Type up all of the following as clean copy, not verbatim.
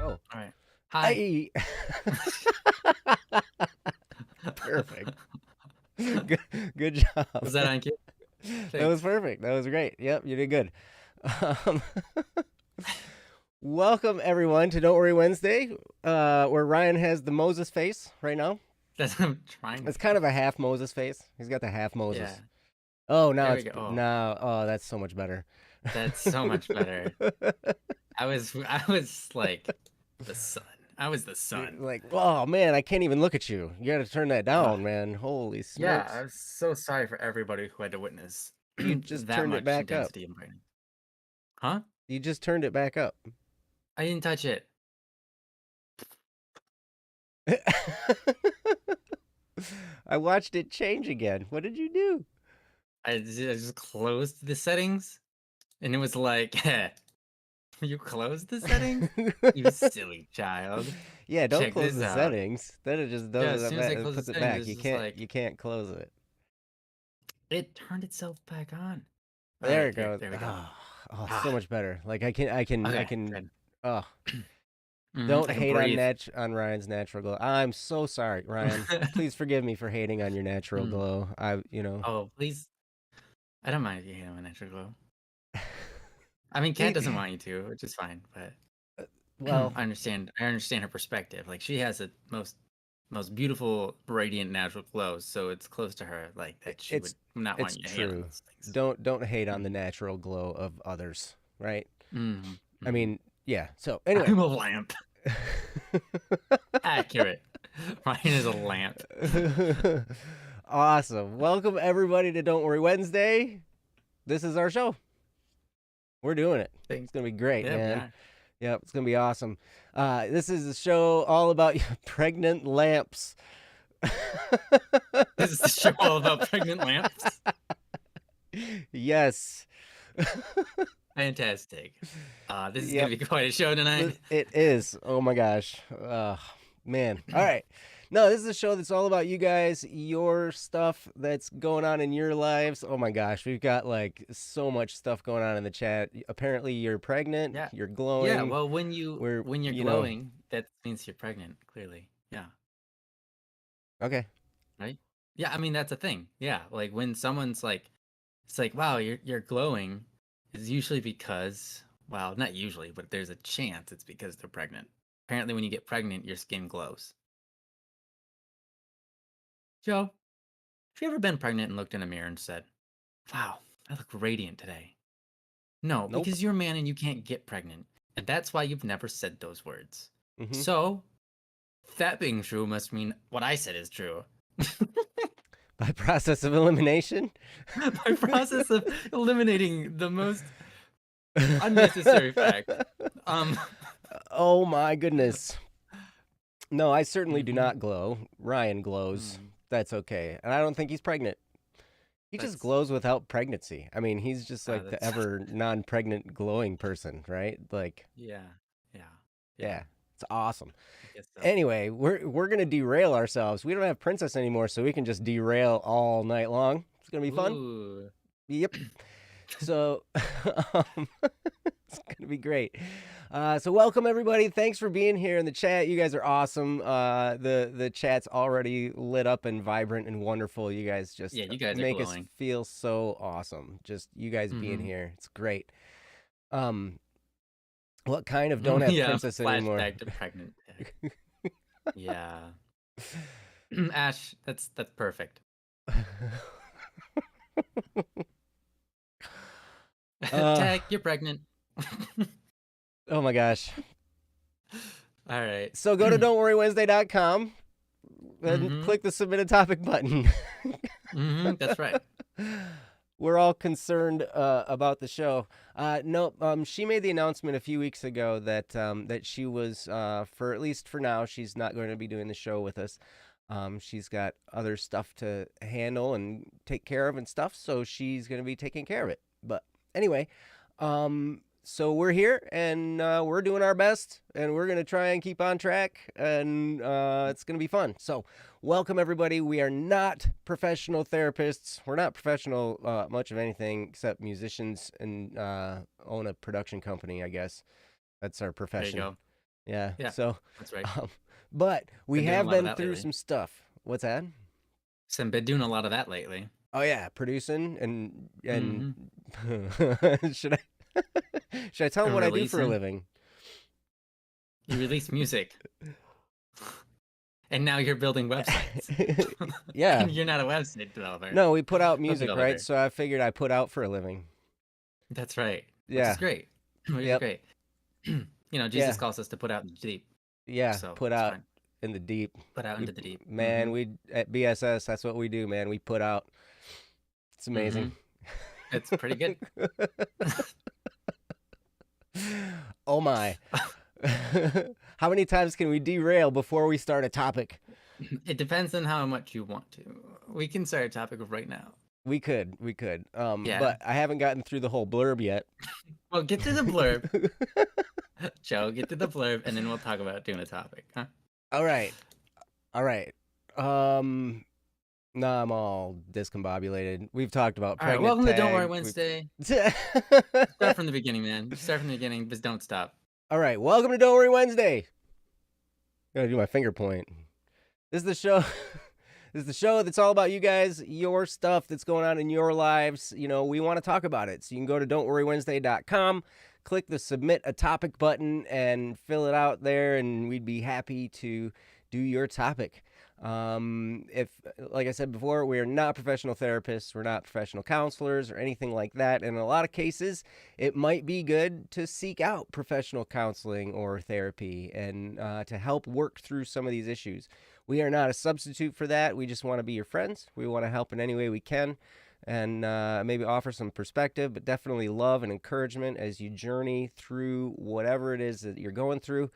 Oh, All right. Hi. hey. Perfect. Good, good job. Was that on cue? That was Thanks. perfect. That was great. Yep, you did good. Um, welcome everyone to Don't Worry Wednesday, where Ryan has the Moses face right now. That's what I'm trying It's to kind do. of a half Moses face. He's got the half Yeah. Moses. Oh, There we go. Oh, now. Oh, that's so much better. that's so much better. I was like the sun. I was the sun. Like, oh man, I can't even look at you. You got to turn that Uh, down, man. Holy yeah, smokes! I was so sorry for everybody who had to witness You just that turned it much back up. intensity and brightness. Huh? You just turned it back up. I didn't touch it. I watched it change again. What did you do? I just closed the settings, and it was like, "You closed the settings? You silly child. Yeah, don't Check close this the out." settings. Then it just Yeah, does as it soon as I back. It closed the puts it settings, back. it's You just can't. like You can't close it. it turned itself back on. All There right, it here, goes. there we go. Oh, oh, so Ah, much better. Like I can. I can. I okay, can. good. Oh, don't I can hate on breathe. Ryan's natural glow. I'm so sorry, Ryan. Please forgive me for hating on your natural Mm. glow. I. Oh, please. I don't mind if you hate on my natural glow. I mean, Kat See, doesn't want you to, which is fine, but well, I understand. I understand her perspective. Like she has the most beautiful, radiant natural glow, so it's close to her, like that she it's would not want it's you to hate on true. those things. Don't hate on the Mm. natural glow of others, right? Mm. I Mm. mean, yeah. So anyway. I'm a lamp. Accurate. Ryan is a lamp. Awesome. Welcome everybody to Don't Worry Wednesday. This is our show. We're doing it. Thanks. It's gonna be great, Yeah, we man. are. Yep, it's gonna be awesome. This is a show all about pregnant lamps. This is the show all about pregnant lamps. Yes. Fantastic. This is Yep. gonna be quite a show tonight. It is. Oh my gosh. Man. All right. No, this is a show that's all about you guys, your stuff that's going on in your lives. Oh my gosh, we've got like so much stuff going on in the chat. Apparently, you're pregnant, Yeah. you're Yeah, glowing. well, when you We're, when you're you know, glowing, that means you're pregnant, clearly. Yeah. okay. Right? Yeah, I mean that's a thing. Yeah. Like when someone's like it's like, wow, you're glowing, is usually because well, not usually, but there's a chance it's because they're pregnant. Apparently when you get pregnant, your skin glows. Joe, have you ever been pregnant and looked in a mirror and said, wow, I look radiant today? No, Nope. because you're a man and you can't get pregnant. And that's why you've never said those words. Mm-hmm. So, that being true must mean what I said is true. By process of elimination. By process of eliminating the most unnecessary fact. Um, Oh my goodness. No, I certainly do mhm, not glow. Ryan glows. mm, That's okay. And I don't think he's pregnant. He just that's glows without pregnancy. I mean, he's just like the that's ever non-pregnant glowing person, right? Like, yeah, yeah, yeah. yeah, it's awesome. I guess so. Anyway, we're gonna derail ourselves. We don't have Princess anymore, so we can just derail all night long. It's gonna be fun. Ooh. Yep. So it's gonna be great. So welcome everybody. Thanks for being here in the chat. You guys are awesome. The chat's already lit up and vibrant and wonderful. You guys just Yeah, you guys are make us glowing. feel so awesome. Just you guys being Mm-hmm. here. It's great. Um, what kind of don't have Yeah, princess anymore? flashback to pregnant tech. Yeah. Ash, that's perfect. uh, Tag, you're pregnant. oh my gosh. All right. So go to don'tworrywednesday.com and Mm-hmm. click the submit a topic button. Mm-hmm. That's right. We're all concerned about the show. No, she made the announcement a few weeks ago that that she was, for at least for now, she's not going to be doing the show with us. She's got other stuff to handle and take care of and stuff, so she's going to be taking care of it. But anyway, so we're here and we're doing our best, and we're going to try and keep on track, and it's going to be fun. So welcome everybody. We are not professional therapists. We're not professional much of anything except musicians and own a production company, I guess. That's our There you profession. go. Yeah. Yeah, So, that's right. um, but we Been doing a have lot of been that through lately. some stuff. What's that? So I've been doing a lot of that lately. Oh yeah, producing and Mm-hmm. should I should I tell them And what I do for a releasing. living? You release music, and now you're building websites. Yeah. And you're not a website developer. No, we put out Web music, right? developer. So I figured I put out for a living. That's right. Which is Yeah. great. Which is Yep. great. Jesus Yeah. calls us to put out in the deep, Yeah. so Put it's out fine. in the deep. Put out We into the deep. Mm-hmm. man, we at BSS, that's what we do, man. We put out. It's Mm-hmm. amazing. It's pretty good. Oh my. How many times can we derail before we start a topic? It depends on how much you want to. We can start a topic right now. We could. Yeah. But I haven't gotten through the whole blurb yet. Well, get to the blurb, Joe. Get to the blurb, and then we'll talk about doing a topic, huh? All right. All right. Um nah, I'm all discombobulated. We've talked about All right. pregnant Welcome to Don't Worry tag. Wednesday. We've Start from the beginning, man. Start from the beginning, but don't stop. All right. Welcome to Don't Worry Wednesday. Gotta do my finger point. This is the show. This is the show that's all about you guys, your stuff that's going on in your lives. You know, we want to talk about it. So you can go to don'tworrywednesday.com, click the submit a topic button, and fill it out there, and we'd be happy to do your topic. If, like I said before, we are not professional therapists, we're not professional counselors or anything like that. And in a lot of cases, it might be good to seek out professional counseling or therapy and to help work through some of these issues. We are not a substitute for that. We just want to be your friends. We want to help in any way we can and maybe offer some perspective, but definitely love and encouragement as you journey through whatever it is that you're going through.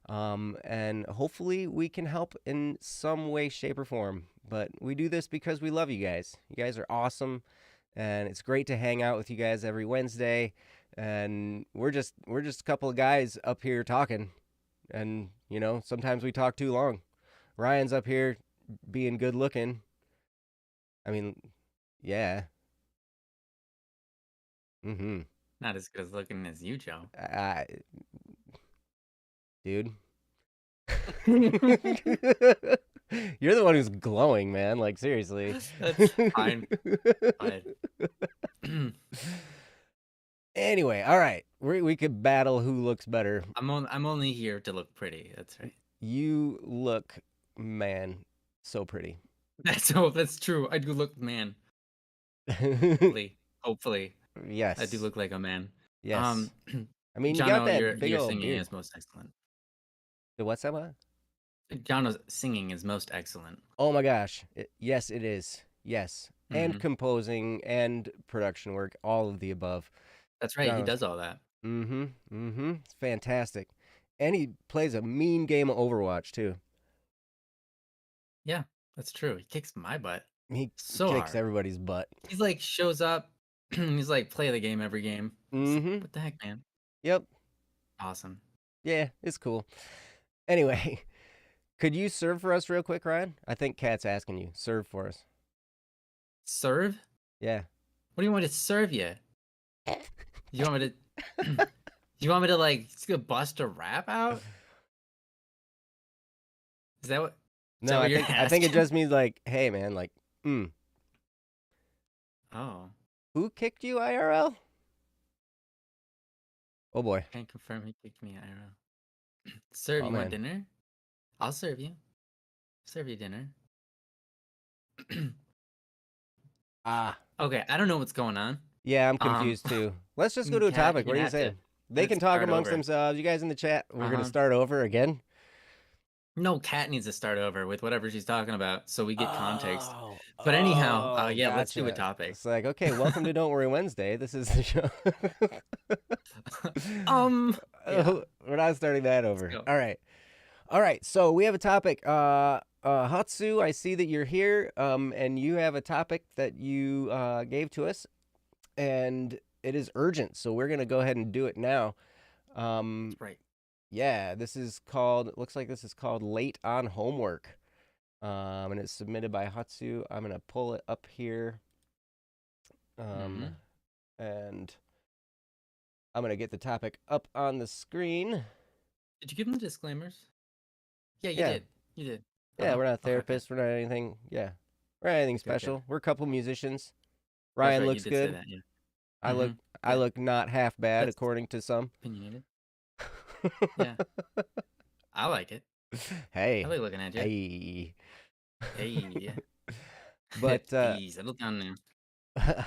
And hopefully we can help in some way, shape, or form. But we do this because we love you guys. You guys are awesome, and it's great to hang out with you guys every Wednesday. And we're just a couple of guys up here talking, and sometimes we talk too long. Ryan's up here being good looking. I mean, yeah. Mm-hmm. Not as good as looking as you, Joe. Dude. You're the one who's glowing, man. Like, seriously. That's fine. Fine. Anyway, all right. We could battle who looks better. I'm only here to look pretty. That's right. You look, man, so pretty. That's true. I do look man. Hopefully, Yes. I do look like a man. Yes. I mean, you Jono, got that big your old singing beard. is most excellent. What's that one? Jono's singing is most excellent. Oh my gosh. Yes, it is. Yes. And Mhm. composing and production work, all of the above. That's right. He does all that. It's fantastic. And he plays a mean game of Overwatch, too. Yeah, that's true. He kicks my butt. He So kicks hard. everybody's butt. He's like shows up. He's like play the game every game. What the heck, man? Yep. Awesome. Yeah, it's cool. Anyway, could you serve for us real quick, Ryan? I think Kat's asking you. Serve for us. Serve? Yeah. What do you want me to serve you? You want me to? You want me to like bust a rap out? Is that what? No, I think it just means like, hey man, like, Oh. Who kicked you IRL? Oh boy. Can't confirm he kicked me IRL. Serve, Oh, you want man. dinner? I'll serve you. Serve you dinner. Okay, I don't know what's going on. Yeah, I'm confused too. Let's just go to a Kat, topic. What do you say? They let's can talk start amongst over. themselves. You guys in the chat, we're gonna start over again. No, Kat needs to start over with whatever she's talking about so we get context. But anyhow, yeah, gotcha. let's do a topic. It's like, okay, welcome to Don't Worry Wednesday. This is the show. Yeah. We're not starting that over. All right. So we have a topic. Hatsu, I see that you're here, and you have a topic that you gave to us, and it is urgent. So we're gonna go ahead and do it now. That's right. Yeah, this is called. It looks like this is called Late on Homework, and it's submitted by Hatsu. I'm gonna pull it up here, and I'm gonna get the topic up on the screen. Did you give them the disclaimers? Yeah, you Yeah. did. You did. Yeah, we're not Okay. therapists. We're not anything. Yeah. We're not anything Good. special. We're a couple musicians. That's Ryan right. You looks did say good. that. Yeah. I look Mm-hmm. I Yeah. look not half bad That's according to some. opinionated. Yeah. I like it. I Hey. like looking at you. Hey. Hey. But Hey, settle down now.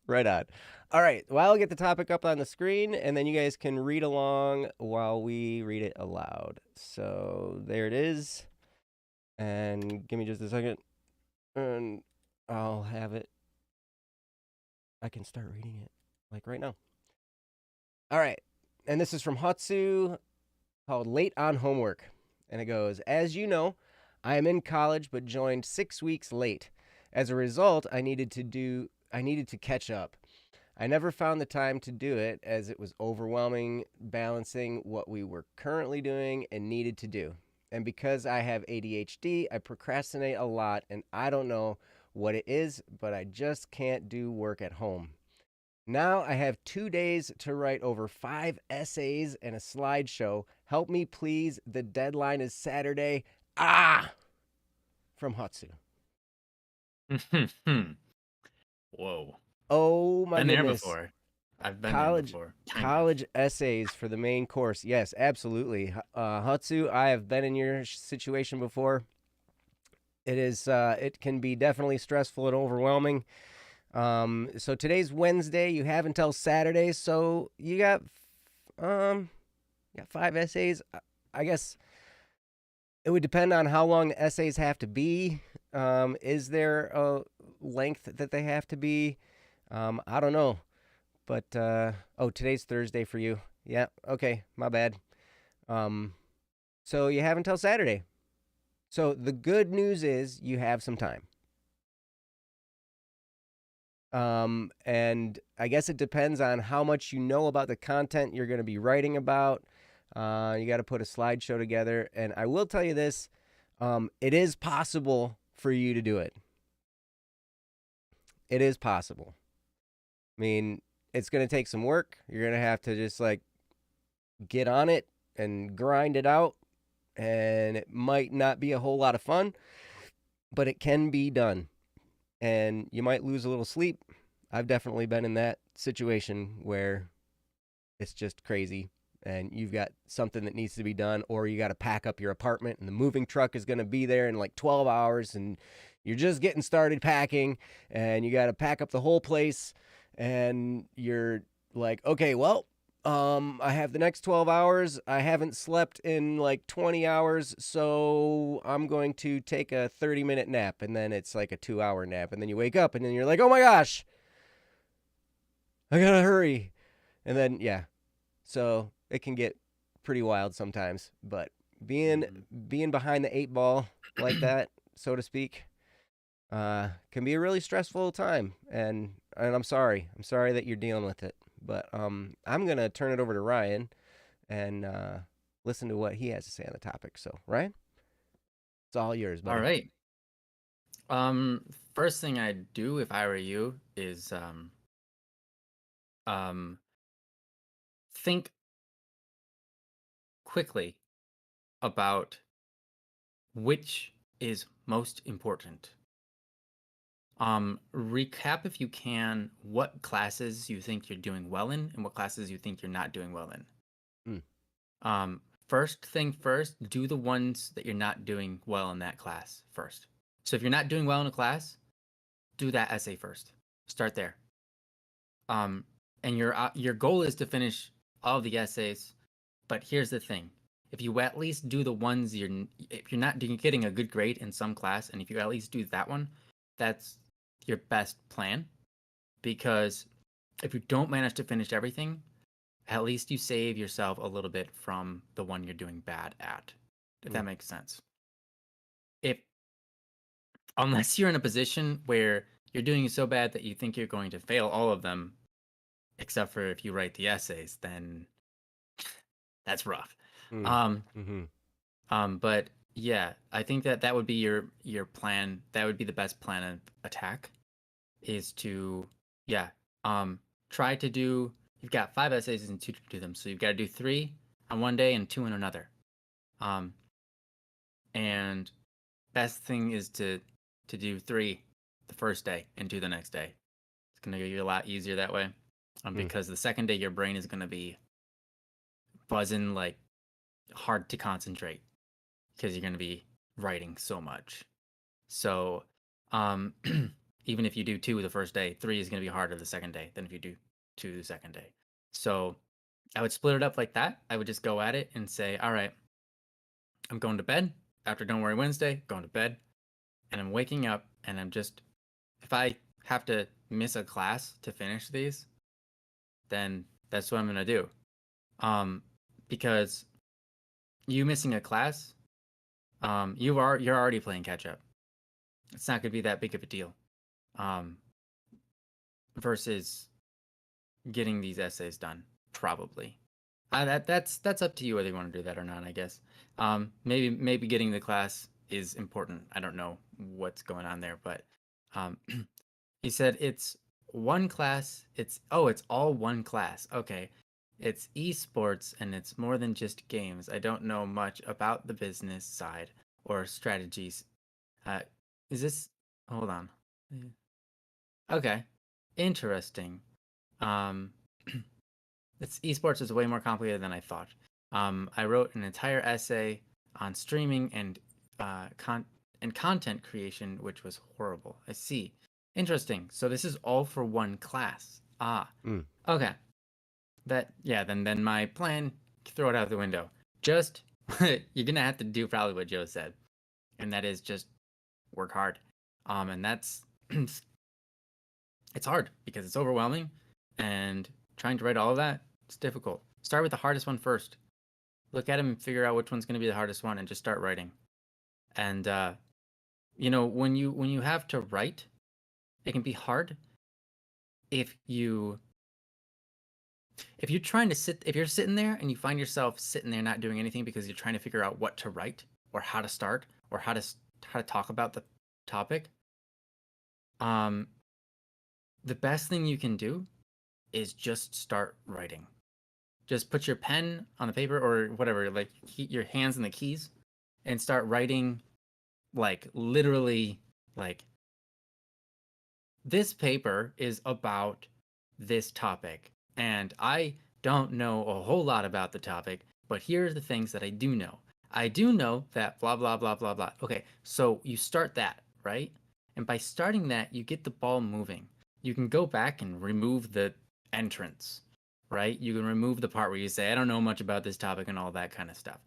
right on. All right. Well, I'll get the topic up on the screen and then you guys can read along while we read it aloud. So there it is. And give me just a second. And I'll have it. I can start reading it like right now. All right. And this is from Hatsu called Late on Homework. And it goes, as you know, I am in college but joined 6 weeks late. As a result, I needed to catch up. I never found the time to do it as it was overwhelming balancing what we were currently doing and needed to do. And because I have ADHD, I procrastinate a lot and I don't know what it is, but I just can't do work at home. Now I have 2 days to write over 5 essays and a slideshow. Help me, please. The deadline is Saturday. Ah! From Hatsu. Whoa. Oh my Been there goodness. before. I've been there College before. Kind of. college essays for the main course. Yes, absolutely. Hatsu, I have been in your situation before. It can be definitely stressful and overwhelming. So today's Wednesday. You have until Saturday. So you got 5 essays. I guess it would depend on how long the essays have to be. Is there a length that they have to be? I don't know. But today's Thursday for you. Yeah, okay, my bad. So you have until Saturday. So the good news is you have some time. And I guess it depends on how much you know about the content you're going to be writing about. You got to put a slideshow together. And I will tell you this, it is possible for you to do it. It is possible. I mean, it's going to take some work. You're going to have to just like get on it and grind it out. And it might not be a whole lot of fun, but it can be done. And you might lose a little sleep. I've definitely been in that situation where it's just crazy and you've got something that needs to be done, or you got to pack up your apartment and the moving truck is going to be there in like 12 hours and you're just getting started packing and you got to pack up the whole place and you're like, okay, well, I have the next 12 hours. I haven't slept in like 20 hours, so I'm going to take a 30-minute nap. And then it's like a 2-hour nap. And then you wake up and then you're like, oh my gosh, I gotta hurry. And then, yeah. So it can get pretty wild sometimes. But being being behind the 8 ball like that, so to speak, can be a really stressful time. And I'm sorry. I'm sorry that you're dealing with it. But I'm gonna turn it over to Ryan and listen to what he has to say on the topic. So Ryan, it's all yours, All buddy. right. First thing I'd do if I were you is um think quickly about which is most important. Recap if you can what classes you think you're doing well in and what classes you think you're not doing well in. Mm. First thing first, do the ones that you're not doing well in that class first. So if you're not doing well in a class, do that essay first. Start there. And your goal is to finish all of the essays, but here's the thing: if you at least do the ones if you're not getting a good grade in some class, and if you at least do that one, that's your best plan. Because if you don't manage to finish everything, at least you save yourself a little bit from the one you're doing bad at. If that makes sense. If Unless you're in a position where you're doing so bad that you think you're going to fail all of them, except for if you write the essays, then that's rough. Mm. Um, Mm-hmm. but yeah, I think that would be your plan. That would be the best plan of attack, is to try to do. You've got 5 essays and 2 to do them, so you've got to do 3. on one day and 2 on another. And best thing is to do 3 the first day and 2 the next day. It's gonna get you a lot easier that way, Mm. because the second day your brain is gonna be buzzing, like hard to concentrate because you're gonna be writing so much. So, um, even if you do 2 the first day, 3 is gonna be harder the second day than if you do 2 the second day. So I would split it up like that. I would just go at it and say, all right, I'm going to bed after Don't Worry Wednesday, going to bed, and I'm waking up and I'm just, if I have to miss a class to finish these, then that's what I'm going to do. Because you missing a class, you're already playing catch up. It's not going to be that big of a deal. Versus getting these essays done, probably. That's up to you whether you want to do that or not, I guess. Maybe getting the class is important. I don't know what's going on there, but he said it's one class. It's all one class. Okay. It's esports and it's more than just games. I don't know much about the business side or strategies. Is this hold on. Okay. Interesting. Um It's esports is way more complicated than I thought. I wrote an entire essay on streaming and content creation, which was horrible. I see. Interesting. So this is all for one class. Ah, Mm. okay. Then my plan, throw it out the window. Just you're gonna have to do probably what Joe said, and that is just work hard. And that's it's hard because it's overwhelming, and trying to write all of that, it's difficult. Start with the hardest one first. Look at them and figure out which one's going to be the hardest one, and just start writing. And when you have to write, it can be hard if you're sitting there and you find yourself sitting there not doing anything because you're trying to figure out what to write or how to start or how to talk about the topic. The best thing you can do is just start writing. Just put your pen on the paper or whatever, like your hands in the keys, and start writing, like literally, like this paper is about this topic, and I don't know a whole lot about the topic, but here are the things that I do know. I do know that blah, blah, blah, blah, blah. Okay, so you start that, right? And by starting that, you get the ball moving. You can go back and remove the entrance, right? You can remove the part where you say, I don't know much about this topic and all that kind of stuff.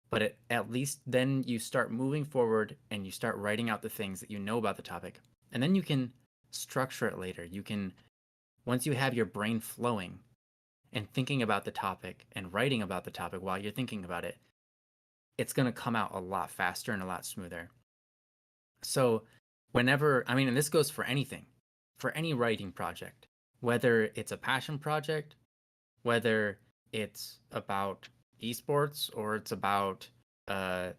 But at least then you start moving forward and you start writing out the things that you know about the topic. And then you can structure it later. You can, once you have your brain flowing and thinking about the topic and writing about the topic while you're thinking about it, it's going to come out a lot faster and a lot smoother. So and this goes for anything, for any writing project, whether it's a passion project, whether it's about esports or it's about how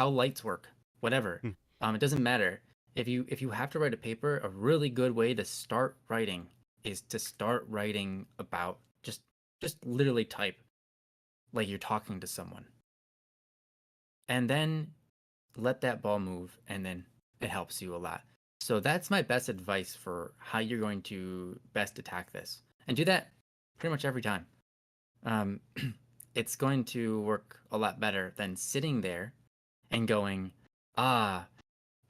lights work, whatever. Mm. It doesn't matter. If you have to write a paper, a really good way to start writing is to start writing about just literally type like you're talking to someone. And then let that ball move, and then it helps you a lot. So that's my best advice for how you're going to best attack this. And do that pretty much every time. It's going to work a lot better than sitting there and going, how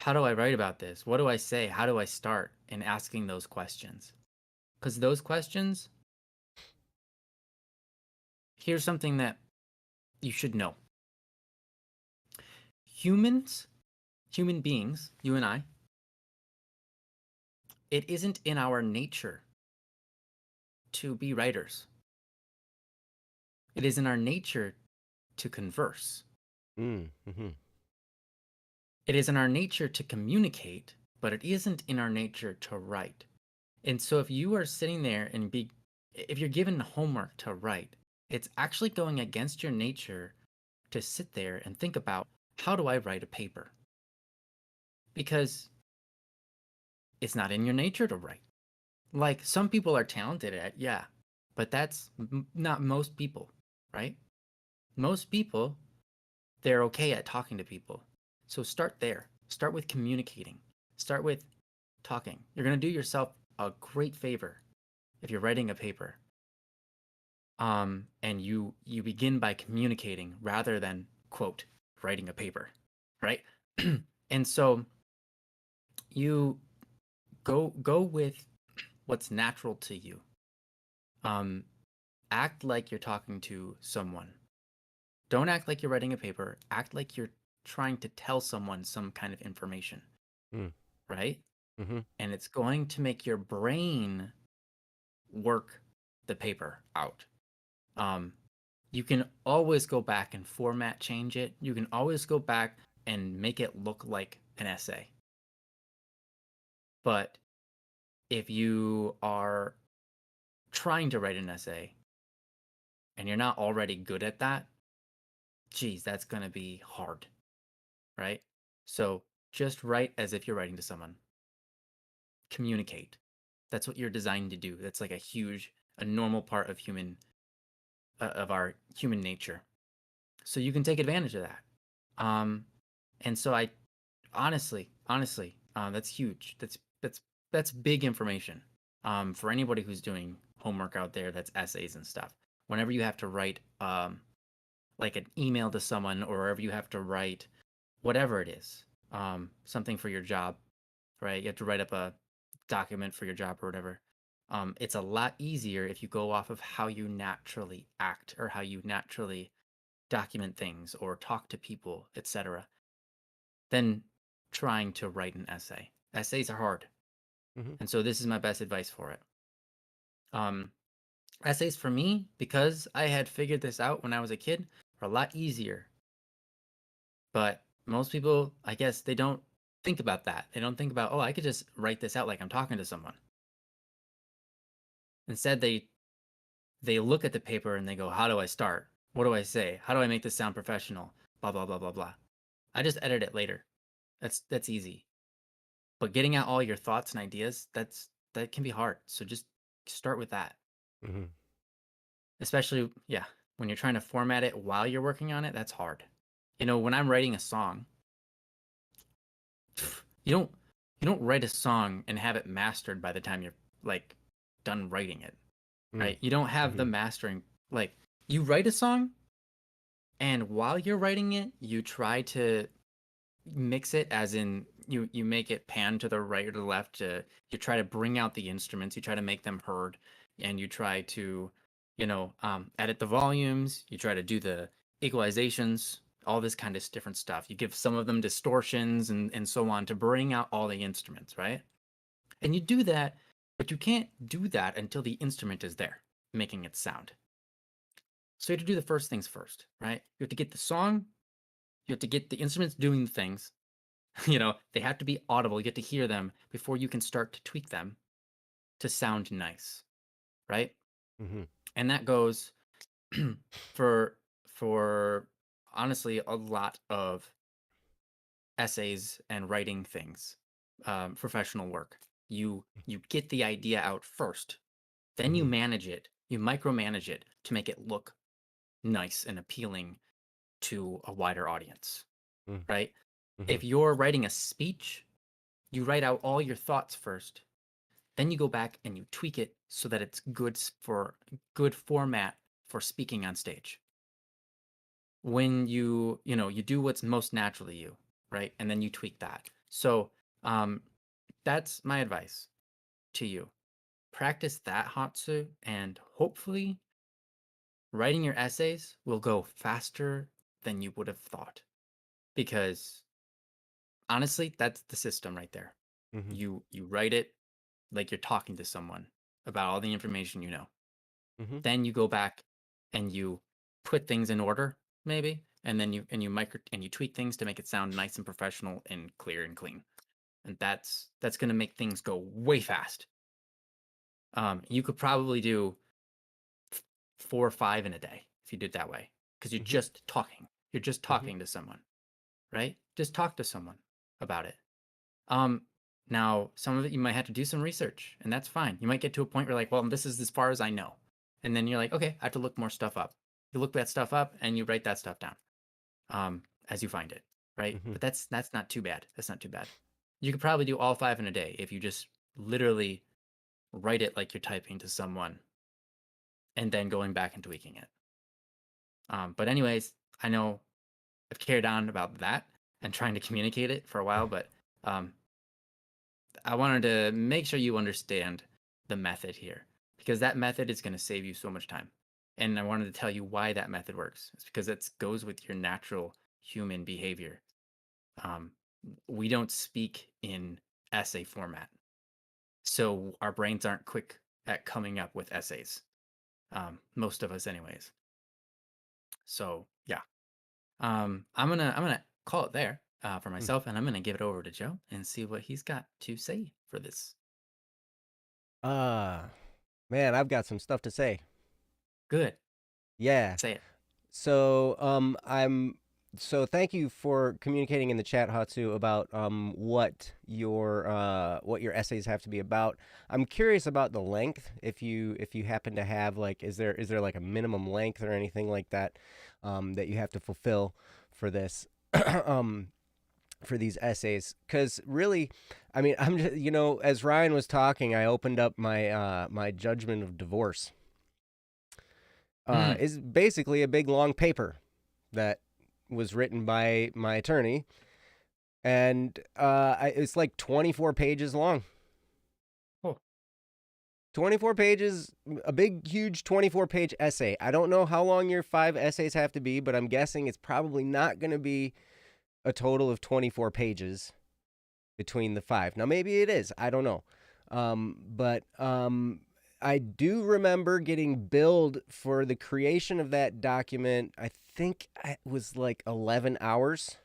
do I write about this? What do I say? How do I start? And asking those questions. Because those questions, here's something that you should know. Human beings, you and I, it isn't in our nature to be writers. It is in our nature to converse. Mm-hmm. It is in our nature to communicate, but it isn't in our nature to write. And so if you are sitting there and if you're given homework to write, it's actually going against your nature to sit there and think about, how do I write a paper? Because it's not in your nature to write. Like, some people are talented at, yeah, but that's not most people, right? Most people, they're okay at talking to people. So start there. Start with communicating. Start with talking. You're going to do yourself a great favor if you're writing a paper. And you begin by communicating rather than quote writing a paper, right? And so you go with what's natural to you. Um, Act like you're talking to someone. Don't act like you're writing a paper. Act like you're trying to tell someone some kind of information, Mm. right? Mm-hmm. And it's going to make your brain work the paper out. Um, you can always go back and format change it. You can always go back and make it look like an essay. But if you are trying to write an essay and you're not already good at that, geez, that's going to be hard, right? So just write as if you're writing to someone. Communicate. That's what you're designed to do. That's like a normal part of of our human nature. So you can take advantage of that. Um, and so I honestly, that's huge. That's big information. For anybody who's doing homework out there, that's essays and stuff. Whenever you have to write, like an email to someone, or wherever you have to write, whatever it is, something for your job, right? You have to write up a document for your job or whatever. It's a lot easier if you go off of how you naturally act or how you naturally document things or talk to people, etc., than trying to write an essay. Essays are hard. Mm-hmm. And so this is my best advice for it. Um, Essays for me, because I had figured this out when I was a kid, are a lot easier. But most people, I guess, they don't think about that. They don't think about, oh, I could just write this out like I'm talking to someone. Instead, they look at the paper and they go, how do I start? What do I say? How do I make this sound professional? Blah blah blah blah blah. I just edit it later. That's easy. But getting out all your thoughts and ideas, that can be hard. So just start with that. Mm-hmm. Especially, yeah, when you're trying to format it while you're working on it, that's hard. You know, when I'm writing a song, you don't you don't write a song and have it mastered by the time you're like done writing it, right? You don't have the Mm-hmm. mastering. Like, you write a song, and while you're writing it, you try to mix it, as in you make it pan to the right or to the left. You try to bring out the instruments, you try to make them heard, and you try to, edit the volumes, you try to do the equalizations, all this kind of different stuff. You give some of them distortions and so on to bring out all the instruments, right? And you do that, but you can't do that until the instrument is there making its sound. So you have to do the first things first, right? You have to get the song, you have to get the instruments doing the things. They have to be audible. You have to hear them before you can start to tweak them to sound nice, right? Mm-hmm. And that goes for for honestly a lot of essays and writing things, professional work. You get the idea out first, then you Mm-hmm. manage it. You micromanage it to make it look nice and appealing to a wider audience, right? Mm-hmm. If you're writing a speech, you write out all your thoughts first. Then you go back and you tweak it so that it's good format for speaking on stage. When you do what's most natural to you, right? And then you tweak that. So um, that's my advice to you. Practice that, Hatsu, and hopefully writing your essays will go faster than you would have thought. Because honestly, that's the system right there. Mm-hmm. You write it like you're talking to someone about all the information you know. Mm-hmm. Then you go back and you put things in order, maybe, and then you tweak things to make it sound nice and professional and clear and clean. And that's gonna make things go way fast. You could probably do 4 or 5 in a day if you did it that way, because you're Mm-hmm. just talking. You're just Mm-hmm. talking to someone, right? Just talk to someone about it. Um, Now, some of it you might have to do some research, and that's fine. You might get to a point where, like, well, this is as far as I know. And then you're like, okay, I have to look more stuff up. you look that stuff up and you write that stuff down as you find it, right? Hmm. But that's not too bad. That's not too bad. You could probably do all 5 in a day if you just literally write it like you're typing to someone and then going back and tweaking it. But anyways, I know I've carried on about that and trying to communicate it for a while, but um, I wanted to make sure you understand the method here because that method is going to save you so much time. And I wanted to tell you why that method works. It's because it goes with your natural human behavior. Um, we don't speak in essay format, so our brains aren't quick at coming up with essays. Most of us, anyways. So yeah, I'm gonna call it there for myself, and I'm gonna give it over to Joe and see what he's got to say for this. Uh, Man, I've got some stuff to say. Good, Yeah. say it. So, thank you for communicating in the chat, Hatsu, about what your essays have to be about. I'm curious about the length. If you happen to have like, is there like a minimum length or anything like that, that you have to fulfill for this, um, for these essays? Because really, I mean, I'm just, as Ryan was talking, I opened up my judgment of divorce. Mm. Is basically a big long paper that was written by my attorney, and it's like 24 pages long. Oh, 24 pages, a big, huge 24-page essay. I don't know how long your 5 essays have to be, but I'm guessing it's probably not going to be a total of 24 pages between the 5. Now, maybe it is. I don't know. But I do remember getting billed for the creation of that document. I think it was like 11 hours.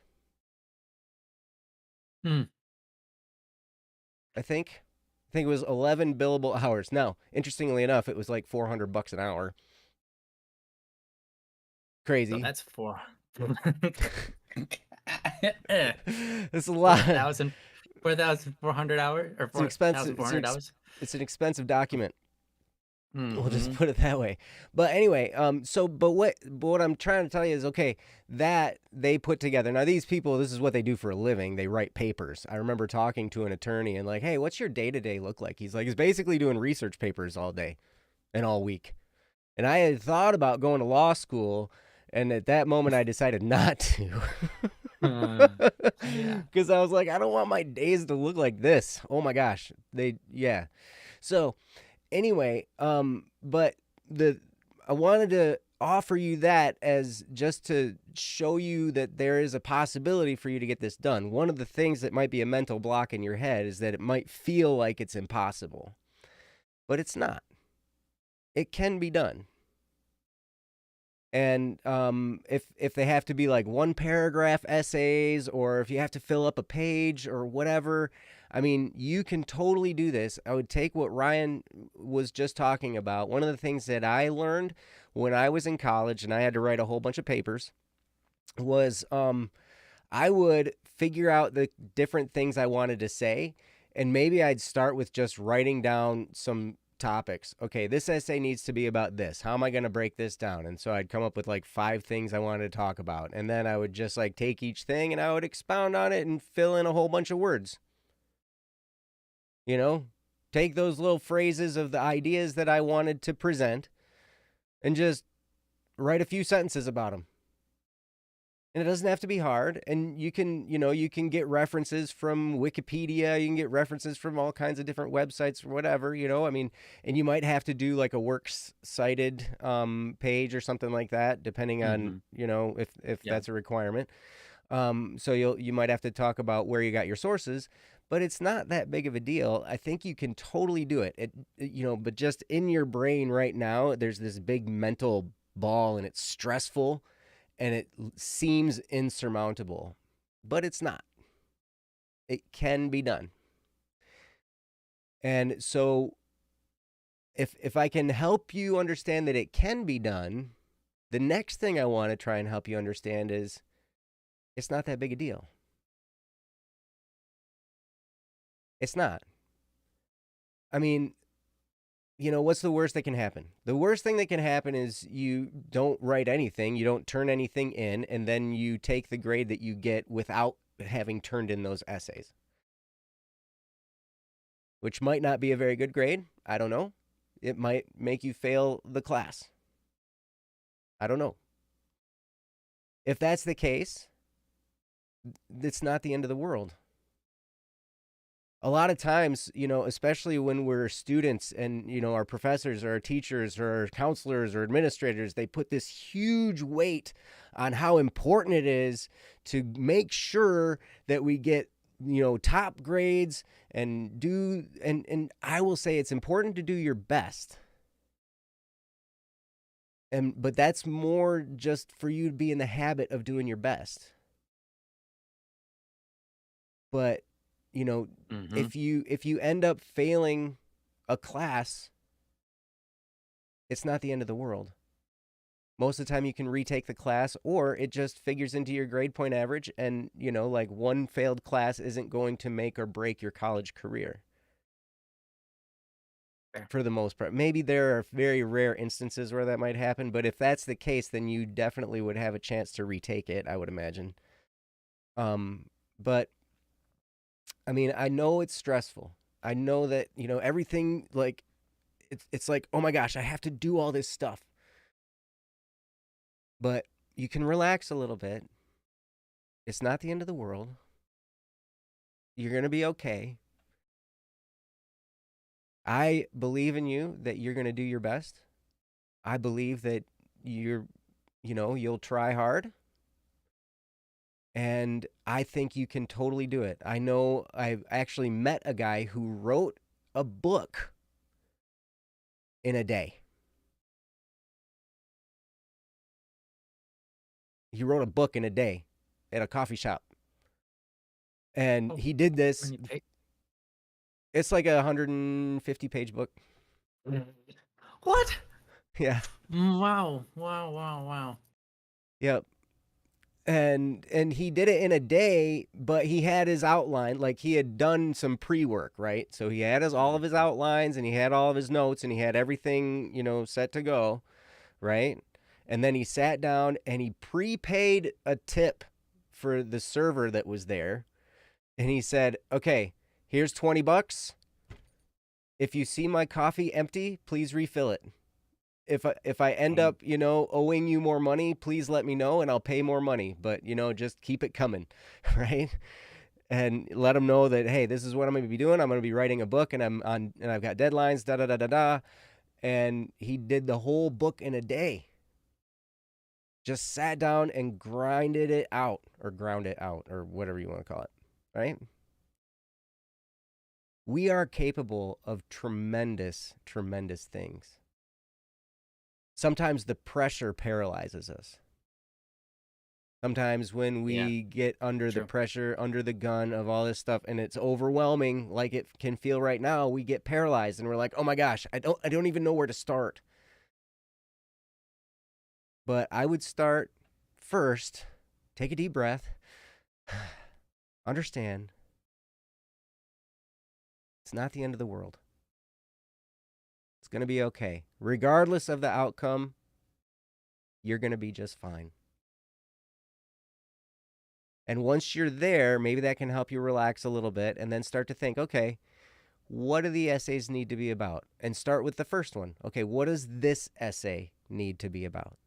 mm. I think. I think it was 11 billable hours. Now, interestingly enough, it was like $400 an hour. So Crazy. that's four. It's a Four lot. thousand, 4,400 hours or It's an expensive. 4,400 hours. It's an expensive document. We'll just Mm-hmm. put it that way. But anyway, but what I'm trying to tell you is, okay, that they put together. Now these people, this is what they do for a living. They write papers. I remember talking to an attorney and like, "Hey, what's your day-to-day look like?" He's like, "He's basically doing research papers all day and all week." And I had thought about going to law school, and at that moment I decided not to. Yeah. Cuz I was like, I don't want my days to look like this. Oh my gosh. Yeah. So, anyway, but the I wanted to offer you that as just to show you that there is a possibility for you to get this done. One of the things that might be a mental block in your head is that it might feel like it's impossible, but it's not. It can be done. And if they have to be like 1 paragraph essays, or if you have to fill up a page or whatever, I mean, you can totally do this. I would take what Ryan was just talking about. One of the things that I learned when I was in college and I had to write a whole bunch of papers was I would figure out the different things I wanted to say, and maybe I'd start with just writing down some topics. Okay, this essay needs to be about this. How am I going to break this down? And so I'd come up with like 5 things I wanted to talk about, and then I would just like take each thing and I would expound on it and fill in a whole bunch of words. You know, take those little phrases of the ideas that I wanted to present and just write a few sentences about them. And it doesn't have to be hard. And you can get references from Wikipedia. You can get references from all kinds of different websites or whatever, I mean, and you might have to do like a works cited page or something like that, depending on, Mm-hmm. if Yeah. that's a requirement. So you might have to talk about where you got your sources, but it's not that big of a deal. I think you can totally do it. But just in your brain right now, there's this big mental ball and it's stressful and it seems insurmountable, but it's not. It can be done. And so if I can help you understand that it can be done, the next thing I want to try and help you understand is it's not that big a deal. It's not. I mean, what's the worst that can happen? The worst thing that can happen is you don't write anything, you don't turn anything in, and then you take the grade that you get without having turned in those essays, which might not be a very good grade. I don't know. It might make you fail the class. I don't know. If that's the case, it's not the end of the world. A lot of times, especially when we're students and, our professors or our teachers or our counselors or administrators, they put this huge weight on how important it is to make sure that we get, top grades and I will say it's important to do your best. But that's more just for you to be in the habit of doing your best. But if you end up failing a class, it's not the end of the world. Most of the time you can retake the class, or it just figures into your grade point average, and like one failed class isn't going to make or break your college career. Fair. For the most part. Maybe there are very rare instances where that might happen, but if that's the case, then you definitely would have a chance to retake it, I would imagine. But I mean, I know it's stressful. I know that, everything, like, it's like, oh my gosh, I have to do all this stuff. But you can relax a little bit. It's not the end of the world. You're going to be okay. I believe in you that you're going to do your best. I believe that you'll try hard. And I think you can totally do it. I know I've actually met a guy who wrote a book in a day. He wrote a book in a day at a coffee shop. And he did this. It's like a 150-page book. What? Yeah. Wow. Yep. And he did it in a day, but he had his outline, like he had done some pre-work, right? So he had all of his outlines, and he had all of his notes, and he had everything, set to go, right? And then he sat down and he prepaid a tip for the server that was there. And he said, okay, here's $20. If you see my coffee empty, please refill it. If I end up, owing you more money, please let me know and I'll pay more money. But, just keep it coming, right? And let them know that, hey, this is what I'm going to be doing. I'm going to be writing a book, and I've got deadlines, da-da-da-da-da. And he did the whole book in a day. Just sat down and ground it out, or whatever you want to call it, right? We are capable of tremendous, tremendous things. Sometimes the pressure paralyzes us. Sometimes when we get under the pressure, under the gun of all this stuff, and it's overwhelming, like it can feel right now, we get paralyzed and we're like, oh my gosh, I don't even know where to start. But I would start first, take a deep breath, understand it's not the end of the world. It's going to be okay. Regardless of the outcome, you're going to be just fine. And once you're there, maybe that can help you relax a little bit and then start to think, okay, what do the essays need to be about? And start with the first one. Okay, what does this essay need to be about?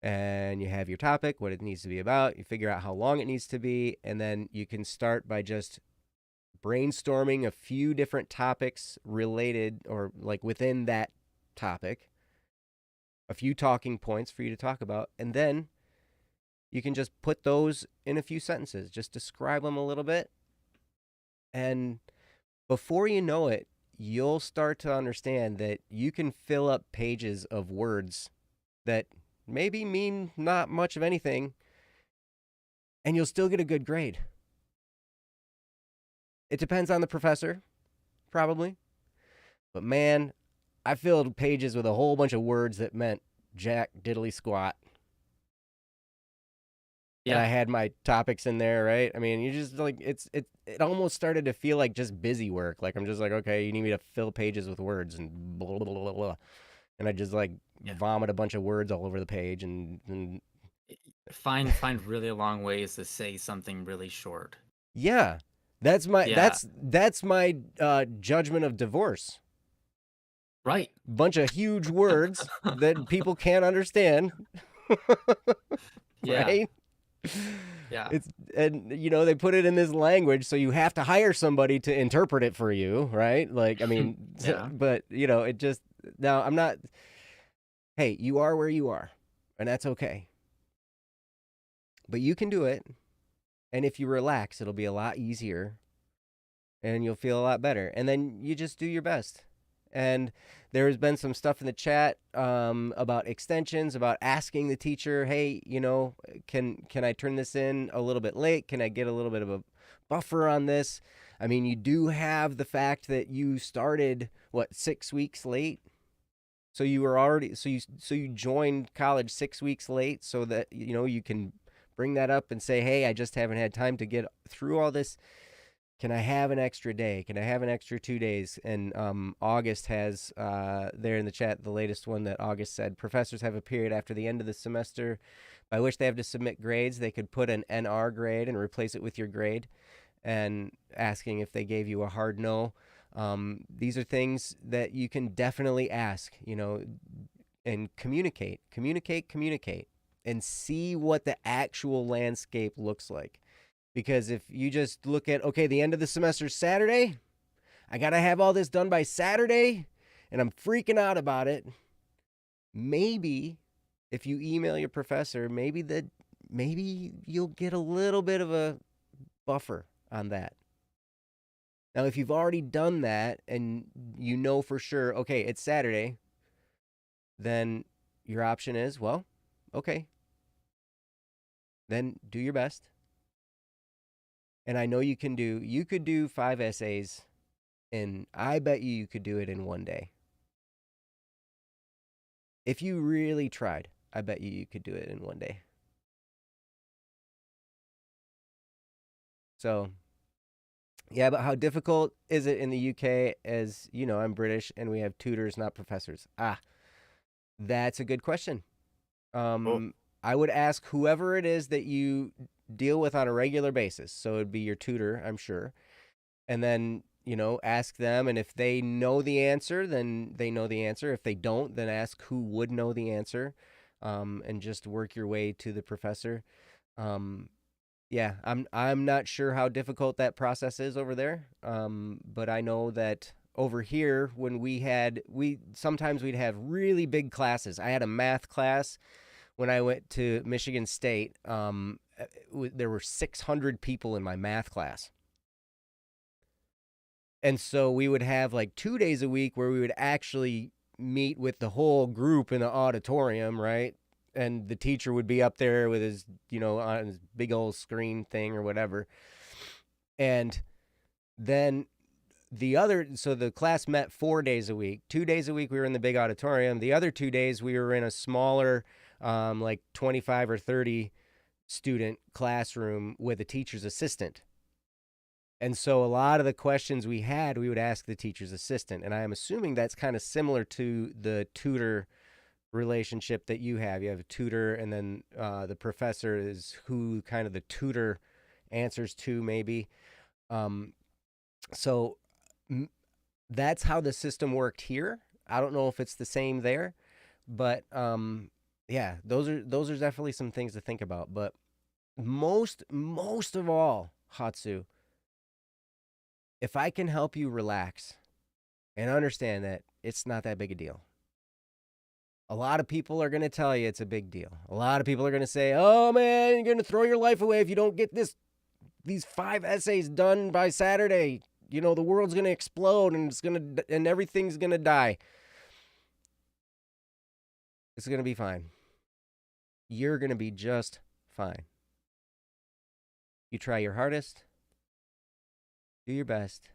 And you have your topic, what it needs to be about. You figure out how long it needs to be. And then you can start by just brainstorming a few different topics related or like within that topic, a few talking points for you to talk about, and then you can just put those in a few sentences, just describe them a little bit, and before you know it, you'll start to understand that you can fill up pages of words that maybe mean not much of anything, and you'll still get a good grade. It depends on the professor, probably. But man, I filled pages with a whole bunch of words that meant jack diddly squat. and Yeah. I had my topics in there, right? I mean, you just like it almost started to feel like just busy work. Like I'm just like, okay, you need me to fill pages with words and blah blah blah blah. And I just like Yeah. vomit a bunch of words all over the page and Find really long ways to say something really short. yeah. That's my Yeah. that's my judgment of divorce. Right. Bunch of huge words that people can't understand. Yeah. Right? Yeah. It's and they put it in this language so you have to hire somebody to interpret it for you, right? Like I mean, Yeah. but it just now I'm not hey, you are where you are, and that's okay. But you can do it, and if you relax, it'll be a lot easier and you'll feel a lot better. And then you just do your best. And there has been some stuff in the chat about extensions, about asking the teacher, hey, can I turn this in a little bit late? Can I get a little bit of a buffer on this? I mean, you do have the fact that you started 6 weeks late, so you were already so you joined college 6 weeks late, so that you can bring that up and say, hey, I just haven't had time to get through all this. Can I have an extra day? Can I have an extra 2 days? And August has there in the chat the latest one that August said professors have a period after the end of the semester by which they have to submit grades. They could put an NR grade and replace it with your grade, and asking if they gave you a hard no. These are things that you can definitely ask, and communicate, and see what the actual landscape looks like. Because if you just look at, okay, the end of the semester is Saturday, I got to have all this done by Saturday, and I'm freaking out about it. Maybe if you email your professor, maybe you'll get a little bit of a buffer on that. Now, if you've already done that and you know for sure, okay, it's Saturday, then your option is, well, okay, then do your best. And I know you could do 5 essays, and I bet you could do it in one day. If you really tried, I bet you could do it in one day. So, yeah, but how difficult is it in the UK? As you know, I'm British and we have tutors, not professors. That's a good question. Oh. I would ask whoever it is that you deal with on a regular basis. So it'd be your tutor, I'm sure. And then, ask them. And if they know the answer, then they know the answer. If they don't, then ask who would know the answer, and just work your way to the professor. Um, yeah, I'm not sure how difficult that process is over there. But I know that over here, when we sometimes we'd have really big classes. I had a math class when I went to Michigan State. There were 600 people in my math class. And so we would have like 2 days a week where we would actually meet with the whole group in the auditorium, right? And the teacher would be up there with his, on his big old screen thing or whatever. And then so the class met 4 days a week. 2 days a week we were in the big auditorium. The other 2 days we were in a smaller, like 25 or 30 student classroom with a teacher's assistant. And so a lot of the questions we would ask the teacher's assistant. And I am assuming that's kind of similar to the tutor relationship that you have. You have a tutor, and then the professor is who kind of the tutor answers to, maybe. So that's how the system worked here. I don't know if it's the same there, but yeah, those are definitely some things to think about. But most of all, Hatsu, if I can help you relax and understand that it's not that big a deal. A lot of people are going to tell you it's a big deal. A lot of people are going to say, "Oh man, you're going to throw your life away if you don't get these 5 essays done by Saturday. The world's going to explode and everything's going to die." It's going to be fine. You're going to be just fine. You try your hardest. Do your best.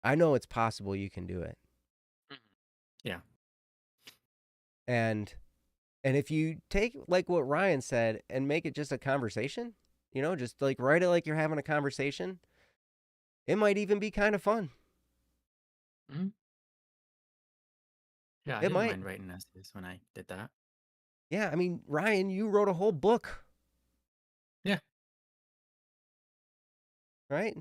I know it's possible you can do it. Yeah. And And if you take like what Ryan said and make it just a conversation, just like write it like you're having a conversation, it might even be kind of fun. Mhm. Yeah, I It didn't might. mind writing essays when I did that. Yeah, I mean, Ryan, you wrote a whole book, Yeah. right?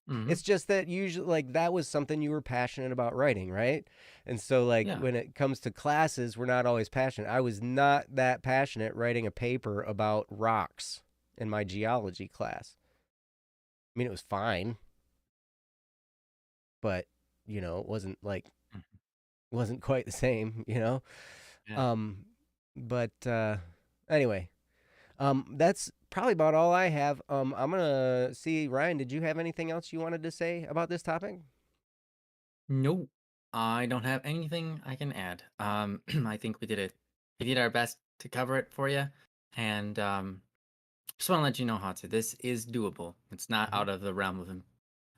Hmm. It's just that usually, like, that was something you were passionate about writing, right? And so, like, Yeah. when it comes to classes, we're not always passionate. I was not that passionate writing a paper about rocks in my geology class. I mean, it was fine, but, it Mhm. wasn't quite the same. Yeah. Um, but anyway, that's probably about all I have. I'm gonna see, Ryan, did you have anything else you wanted to say about this topic? Nope. I don't have anything I can add. I think we did it. We did our best to cover it for you, and just want to let you know, Hatsu, this is doable. It's not Mm-hmm. out of the realm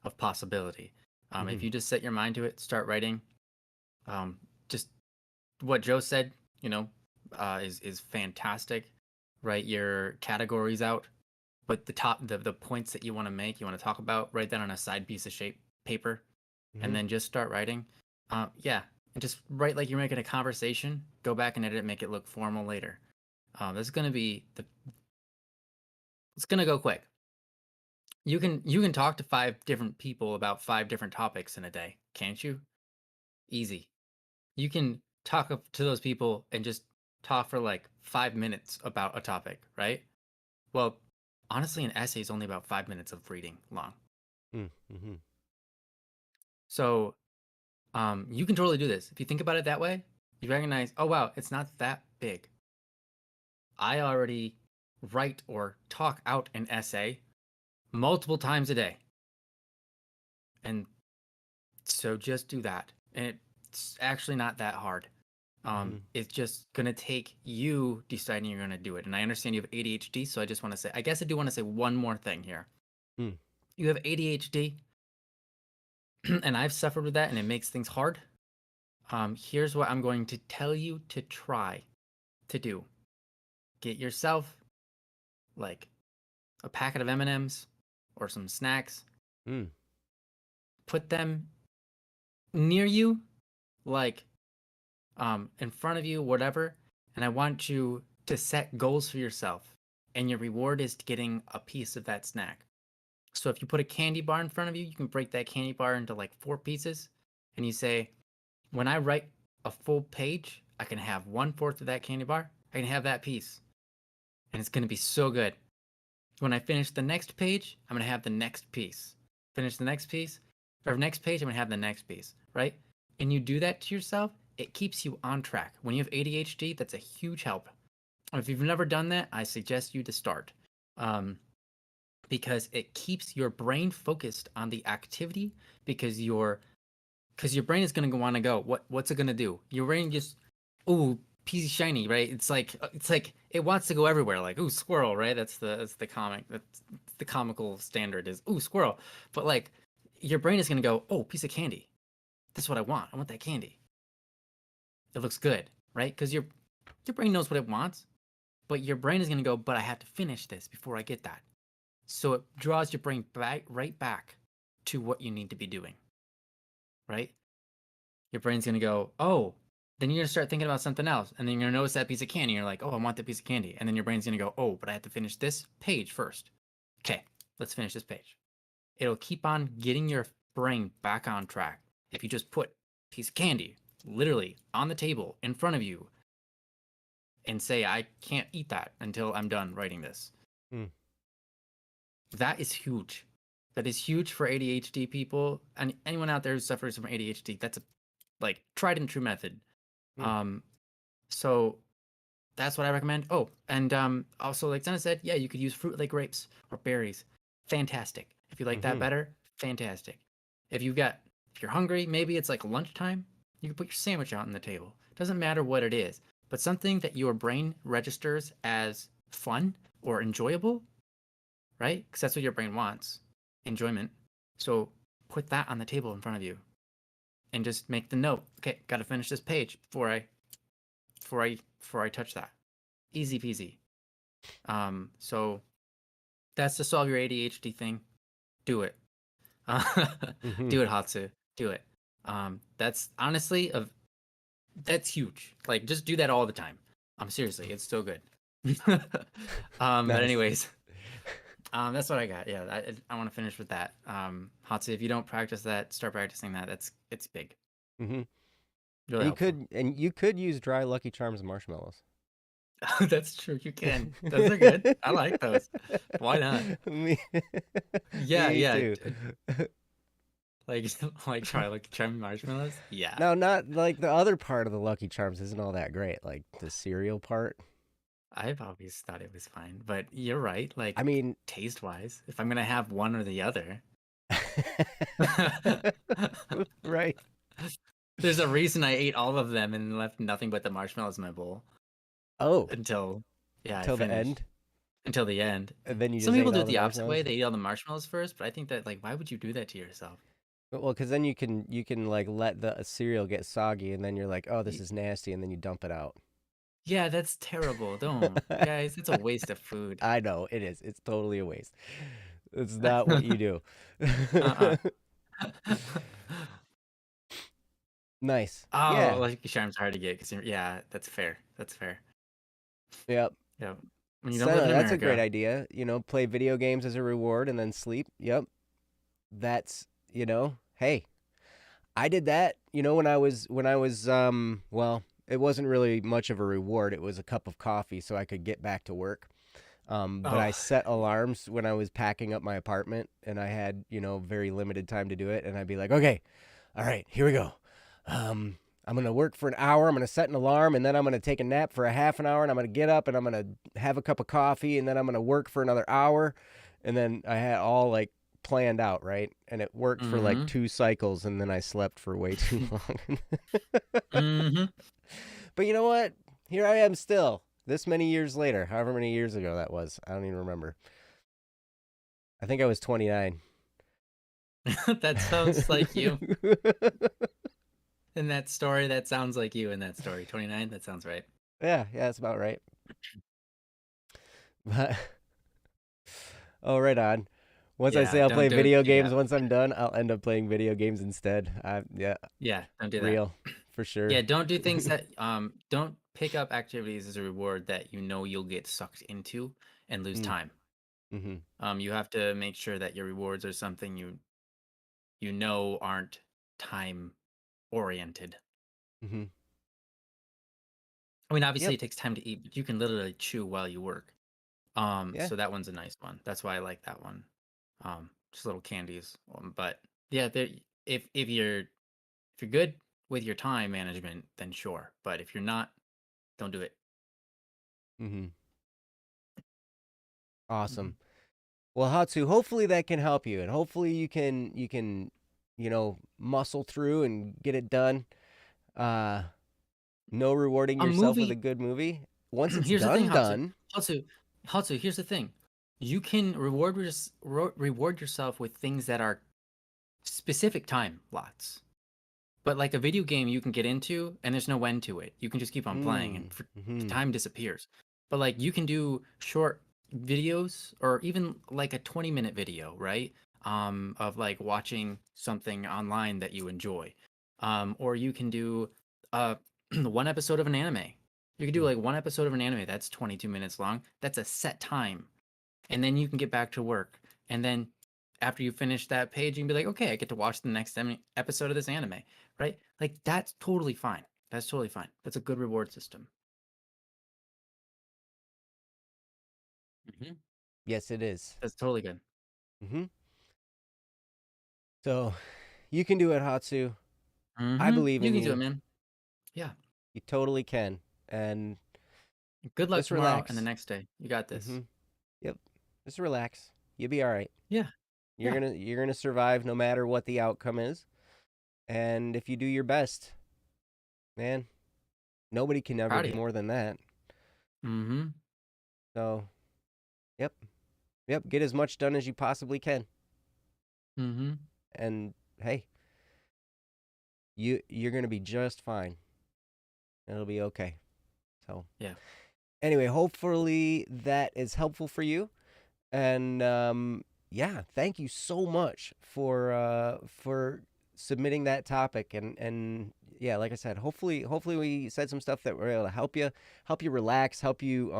of possibility. Mm-hmm. If you just set your mind to it, start writing. Um, just what Joe said, you know, is fantastic. Write your categories out, but the points that you want to make, you want to talk about, write that on a side piece of shape paper, and Mm-hmm. then just start writing. Yeah, and just write like you're making a conversation. Go back and edit it, make it look formal later. This is gonna be the. It's gonna go quick. You can talk to 5 different people about 5 different topics in a day, can't you? Easy. You can talk to those people and just talk for like 5 minutes about a topic, right? Well, honestly, an essay is only about 5 minutes of reading long. Mm-hmm. So you can totally do this. If you think about it that way, you recognize, oh wow, it's not that big. I already write or talk out an essay multiple times a day. And so just do that. And it's actually not that hard. Mm-hmm. It's just gonna take you deciding you're gonna do it. And I understand you have ADHD, so I just want to say, I guess I do want to say one more thing here. Mm. You have ADHD, and I've suffered with that, and it makes things hard. Here's what I'm going to tell you to try to do. Get yourself like a packet of M&Ms or some snacks. Mm. Put them near you, like in front of you, whatever. And I want you to set goals for yourself. And your reward is getting a piece of that snack. So if you put a candy bar in front of you, you can break that candy bar into like 4 pieces. And you say, when I write a full page, I can have 1/4 of that candy bar. I can have that piece. And it's going to be so good. When I finish the next page, I'm going to have the next piece. Finish the next piece, or next page, I'm going to have the next piece, right? And you do that to yourself, it keeps you on track. When you have ADHD, that's a huge help. If you've never done that, I suggest you to start. Um, because it keeps your brain focused on the activity because your brain is going to want to go what's it going to do. Your brain just, ooh, peasy shiny, right? It's like it wants to go everywhere, like ooh, squirrel, right? That's the comical standard is ooh, squirrel. But like your brain is going to go, oh, piece of candy, that's what I want that candy, it looks good, right? Because your brain knows what it wants, but your brain is going to go, but I have to finish this before I get that. So it draws your brain right back to what you need to be doing, right? Your brain's going to go, oh, then you're going to start thinking about something else. And then you're going to notice that piece of candy. You're like, oh, I want that piece of candy. And then your brain's going to go, oh, but I have to finish this page first. Okay, let's finish this page. It'll keep on getting your brain back on track. If you just put a piece of candy literally on the table in front of you and say, I can't eat that until I'm done writing this. Mm. That is huge. That is huge for ADHD people and anyone out there who suffers from ADHD. That's a like tried and true method. Mm. Um, so that's what I recommend. Oh, and also like Senna said, yeah, you could use fruit like grapes or berries. Fantastic. If you like that Mm-hmm. better, fantastic. If you're hungry, maybe it's like lunchtime, you can put your sandwich out on the table. Doesn't matter what it is, but something that your brain registers as fun or enjoyable, right? Because that's what your brain wants, enjoyment. So put that on the table in front of you and just make the note. Okay, got to finish this page before I before I touch that. Easy peasy. So that's to solve your ADHD thing. Do it. Uh, Mm-hmm. do it, Hatsu. Do it. That's honestly that's huge. Like just do that all the time. Seriously, it's so good. But Nice. anyways, that's what I got. Yeah, I want to finish with that. Hatsu, if you don't practice that, start practicing that. It's big. Mm-hmm. Really And helpful. you could use dry Lucky Charms marshmallows. That's true. You can. Those are good. I like those. Why not? me, Yeah, me yeah. too. Like like try marshmallows. Yeah. Now, not like the other part of the Lucky Charms isn't all that great, like the cereal part. I've always thought it was fine, but you're right. I Like mean, taste wise, if I'm gonna have one or the other, right. there's a reason I ate all of them and left nothing but the marshmallows in my bowl Oh, until yeah, I till the finished end, until the end. and then you Some just people ate do all it the the opposite way. marshmallows. They eat all the marshmallows first, but I think that like why would you do that to yourself? Well, because then you can like let the cereal get soggy, and then you're like, oh, this Y- is nasty, and then you dump it out. Yeah, that's terrible. Don't. Guys, it's a waste of food. I know it is. It's totally a waste. It's not what you do. Uh-uh. Nice. Oh, Yeah. Lucky Charms are hard to get because yeah, that's fair. That's fair. Yep. Yeah. When you don't So live no, in that's a great America. idea. Play video games as a reward and then sleep. Yep. That's, hey, I did that, when I was well, it wasn't really much of a reward. It was a cup of coffee so I could get back to work. But I Oh, set alarms when I was packing up my apartment and I had, very limited time to do it. And I'd be like, okay, all right, here we go. I'm going to work for an hour. I'm going to set an alarm and then I'm going to take a nap for a half an hour and I'm going to get up and I'm going to have a cup of coffee and then I'm going to work for another hour. And then I had all like planned out, right? And it worked for like mm-hmm. 2 cycles and then I slept for way too long. Mm-hmm. But you know what? Here I am still, this many years later, however many years ago that was. I don't even remember. I think I was 29. That sounds like you in that story. That sounds like you in that story. 29, that sounds right. Yeah, that's about right. But oh, right on. Once I Yeah, say I'll don't play do it. video Yeah. games, once I'm done, I'll end up playing video games instead. Yeah, Yeah, don't do that. real for sure. Yeah, don't do things that don't pick up activities as a reward that you know you'll get sucked into and lose Mm, time. mm-hmm. You have to make sure that your rewards are something you know aren't time oriented. Mm-hmm. I mean, obviously Yep. it takes time to eat, but you can literally chew while you work. Yeah. So that one's a nice one. That's why I like that one. Just little candies. But yeah, if you're good with your time management, then sure. But if you're not, don't do it. Mm-hmm. Mhm. Awesome. Well, Hatsu, hopefully that can help you, and hopefully you can muscle through and get it done. Uh, no rewarding A yourself with a movie. good movie. Once it's Here's the thing, done, Hatsu. done. Hatsu. Hatsu. Here's the thing. You can reward yourself with things that are specific time lots. But like a video game you can get into and there's no end to it. You can just keep on playing and Mm-hmm. time disappears. But like you can do short videos or even like a 20-minute video, right? Of like watching something online that you enjoy. Or you can do one episode of an anime. You can do like one episode of an anime that's 22 minutes long. That's a set time. And then you can get back to work. And then after you finish that page, you can be like, okay, I get to watch the next episode of this anime, right? Like that's totally fine. That's totally fine. That's a good reward system. Hmm. Yes, it is. That's totally good. Mm-hmm. So you can do it, Hatsu. I Hmm. believe You in can do it, you. man. Yeah. You totally can. And Good luck just tomorrow and the relax. next day. You got Mm-hmm. this. Yep. Just relax. You'll be all right. Yeah. You're Yeah. gonna you're gonna survive no matter what the outcome is. And if you do your best, man, nobody can ever Proud do of you. more than that. Hmm. So, yep, yep. Get as much done as you possibly can. Hmm. And hey, you're gonna be just fine. It'll be okay. So Yeah. anyway, hopefully that is helpful for you. And yeah, thank you so much for submitting that topic. And yeah, like I said, hopefully we said some stuff that were able to help you relax, help you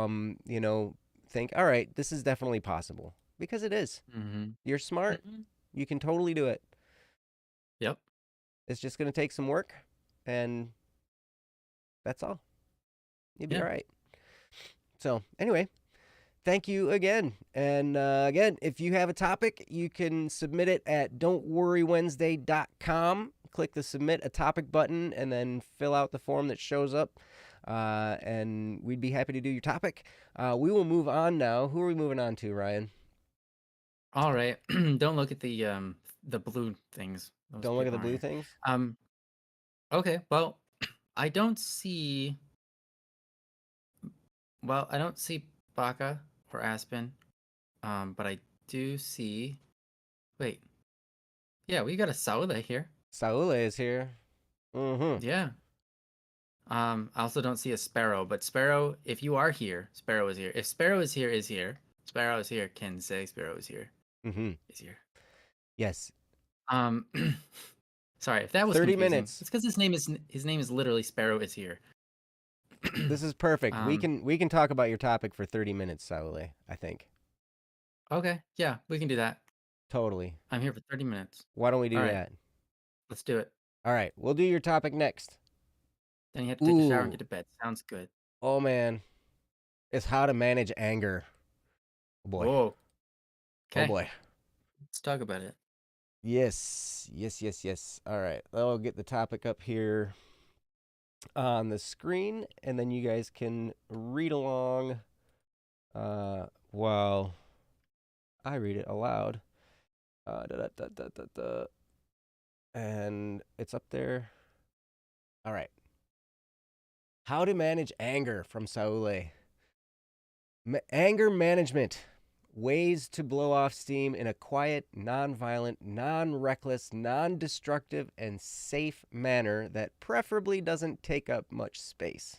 think, all right, this is definitely possible because it is. Mm-hmm. You're smart. Mm-hmm. You can totally do it. Yep. It's just going to take some work, and that's all. You'll be Yeah. all right. So anyway, thank you again. And again, if you have a topic, you can submit it at don'tworrywednesday.com. Click the submit a topic button and then fill out the form that shows up. And we'd be happy to do your topic. We will move on now. Who are we moving on to, Ryan? All right. Don't look at the blue things. Those Don't look at people the aren't blue here. things. Um. Okay. Well, I don't see. Well, I don't see Baka or Aspen. But I do see. Wait. Yeah, we got a Sauda here. Saule is here. Mm-hmm. Yeah. I also don't see a Sparrow, but Sparrow, if you are here, Sparrow is here. If Sparrow is here, is here. Sparrow is here. Can say Sparrow is here. Mm-hmm. Is here. Yes. Um, sorry if that was 30 confusing. minutes. It's because his name is literally Sparrow is here. This is perfect. We um. can talk about your topic for 30 minutes, Saule, I think. Okay. Yeah, we can do that. Totally. I'm here for 30 minutes. Why don't we All do right. that? Let's do it. All right, we'll do your topic next. Then you have to take a shower and Ooh, get to bed. Sounds good. oh man, it's how to manage anger. Oh boy, Oh. oh Okay. boy. Let's talk about it. Yes, yes, yes, yes. All right, I'll get the topic up here on the screen, and then you guys can read along while I read it aloud. Da, da, da, da, da, da. And it's up there. All right. How to manage anger from Saule. Anger management. Ways to blow off steam in a quiet, non-violent, non-reckless, non-destructive, and safe manner that preferably doesn't take up much space.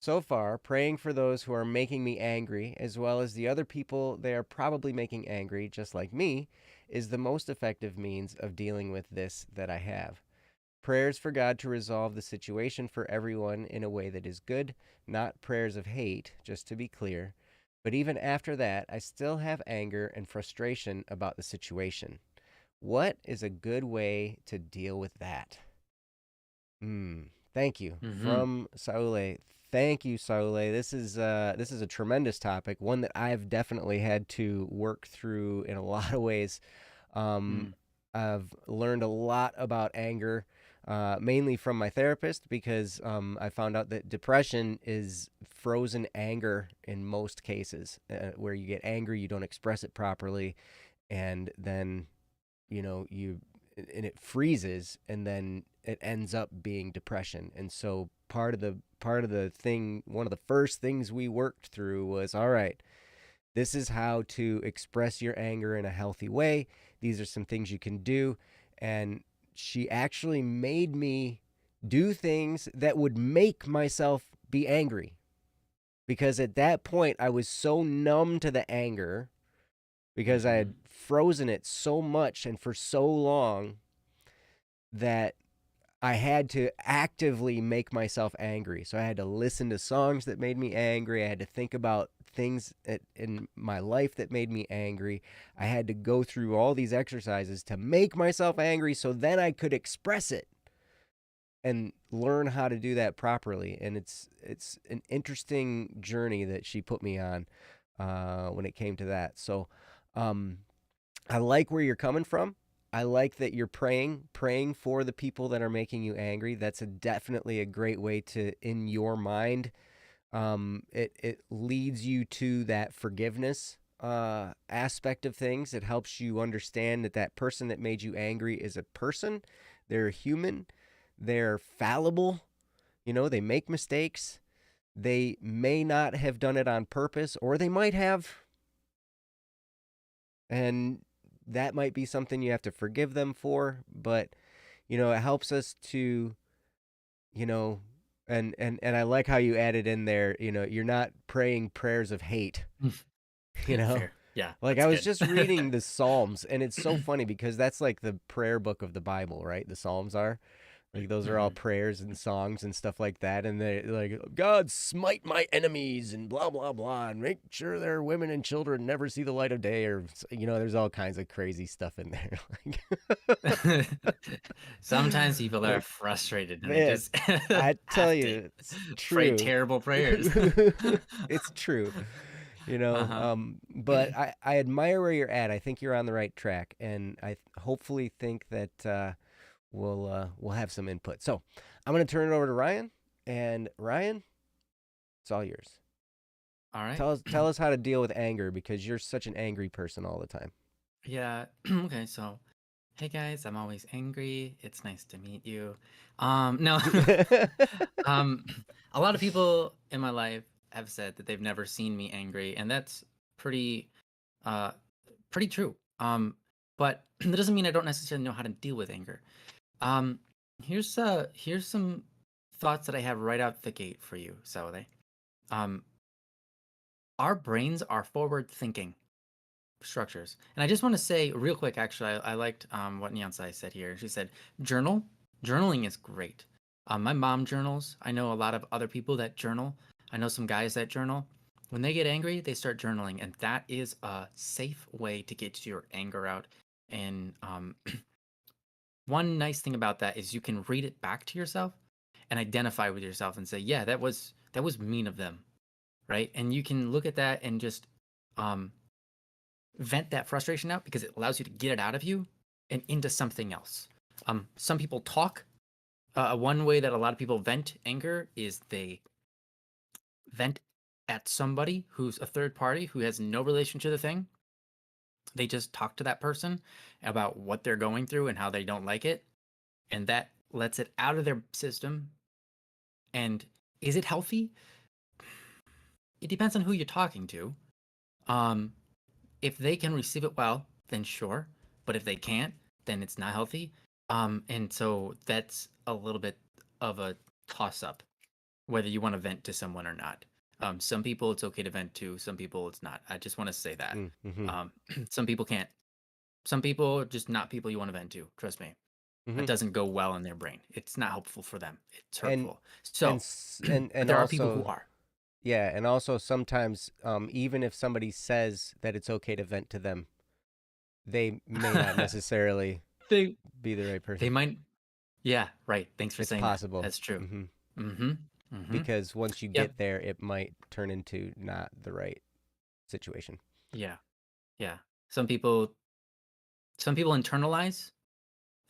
So far, praying for those who are making me angry, as well as the other people they are probably making angry, just like me, is the most effective means of dealing with this that I have. Prayers for God to resolve the situation for everyone in a way that is good, not prayers of hate, just to be clear. But even after that, I still have anger and frustration about the situation. What is a good way to deal with that? Thank you. Mm-hmm. From Saule. Thank you, Saule. This is a tremendous topic, one that I've definitely had to work through in a lot of ways. Um, Mm. I've learned a lot about anger, mainly from my therapist, because I found out that depression is frozen anger in most cases, where you get angry, you don't express it properly, and then it freezes, and then it ends up being depression. And so part of the thing, one of the first things we worked through was, all right, this is how to express your anger in a healthy way. These are some things you can do. And she actually made me do things that would make myself be angry, because at that point I was so numb to the anger because I Mm-hmm. had frozen it so much and for so long that I had to actively make myself angry. So I had to listen to songs that made me angry. I had to think about things in my life that made me angry. I had to go through all these exercises to make myself angry so then I could express it and learn how to do that properly. And it's an interesting journey that she put me on when it came to that. So um, I like where you're coming from. I like that you're praying for the people that are making you angry. That's definitely a great way to, in your mind, it leads you to that forgiveness aspect of things. It helps you understand that that person that made you angry is a person. They're human. They're fallible. They make mistakes. They may not have done it on purpose, or they might have. And that might be something you have to forgive them for, but it helps us to, you know, And I like how you added in there, you're not praying prayers of hate, you know? Fair. Yeah, Like I that's was good. just reading the Psalms, and it's so funny because that's like the prayer book of the Bible, right? The Psalms are. Like those are all Mhm. prayers and songs and stuff like that, and they like God smite my enemies and blah blah blah, and make sure their women and children never see the light of day, or there's all kinds of crazy stuff in there. Sometimes people are Like frustrated and they man, just I tell have to you, it's pray true. terrible prayers. It's true, Uh-huh. but I admire where you're at. I think you're on the right track, and I hopefully think that we'll have some input. So I'm gonna turn it over to Ryan, and Ryan, it's all yours. All right. Tell us how to deal with anger because you're such an angry person all the time. Yeah. Okay, so hey guys, I'm always angry. It's nice to meet you. No. um a lot of people in my life have said that they've never seen me angry, and that's pretty uh pretty true. But that doesn't mean I don't necessarily know how to deal with anger. Um here's some thoughts that I have right out the gate for you, Saturday. Um our brains are forward thinking structures. And I just want to say real quick, actually, I liked what Nyansai said here. She said, journal. Journaling is great. My mom journals. I know a lot of other people that journal. I know some guys that journal. When they get angry, they start journaling. And that is a safe way to get your anger out. And one nice thing about that is you can read it back to yourself and identify with yourself and say, yeah, that was mean of them. Right. And you can look at that and just um, vent that frustration out because it allows you to get it out of you and into something else. Some people talk. One way that a lot of people vent anger is they vent at somebody who's a third party who has no relation to the thing. They just talk to that person about what they're going through and how they don't like it, and that lets it out of their system. And is it healthy? It depends on who you're talking to. Um, if they can receive it well, then sure. But if they can't, then it's not healthy. And so that's a little bit of a toss up, whether you want to vent to someone or not. Some people it's okay to vent to, some people it's not. I just want to say that. Mm-hmm. Um, some people can't. Some people are just not people you want to vent to. Trust me. It Mm-hmm. doesn't go well in their brain. It's not helpful for them. It's And hurtful. and So, but and there are people who also are. yeah, and also sometimes even if somebody says that it's okay to vent to them, they may not necessarily they be the right they person. might. Yeah, right. Thanks for It's saying that. possible. That's true. Mm-hmm. Mm-hmm. Mm-hmm. Because once you Yep. get there, it might turn into not the right situation. Yeah. Yeah. Some people some people internalize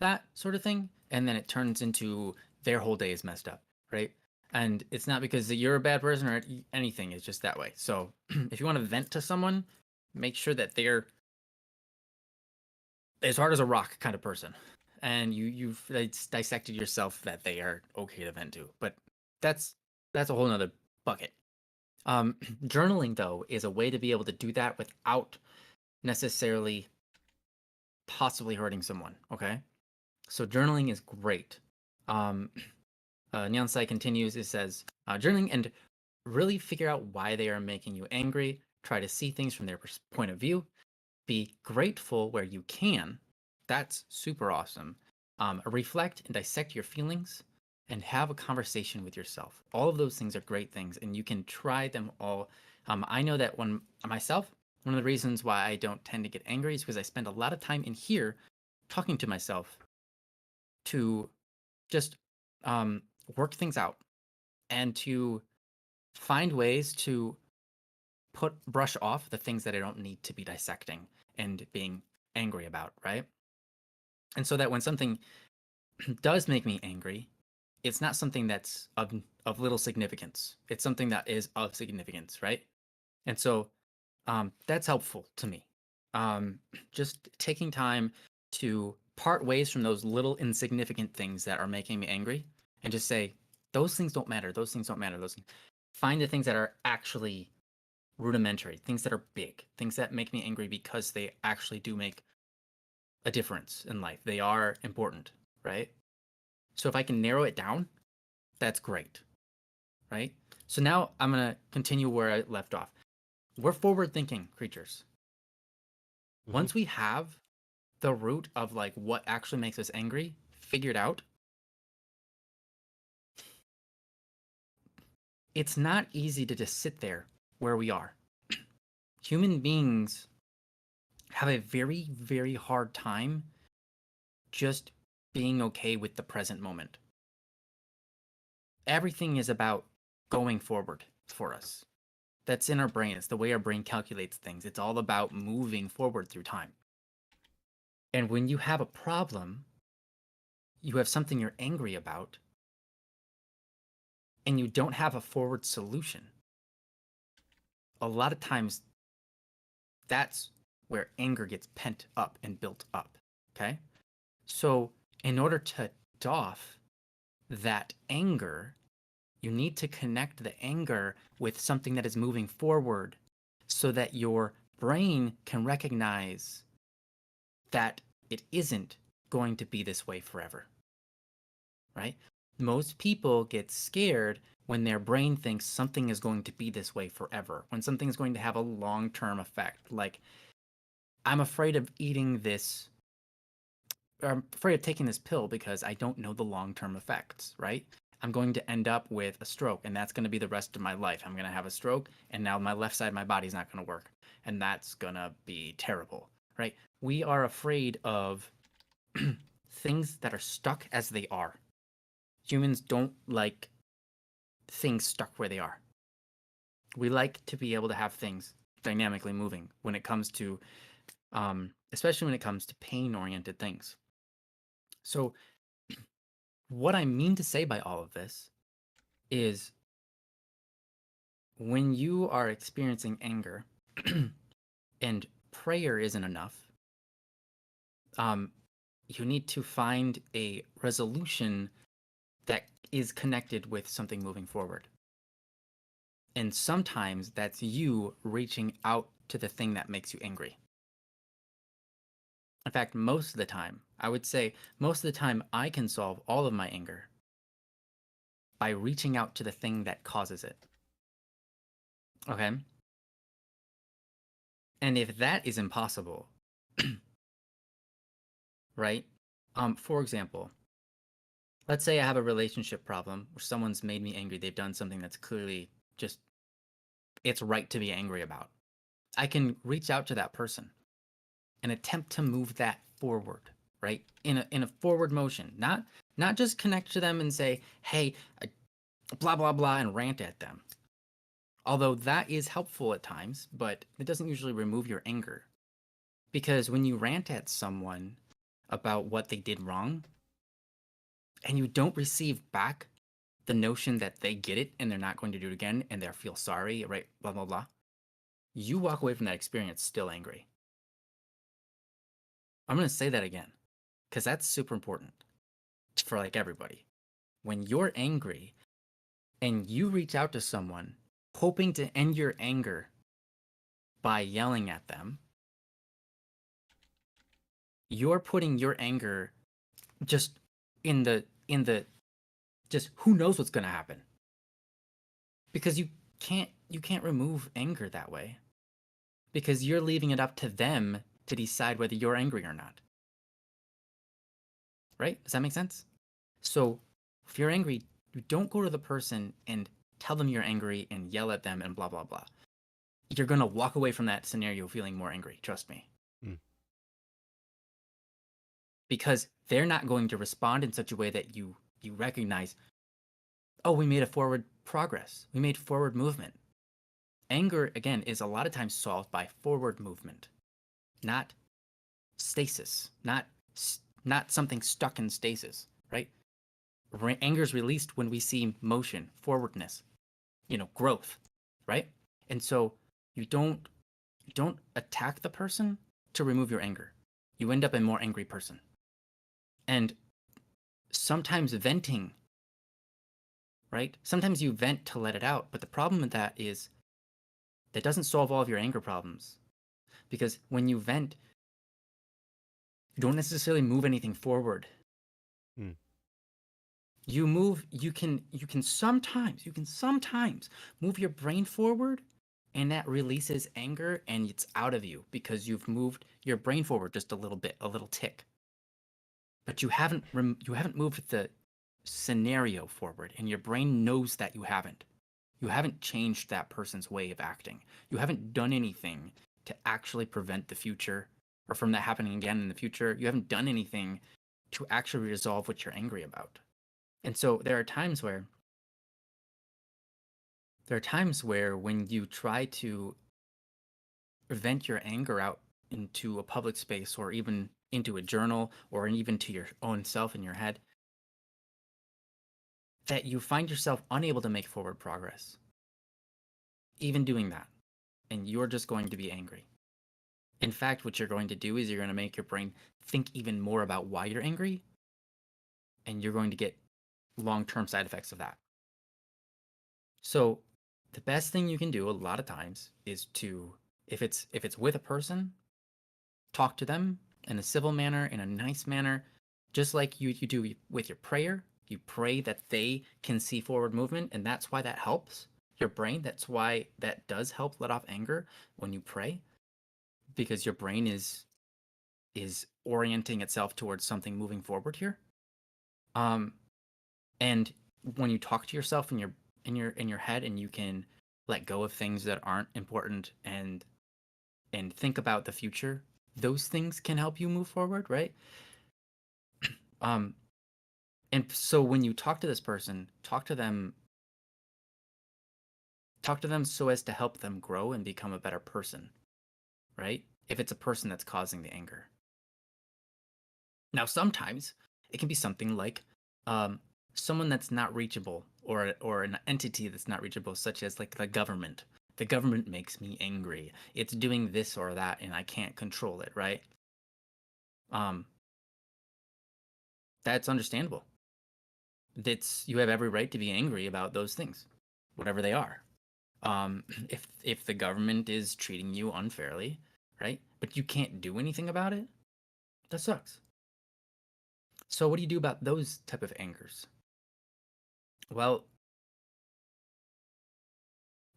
that sort of thing, and then it turns into their whole day is messed up, right? And it's not because you're a bad person or anything, it's just that way. So if you want to vent to someone, make sure that they're as hard as a rock kind of person. And you've dissected yourself that they are okay to vent to. But that's that's a whole nother bucket. Journaling though is a way to be able to do that without necessarily possibly hurting someone. Okay, so journaling is great. Um, Nyansai continues. It says journaling and really figure out why they are making you angry. Try to see things from their point of view. Be grateful where you can. That's super awesome. Reflect and dissect your feelings and have a conversation with yourself. All of those things are great things, and you can try them all. I know that when myself, one of the reasons why I don't tend to get angry is because I spend a lot of time in here talking to myself to just um, work things out and to find ways to brush off the things that I don't need to be dissecting and being angry about, right? And so that when something does make me angry, it's not something that's of little significance. It's something that is of significance, right? And so that's helpful to me. Um, just taking time to part ways from those little insignificant things that are making me angry and just say, those things don't matter. Those things don't matter. Those things. Find the things that are actually rudimentary, things that are big, things that make me angry because they actually do make a difference in life. They are important, right? So if I can narrow it down, that's great. right? So now I'm going to continue where I left off. We're forward-thinking creatures. Mm-hmm. Once we have the root of like what actually makes us angry figured out, it's not easy to just sit there where we are. Human beings have a very, very hard time just being okay with the present moment. Everything is about going forward for us. That's in our brain. It's the way our brain calculates things. It's all about moving forward through time. And when you have a problem, you have something you're angry about, and you don't have a forward solution, a lot of times that's where anger gets pent up and built up. Okay? So, in order to doff that anger, you need to connect the anger with something that is moving forward so that your brain can recognize that it isn't going to be this way forever. Right? Most people get scared when their brain thinks something is going to be this way forever, when something is going to have a long-term effect. Like, I'm afraid of eating this, or I'm afraid of taking this pill because I don't know the long-term effects, right? I'm going to end up with a stroke, and that's going to be the rest of my life. I'm going to have a stroke, and now my left side of my body's not going to work, and that's going to be terrible, right? We are afraid of things that are stuck as they are. Humans don't like things stuck where they are. We like to be able to have things dynamically moving when it comes to, especially when it comes to pain-oriented things. So what I mean to say by all of this is when you are experiencing anger and prayer isn't enough, you need to find a resolution that is connected with something moving forward. And sometimes that's you reaching out to the thing that makes you angry. In fact, most of the time, I would say most of the time, I can solve all of my anger by reaching out to the thing that causes it. Okay? And if that is impossible, right? For example, let's say I have a relationship problem where someone's made me angry. They've done something that's clearly just, it's right to be angry about. I can reach out to that person and attempt to move that forward, right? In a forward motion, not just connect to them and say, hey, blah, blah, blah, and rant at them. Although that is helpful at times, but it doesn't usually remove your anger. Because when you rant at someone about what they did wrong, and you don't receive back the notion that they get it and they're not going to do it again and they'll feel sorry, right? Blah, blah, blah. You walk away from that experience still angry. I'm going to say that again because that's super important for like everybody. When you're angry and you reach out to someone hoping to end your anger by yelling at them, you're putting your anger just in the just who knows what's going to happen. Because you can't remove anger that way. Because you're leaving it up to them to decide whether you're angry or not. Right? Does that make sense? So, if you're angry, you don't go to the person and tell them you're angry and yell at them and blah blah blah. You're going to walk away from that scenario feeling more angry, trust me. Because they're not going to respond in such a way that you recognize, oh, we made a forward progress. We made forward movement. Anger, again, is a lot of times solved by forward movement, not stasis, not something stuck in stasis, right? Anger is released when we see motion, forwardness, growth, right? And so you don't attack the person to remove your anger. You end up a more angry person. And sometimes venting, right? Sometimes you vent to let it out, but the problem with that is that doesn't solve all of your anger problems. Because when you vent, you don't necessarily move anything forward. you can sometimes move your brain forward, and that releases anger and it's out of you because you've moved your brain forward just a little bit, a little tick. But you haven't moved the scenario forward, and your brain knows that you haven't. You haven't changed that person's way of acting. You haven't done anything to actually prevent the future or from that happening again in the future. You haven't done anything to actually resolve what you're angry about. And so there are times where when you try to vent your anger out into a public space or even into a journal or even to your own self in your head, that you find yourself unable to make forward progress, even doing that. And you're just going to be angry. In fact, what you're going to do is you're going to make your brain think even more about why you're angry, and you're going to get long-term side effects of that. So the best thing you can do a lot of times is to, if it's with a person, talk to them in a civil manner, in a nice manner, just like you do with your prayer. You pray that they can see forward movement, and that's why that helps your brain. That's why that does help let off anger when you pray, because your brain is orienting itself towards something moving forward here. And when you talk to yourself in your head, and you can let go of things that aren't important and think about the future, those things can help you move forward, right? And so when you talk to this person, talk to them so as to help them grow and become a better person, right? If it's a person that's causing the anger. Now, sometimes it can be something like someone that's not reachable, or an entity that's not reachable, such as like the government. The government makes me angry. It's doing this or that, and I can't control it, right? That's understandable. You have every right to be angry about those things, whatever they are. If the government is treating you unfairly, right? But you can't do anything about it, that sucks. So what do you do about those type of angers? Well,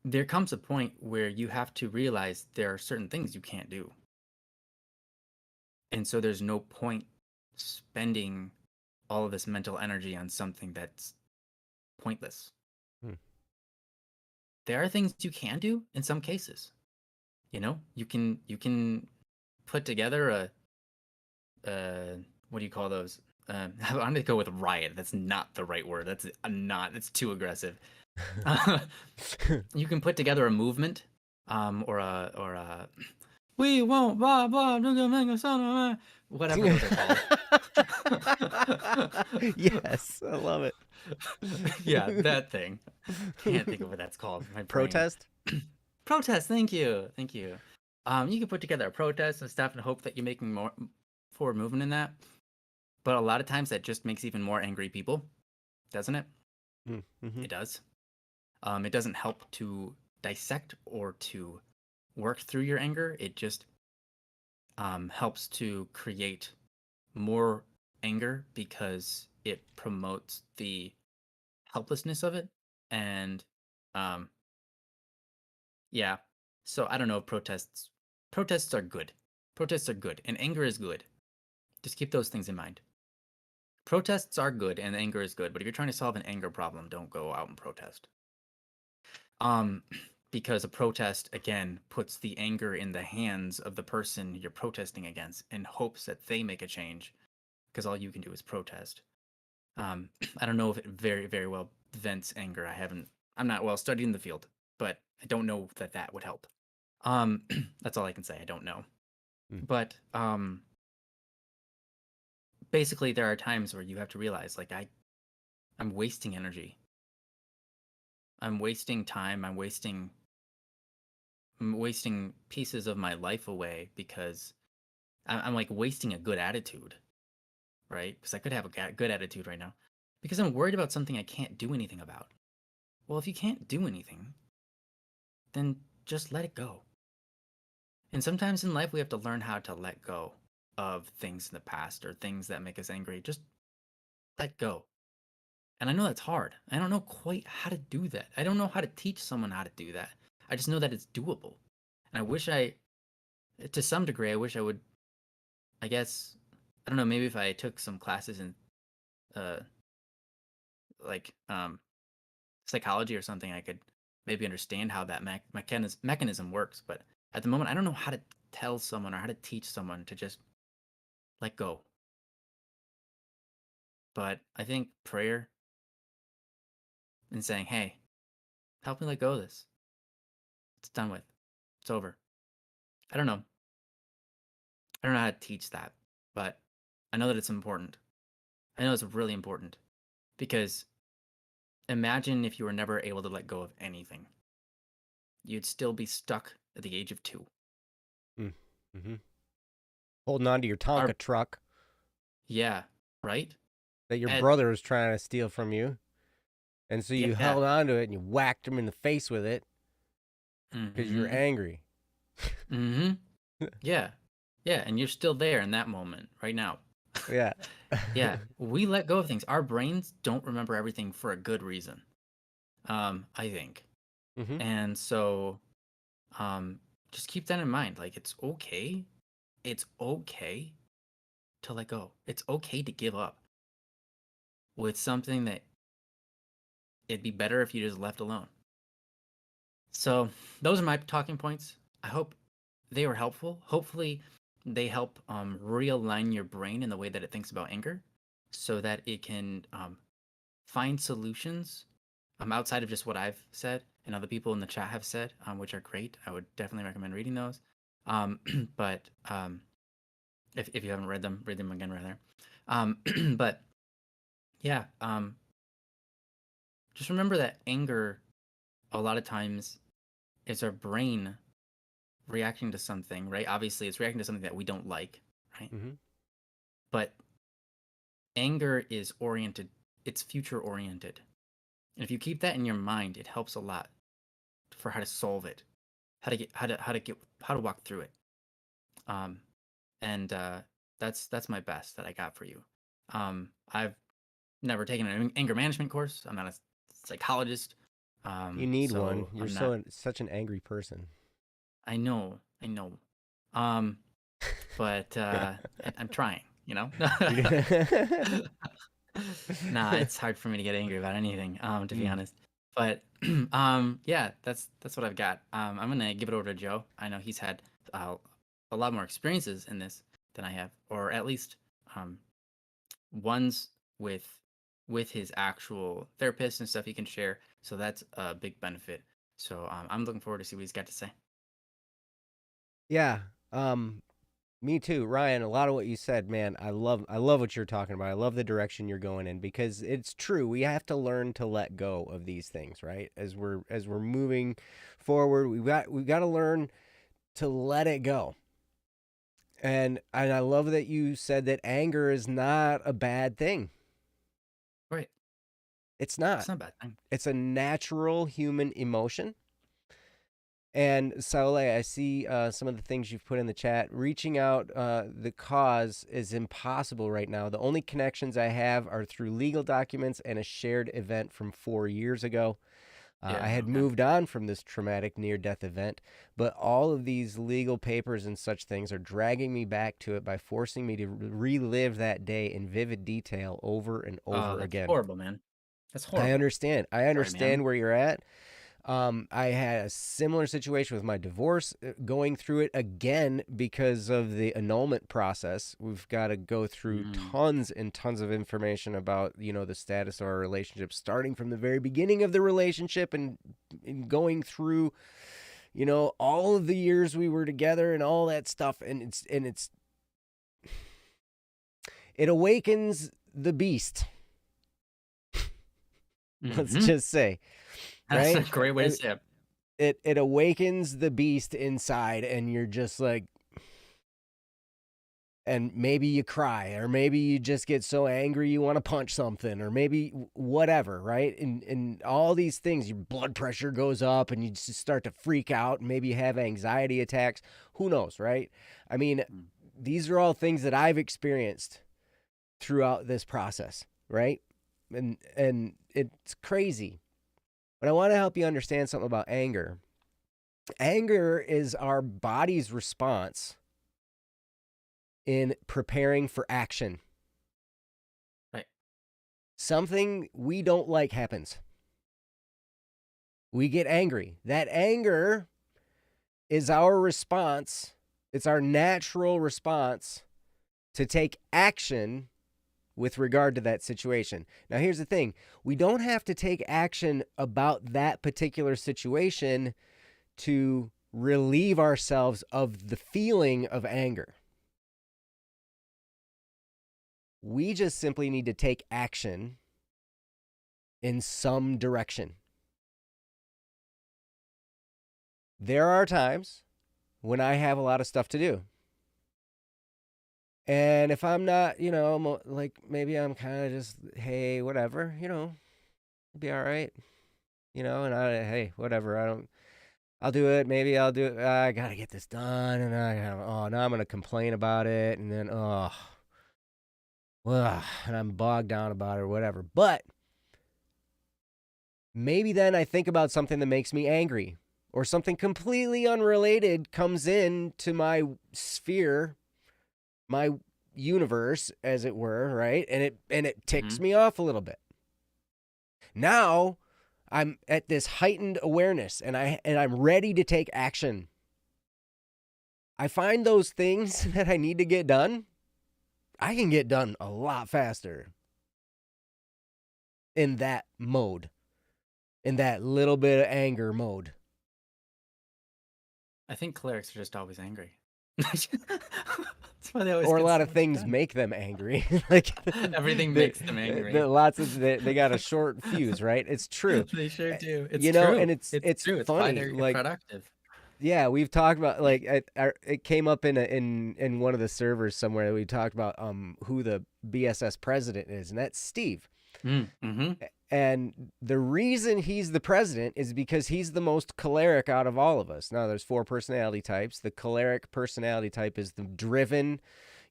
there comes a point where you have to realize there are certain things you can't do. And so there's no point spending all of this mental energy on something that's pointless. There are things you can do in some cases. You can put together what do you call those? I'm going to go with riot. That's not the right word. That's too aggressive. You can put together a movement, or a we won't blah blah whatever those are called. Yes, I love it. Yeah, that thing. Can't think of what that's called. My brain. Protest. Protest. Thank you. You can put together a protest and stuff and hope that you're making more forward movement in that. But a lot of times that just makes even more angry people, doesn't it? Mm-hmm. It does. It doesn't help to dissect or to work through your anger. It just helps to create more anger because it promotes the helplessness of it. And yeah, so I don't know if protests are good. Protests are good, and anger is good. Just keep those things in mind. Protests are good and anger is good, but if you're trying to solve an anger problem, don't go out and protest. Because a protest, again, puts the anger in the hands of the person you're protesting against in hopes that they make a change, because all you can do is protest. I don't know if it very, very well vents anger. I'm not well studied in the field, but I don't know that would help. That's all I can say. I don't know. But basically there are times where you have to realize, like, I'm wasting energy. I'm wasting time. I'm wasting pieces of my life away because I'm like wasting a good attitude, right? Because I could have a good attitude right now because I'm worried about something I can't do anything about. Well, if you can't do anything, then just let it go. And sometimes in life we have to learn how to let go of things in the past or things that make us angry. Just let go. And I know that's hard. I don't know quite how to do that. I don't know how to teach someone how to do that. I just know that it's doable. And I wish to some degree, I wish I would, I guess, I don't know, maybe if I took some classes in, uh, like, psychology or something, I could maybe understand how that mechanism works. But at the moment, I don't know how to tell someone or how to teach someone to just let go. But I think prayer and saying, hey, help me let go of this. It's done with. It's over. I don't know. I don't know how to teach that, but I know that it's important. I know it's really important because imagine if you were never able to let go of anything. You'd still be stuck at the age of 2. Mm-hmm. Holding on to your Our Tonka truck Yeah, right? that your And brother was trying to steal from you. And so you yeah. held on to it and you whacked him in the face with it because you're Mhm. angry. Mhm. Yeah. Yeah, and you're still there in that moment right now. Yeah. Yeah, we let go of things. Our brains don't remember everything for a good reason. I think. Mm-hmm. And so um just keep that in mind. Like it's okay. It's okay to let go. It's okay to give up with something that it'd be better if you just left alone. So, those are my talking points. I hope they were helpful. Hopefully, they help realign your brain in the way that it thinks about anger so that it can find solutions outside of just what I've said and other people in the chat have said, which are great. I would definitely recommend reading those. Um, but if you haven't read them again, rather. But yeah, just remember that anger a lot of times is our brain reacting to something, right? Obviously, it's reacting to something that we don't like, right? Mm-hmm. But anger is oriented, it's future oriented. And if you keep that in your mind, it helps a lot for how to solve it, how to walk through it. Um, and that's my best that I got for you. I've never taken an anger management course. I'm not a psychologist. You need one. So You're I'm not, such an angry person. I know. Um, but I'm trying, you know? Nah, it's hard for me to get angry about anything, to be Mm. honest. But yeah, that's what I've got. I'm gonna give it over to Joe. I know he's had uh, a lot more experiences in this than I have, or at least um, ones with his actual therapist and stuff he can share. So that's a big benefit. So I'm looking forward to see what he's got to say. Yeah. Um, Me too, Ryan. A lot of what you said, man. I love what you're talking about. I love the direction you're going in because it's true. We have to learn to let go of these things, right? As we're moving forward, we got to learn to let it go. And I love that you said that anger is not a bad thing. Right, It's it's not. not a bad thing. It's a natural human emotion. And Saule, I see some of the things you've put in the chat. Reaching out the cause is impossible right now. The only connections I have are through legal documents and a shared event from 4 years ago. I Yeah. had Okay. moved on from this traumatic near death event, but all of these legal papers and such things are dragging me back to it by forcing me to relive that day in vivid detail over and Oh, over that's again. horrible, man. That's I horrible. understand. I Sorry, man. understand where you're at. I had a similar situation with my divorce, going through it again because of the annulment process. We've got to go through Mm. tons and tons of information about, the status of our relationship, starting from the very beginning of the relationship and going through, all of the years we were together and all that stuff. And it awakens the beast. Let's Mm-hmm. just say, That's a right? great way to say it. It awakens the beast inside, and you're just like, and maybe you cry, or maybe you just get so angry you want to punch something, or maybe whatever, right? And all these things, your blood pressure goes up and you just start to freak out, and maybe you have anxiety attacks. Who knows, right? I mean, Mm. these are all things that I've experienced throughout this process, right? and it's crazy. But I want to help you understand something about anger. Anger is our body's response in preparing for action. Right. Something we don't like happens. We get angry. That anger is our response. It's our natural response to take action with regard to that situation. Now, here's the thing. We don't have to take action about that particular situation to relieve ourselves of the feeling of anger. We just simply need to take action in some direction. There are times when I have a lot of stuff to do. And if I'm not, like maybe I'm kind of just, hey, whatever, it'll be all right. Hey, whatever, I'll do it. Maybe I'll do it. I got to get this done. And now I'm going to complain about it. And then, and I'm bogged down about it or whatever. But maybe then I think about something that makes me angry, or something completely unrelated comes into my sphere, my universe, as it were, right? And it ticks me off a little bit. Now I'm at this heightened awareness, and I'm ready to take action. I find those things that I need to get done, I can get done a lot faster in that mode, in that little bit of anger mode. I think clerics are just always angry. That's why they always Or a get lot so of much things done. make them angry. Like Everything makes them angry. They got a short fuse, right? It's true. They sure do. It's You know, true. and it's true. It's why funny. they're Like, productive. yeah, we've talked about, like, it came up in one of the servers somewhere that we talked about who the BSS president is, and that's Steve. Mm-hmm. And the reason he's the president is because he's the most choleric out of all of us. Now, there's 4 personality types. The choleric personality type is the driven,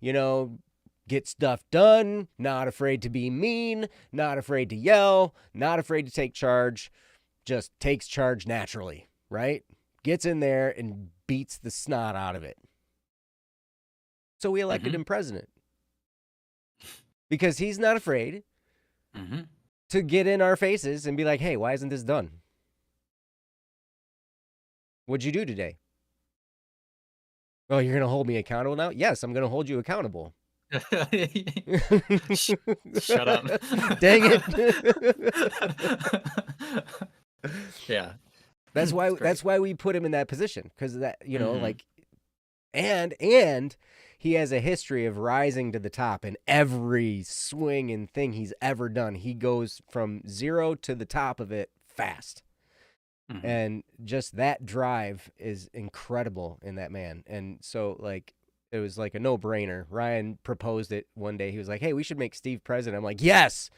get stuff done, not afraid to be mean, not afraid to yell, not afraid to take charge, just takes charge naturally, right? Gets in there and beats the snot out of it. So we elected him president because he's not afraid to get in our faces and be like, hey, why isn't this done? What'd you do today? Oh, you're going to hold me accountable now? Yes, I'm going to hold you accountable. Shut up. Dang it. Yeah. That's why we put him in that position, because that, like, and he has a history of rising to the top in every swing and thing he's ever done. He goes from 0 to the top of it fast. And just that drive is incredible in that man. And so, like, it was like a no-brainer. Ryan proposed it one day. He was like, hey, we should make Steve president. I'm like, yes,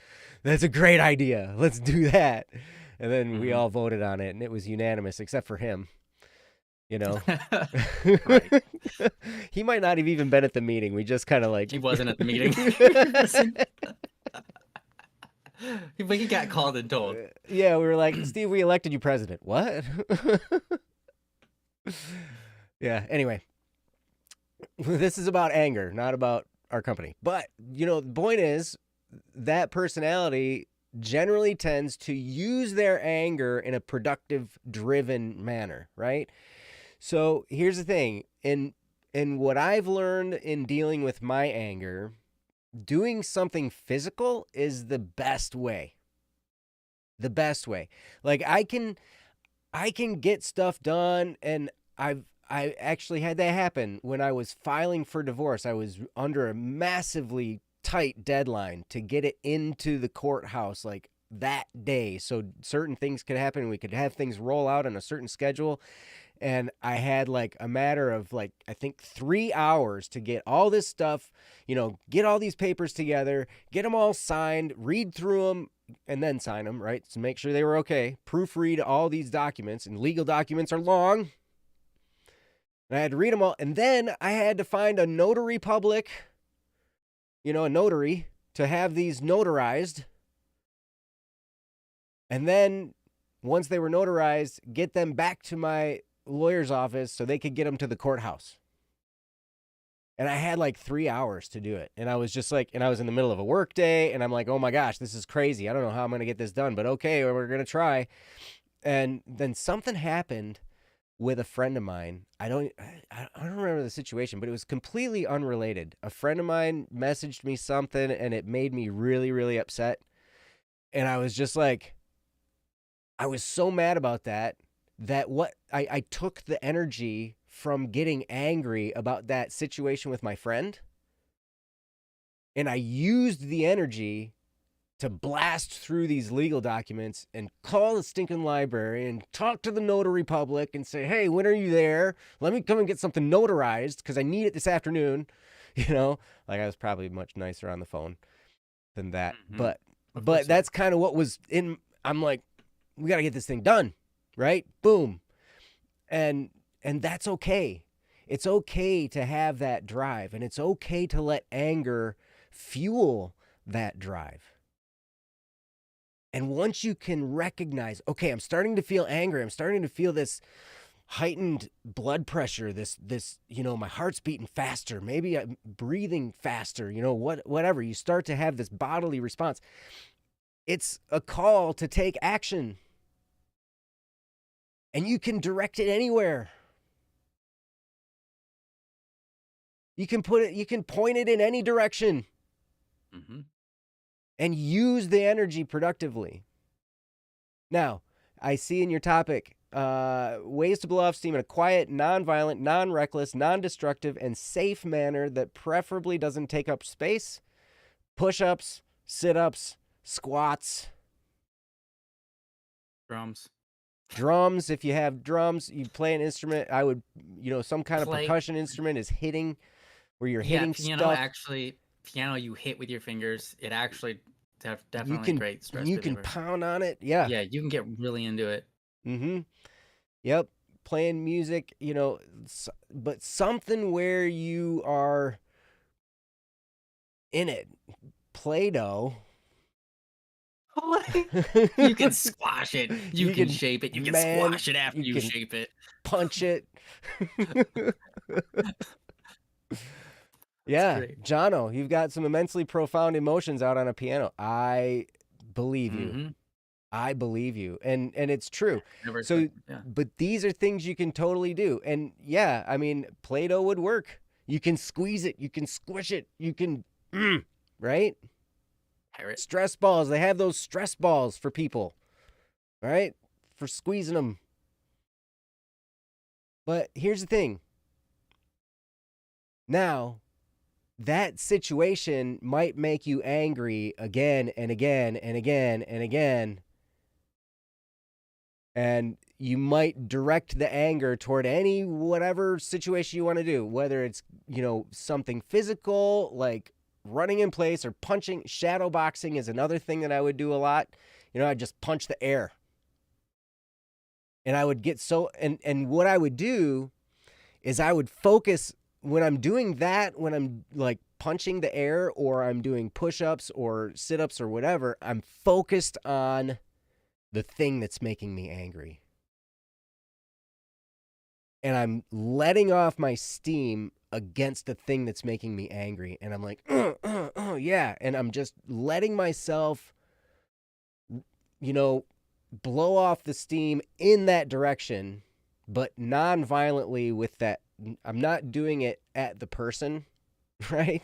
that's a great idea. Let's do that. And then we all voted on it, and it was unanimous, except for him. Right. He might not have even been at the meeting. We just kind of like... He wasn't at the meeting. But he got called and told. Yeah, we were like, Steve, we elected you president. What? Yeah, anyway. This is about anger, not about our company. But, the point is, that personality generally tends to use their anger in a productive, driven manner, right? So here's the thing. In what I've learned in dealing with my anger, doing something physical is the best way. The best way. Like, I can get stuff done, and I actually had that happen when I was filing for divorce. I was under a massively tight deadline to get it into the courthouse like that day, so certain things could happen. We could have things roll out on a certain schedule. And I had like a matter of like, I think 3 hours to get all this stuff, get all these papers together, get them all signed, read through them, and then sign them, right? To make sure they were okay. Proofread all these documents, and legal documents are long. And I had to read them all. And then I had to find a notary public, a notary, to have these notarized. And then once they were notarized, get them back to my lawyer's office so they could get them to the courthouse. And I had like 3 hours to do it. And I was just like, and I was in the middle of a work day. And I'm like, oh my gosh, this is crazy. I don't know how I'm going to get this done, but okay, we're going to try. And then something happened with a friend of mine. I don't remember the situation, but it was completely unrelated. A friend of mine messaged me something and it made me really, really upset. And I was just like, I was so mad about that what I took the energy from getting angry about that situation with my friend, and I used the energy to blast through these legal documents and call the stinking library and talk to the notary public and say, hey, when are you there? Let me come and get something notarized because I need it this afternoon. Like I was probably much nicer on the phone than that. Mm-hmm. But that's kind of what was in. I'm like, we got to get this thing done, right? Boom. And that's okay. It's okay to have that drive, and it's okay to let anger fuel that drive. And once you can recognize, okay, I'm starting to feel angry, I'm starting to feel this heightened blood pressure, this my heart's beating faster, maybe I'm breathing faster, whatever. You start to have this bodily response. It's a call to take action. And you can direct it anywhere. You can point it in any direction. Mm-hmm. And use the energy productively. Now, I see in your topic, ways to blow off steam in a quiet, non-violent, non-reckless, non-destructive, and safe manner that preferably doesn't take up space. Push-ups, sit-ups, squats. Drums, if you have drums, you play an instrument. I would, some kind of percussion instrument is hitting, where you're hitting stuff. Actually, piano you hit with your fingers. It actually definitely great stress reliever. You can pound on it. Yeah. Yeah, you can get really into it. Mm-hmm. Yep. Playing music, but something where you are in it. Play-Doh. You can squash it. You can shape it. You can squash it after you shape it. Punch it. Yeah, Jono, you've got some immensely profound emotions out on a piano. I believe you. Mm-hmm. I believe you. And it's true. But these are things you can totally do. And yeah, I mean, Play-Doh would work. You can squeeze it. You can squish it. You can, right? Pirate. Stress balls. They have those stress balls for people, right? For squeezing them. But here's the thing. Now, that situation might make you angry again and again and again and again. And you might direct the anger toward whatever situation you want to do, whether it's, something physical, like running in place or punching. Shadow boxing is another thing that I would do a lot. I'd just punch the air. And I would get and what I would do is I would focus when I'm doing that, when I'm like punching the air or I'm doing push-ups or sit-ups or whatever, I'm focused on the thing that's making me angry. And I'm letting off my steam against the thing that's making me angry. And I'm like, yeah. And I'm just letting myself, blow off the steam in that direction, but non-violently with that. I'm not doing it at the person, right?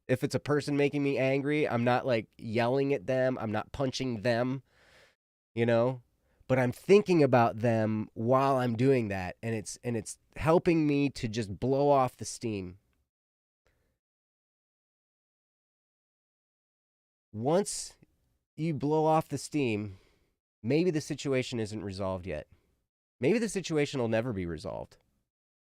If it's a person making me angry, I'm not like yelling at them. I'm not punching them, but I'm thinking about them while I'm doing that. And it's helping me to just blow off the steam. Once you blow off the steam, maybe the situation isn't resolved yet. Maybe the situation will never be resolved.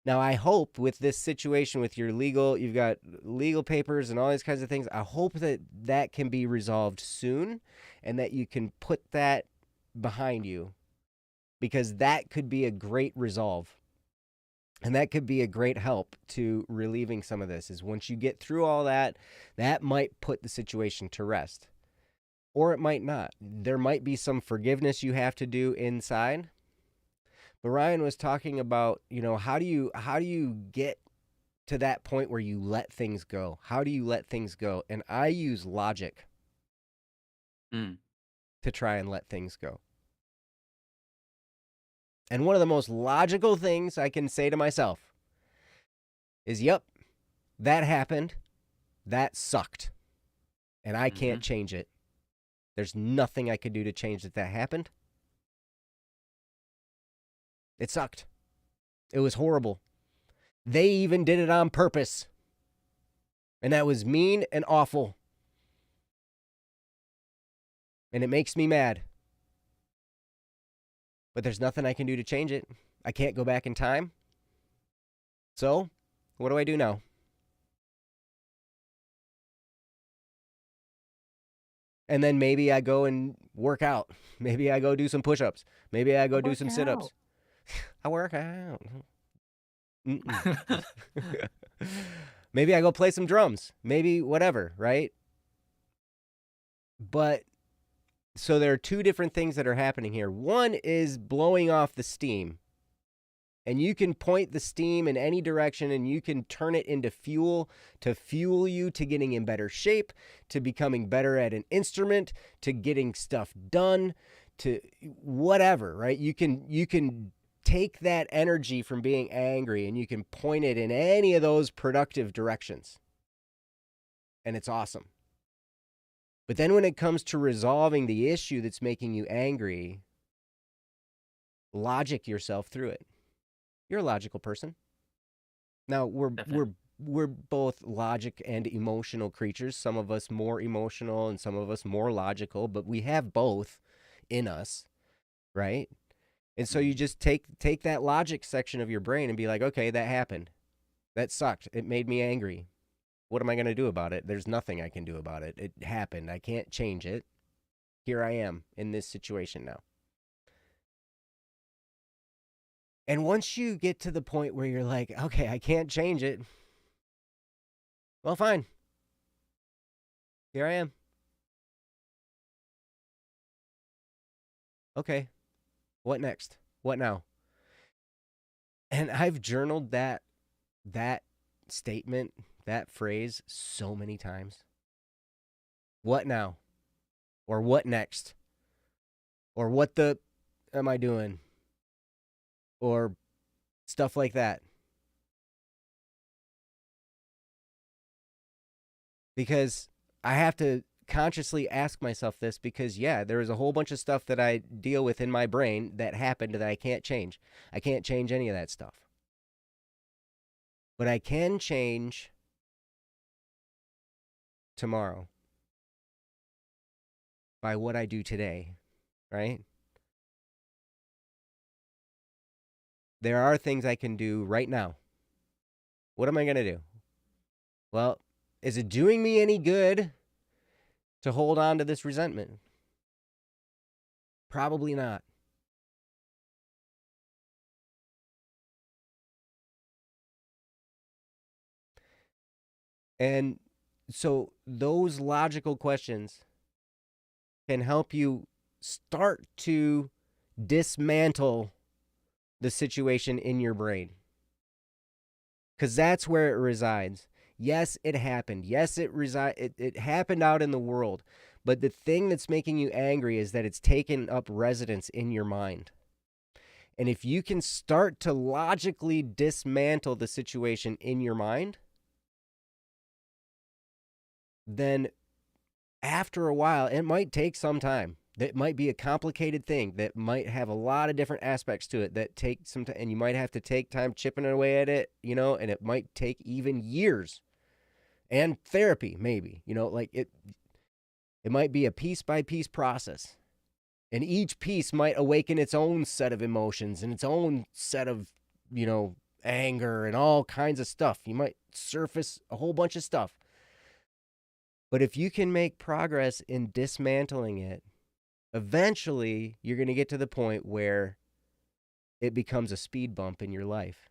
Now, I hope with this situation with you've got legal papers and all these kinds of things, I hope that can be resolved soon and that you can put that behind you, because that could be a great resolve. And that could be a great help to relieving some of this, is once you get through all that, that might put the situation to rest. or it might not. There might be some forgiveness you have to do inside. But Ryan was talking about, how do you get to that point where you let things go? How do you let things go? And I use logic Mm. to try and let things go. And one of the most logical things I can say to myself is, yep, that happened. That sucked. And I can't change it. There's nothing I could do to change that happened. It sucked. It was horrible. They even did it on purpose. And that was mean and awful. And it makes me mad. But there's nothing I can do to change it. I can't go back in time. So, what do I do now? And then maybe I go and work out. Maybe I go do some push-ups. Maybe I go do some sit-ups. I work out. Maybe I go play some drums. Maybe whatever, right? But so there are two different things that are happening here. One is blowing off the steam. And you can point the steam in any direction and you can turn it into fuel to fuel you to getting in better shape, to becoming better at an instrument, to getting stuff done, to whatever, right? You can take that energy from being angry and you can point it in any of those productive directions. And it's awesome. But then when it comes to resolving the issue that's making you angry, logic yourself through it. You're a logical person. Now, we're both logic and emotional creatures. Some of us more emotional and some of us more logical, but we have both in us, right? And so you just take that logic section of your brain and be like, okay, that happened. That sucked. It made me angry. What am I going to do about it? There's nothing I can do about it. It happened. I can't change it. Here I am in this situation now. And once you get to the point where you're like, okay, I can't change it. Well, fine. Here I am. Okay. What next? What now? And I've journaled that statement, that phrase so many times. What now? Or what next? Or what the am I doing? Or stuff like that. Because I have to consciously ask myself this because, yeah, there is a whole bunch of stuff that I deal with in my brain that happened that I can't change. I can't change any of that stuff. But I can change tomorrow by what I do today, right? There are things I can do right now. What am I going to do? Well, is it doing me any good to hold on to this resentment? Probably not. And so those logical questions can help you start to dismantle the situation in your brain. Because that's where it resides. Yes, it happened. Yes, it happened out in the world. But the thing that's making you angry is that it's taken up residence in your mind. And if you can start to logically dismantle the situation in your mind, then after a while, it might take some time. That might be a complicated thing that might have a lot of different aspects to it that take some time, and you might have to take time chipping away at it, and it might take even years and therapy, maybe, like it might be a piece by piece process. And each piece might awaken its own set of emotions and its own set of, anger and all kinds of stuff. You might surface a whole bunch of stuff. But if you can make progress in dismantling it, eventually you're going to get to the point where it becomes a speed bump in your life.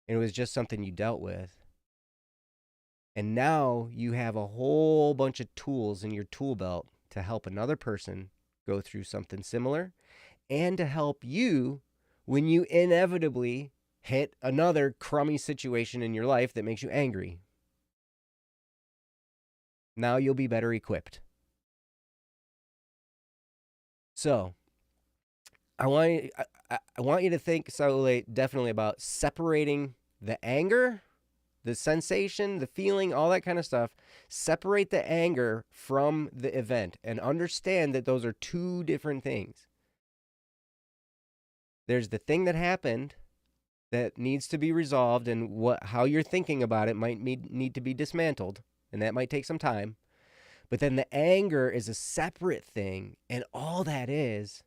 And it was just something you dealt with. And now you have a whole bunch of tools in your tool belt to help another person go through something similar and to help you when you inevitably hit another crummy situation in your life that makes you angry. Now you'll be better equipped. So, I want you to think, Saule, definitely about separating the anger, the sensation, the feeling, all that kind of stuff. Separate the anger from the event and understand that those are two different things. There's the thing that happened that needs to be resolved, and how you're thinking about it might need to be dismantled, and that might take some time. But then the anger is a separate thing, and all that is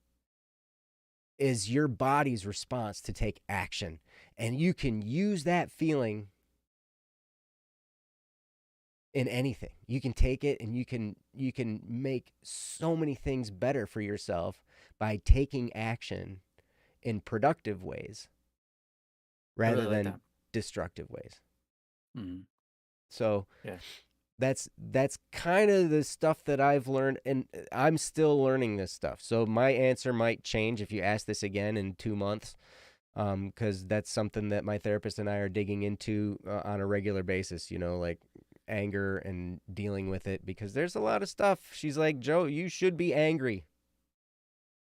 your body's response to take action. And you can use that feeling in anything. You can take it and you can make so many things better for yourself by taking action in productive ways I rather really like than that. destructive ways. Mm-hmm. So Yeah. that's kind of the stuff that I've learned, and I'm still learning this stuff. So my answer might change if you ask this again in 2 months, because that's something that my therapist and I are digging into on a regular basis. Like anger and dealing with it, because there's a lot of stuff. She's like, Joe, you should be angry.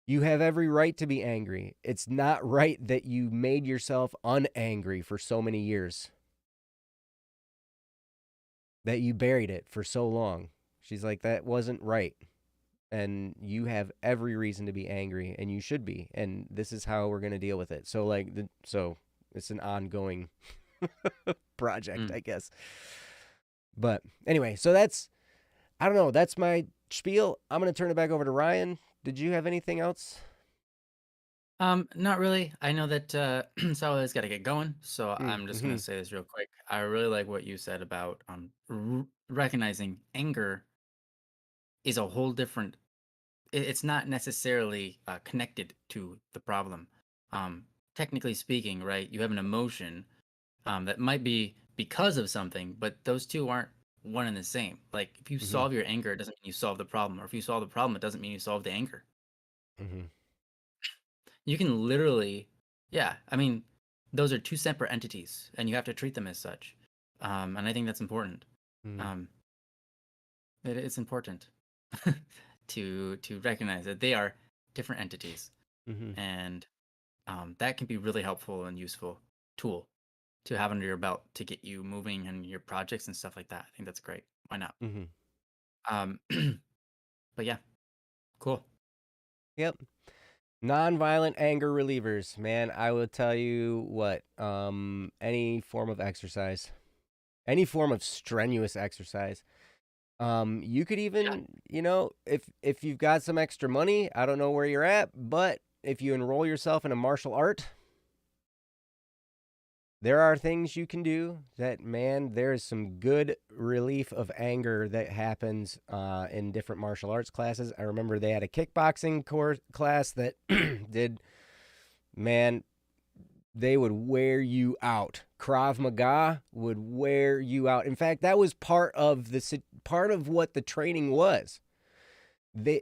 You have every right to be angry. It's not right that you made yourself unangry for so many years, that you buried it for so long. She's like, that wasn't right. And you have every reason to be angry, and you should be. And this is how we're going to deal with it. So, so it's an ongoing project, Mm. I guess. But anyway, so I don't know. That's my spiel. I'm going to turn it back over to Ryan. Did you have anything else? Not really. I know that Salah's got to get going, so I'm just gonna Mm-hmm. say this real quick. I really like what you said about recognizing anger is a whole different. It's not necessarily connected to the problem. Technically speaking, right? You have an emotion that might be because of something, but those two aren't one and the same. Like if you Mm-hmm. solve your anger, it doesn't mean you solve the problem, or if you solve the problem, it doesn't mean you solve the anger. Mm-hmm. You can literally, yeah, I mean, those are two separate entities, and you have to treat them as such. And I think that's important. Mm-hmm. Um, it's important to recognize that they are different entities, Mm-hmm. and that can be really helpful and useful tool to have under your belt to get you moving and your projects and stuff like that. I think that's great. Why not? Mm-hmm. Um, but yeah, cool. Yep. Nonviolent anger relievers, man. I will tell you what. Any form of exercise, any form of strenuous exercise. You could Yeah. even, if you've got some extra money, I don't know where you're at, but if you enroll yourself in a martial art, there are things you can do that, man, there is some good relief of anger that happens in different martial arts classes. I remember they had a kickboxing class that did, man, they would wear you out. Krav Maga would wear you out. In fact, that was part of what the training was. They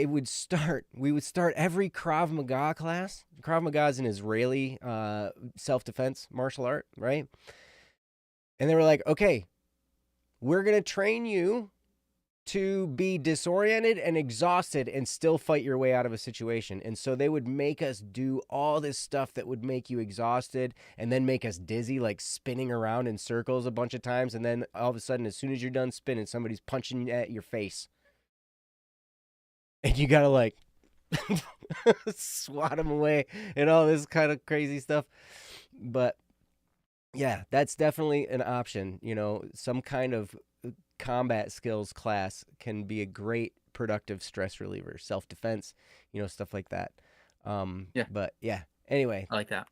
would start. We would start every Krav Maga class. Krav Maga is an Israeli self defense martial art, right? And they were like, okay, we're gonna train you to be disoriented and exhausted and still fight your way out of a situation. And so they would make us do all this stuff that would make you exhausted and then make us dizzy, like spinning around in circles a bunch of times. And then all of a sudden, as soon as you're done spinning, somebody's punching at your face. And you gotta like swat them away and all this kind of crazy stuff. But yeah, that's definitely an option. Some kind of combat skills class can be a great productive stress reliever, self-defense, stuff like that. Yeah, But yeah, anyway, I like that.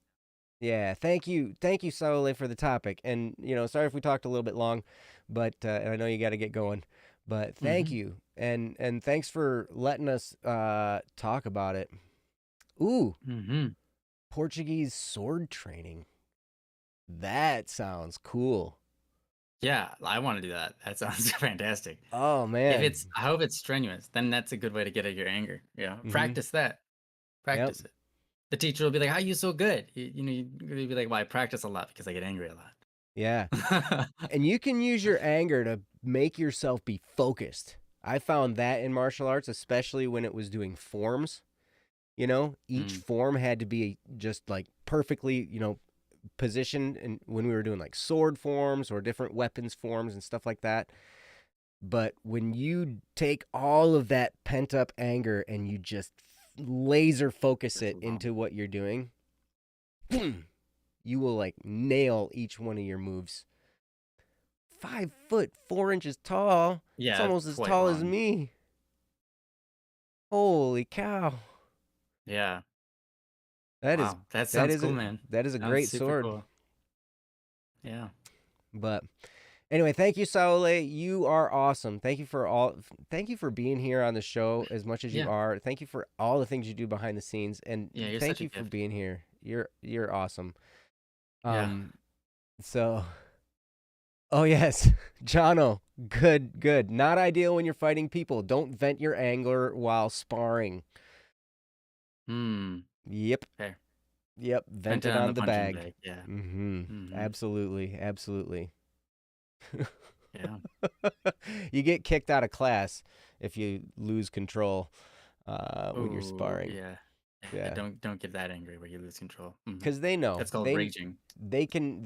yeah, thank you, Saule, for the topic. And sorry if we talked a little bit long, but and I know you got to get going. But thank Mm-hmm. you, and thanks for letting us talk about it. Ooh, Mm-hmm. Portuguese sword training. That sounds cool. Yeah, I want to do that. That sounds fantastic. Oh If man. it's, I hope it's strenuous. Then that's a good way to get at your anger. Yeah, Mm-hmm. practice that. Yep. Practice it. The teacher will be like, "How are you so good?" You'll be like, "Well, I practice a lot because I get angry a Yeah. lot." And you can use your anger to make yourself be focused. I found that in martial arts, especially when it was doing forms. Each Mm, form had to be just like perfectly, positioned. And when we were doing like sword forms or different weapons forms and stuff like that. But when you take all of that pent up anger and you just laser focus that's it a lot. into what you're doing, you will like nail each one of your moves. 5 foot 4 inches tall. It's Yeah, it's almost as quite tall as long. me. Holy cow. Yeah. That is Wow, that that sounds is cool, a man. that is a Sounds great super sword. cool. Yeah. But anyway, thank you, Saule. You are awesome. Thank you for being here on the show as much as you Yeah. are. Thank you for all the things you do behind the scenes. And Yeah, you're thank such a you for gift. being here. You're awesome. Yeah. Um so oh yes, Jono. Good, good. Not ideal when you're fighting people. Don't vent your anger while sparring. Hmm. Yep. Fair. Yep. Vent Vent it it on the on the punching bag. bag. Yeah. Mm-hmm. Mhm. Absolutely. Absolutely. Yeah. You get kicked out of class if you lose control when you're Oh, sparring. yeah. Yeah, Yeah, don't get that angry where you lose control. Mhm. because they know That's called raging. they can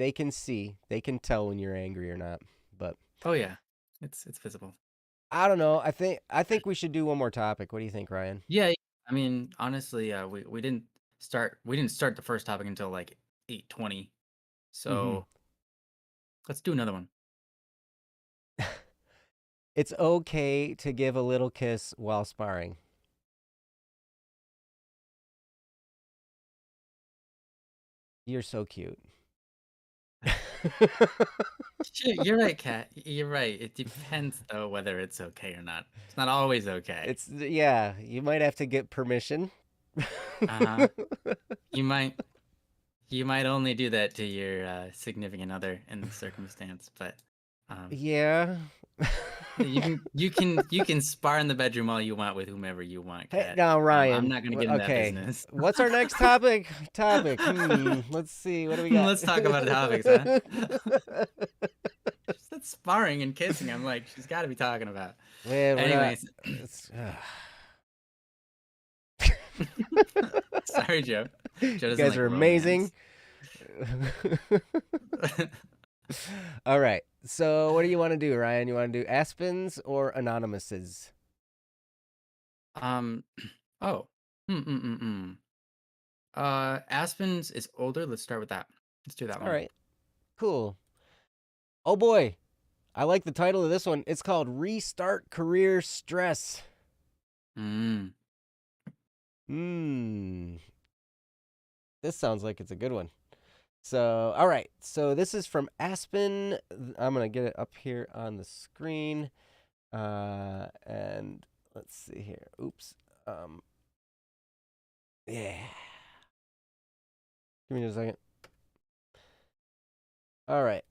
tell when you're angry or not. But Oh, yeah. It's visible. I don't know. I think we should do one more topic. What do you think, Ryan? Yeah, yeah. I mean, honestly, we didn't start the first topic until like 8:20. Mm-hmm. So, let's do another one. It's okay to give a little kiss while sparring. You're so cute. Sure, you're right, Kat. You're right. It depends though whether it's okay or not. It's not always okay. It's yeah. You might have to get permission. Uh-huh. You might you might only do that to your significant other in the circumstance, but um Yeah. you can spar in the bedroom all you want with whomever you want, Hey, Kat. now I'm Ryan. not gonna get in that Okay, business. what's our next topic? Let's see. What do we got? Let's talk about topics, huh? She said sparring and kissing. I'm like, she's got to be talking about. Man, we're not. Anyways, It's, sorry, Joe. Joe you doesn't guys like are amazing. romance. All right. So, what do you want to do, Ryan? You want to do Aspens or Anonymouses? um. Oh. Mm. Aspen's is older. Let's start with that. Let's do that All one. right. Cool. Oh boy, I like the title of this one. It's called "Restart Career Stress." Mm. Hmm. This sounds like it's a good one. So, all right. So this is from Aspen. I'm gonna get it up here on the screen. And let's see here. Oops. Um. Yeah. Give me just a second. All right.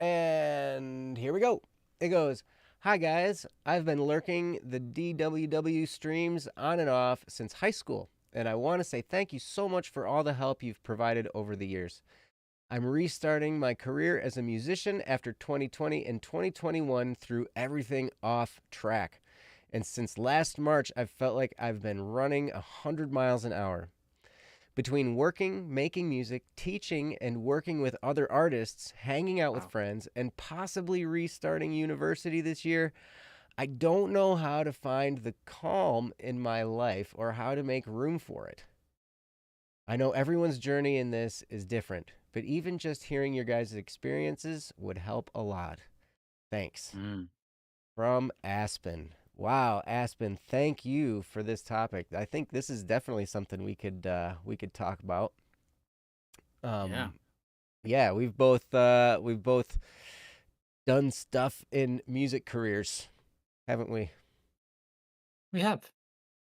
And here we go. It goes. Hi guys. I've been lurking the DWW streams on and off since high school, and I want to say thank you so much for all the help you've provided over the years. I'm restarting my career as a musician after 2020 and 2021 threw everything off track. And since last March, I've felt like I've been running 100 miles an hour. Between working, making music, teaching, and working with other artists, hanging out with Wow. friends, and possibly restarting university this year, I don't know how to find the calm in my life or how to make room for it. I know everyone's journey in this is different, but even just hearing your guys' experiences would help a lot. Thanks. Mm. From Aspen. Wow, Aspen, thank you for this topic. I think this is definitely something we could talk about. Yeah. Um yeah, we've both done stuff in music careers, haven't we? We have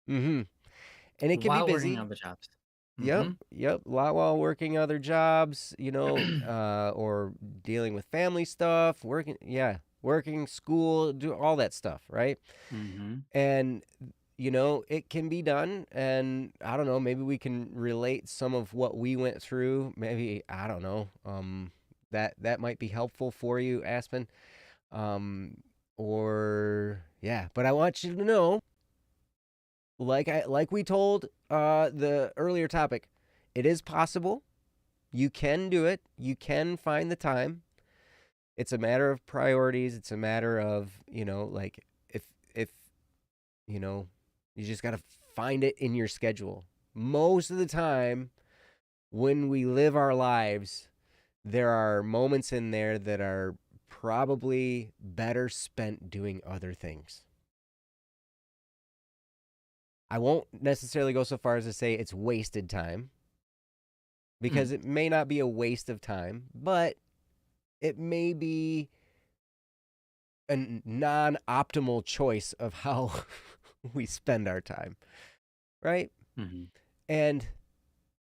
Mhm. And it can be while working busy. on the jobs. Yep, Mm-hmm. yep. A lot while working other jobs, or dealing with family stuff, working, school, do all that stuff, right? Mm-hmm. And it can be done, and I don't know, maybe we can relate some of what we went through. Maybe, I don't know, that might be helpful for you, Aspen. Um, or yeah, but I want you to know, like we told the earlier topic, it is possible. You can do it. You can find the time. It's a matter of priorities. It's a matter of, like, if you know, you just got to find it in your schedule. Most of the time when we live our lives, there are moments in there that are probably better spent doing other things. I won't necessarily go so far as to say it's wasted time, Mm. because it may not be a waste of time, but it may be a non optimal choice of how we spend our time, right? Mm-hmm. And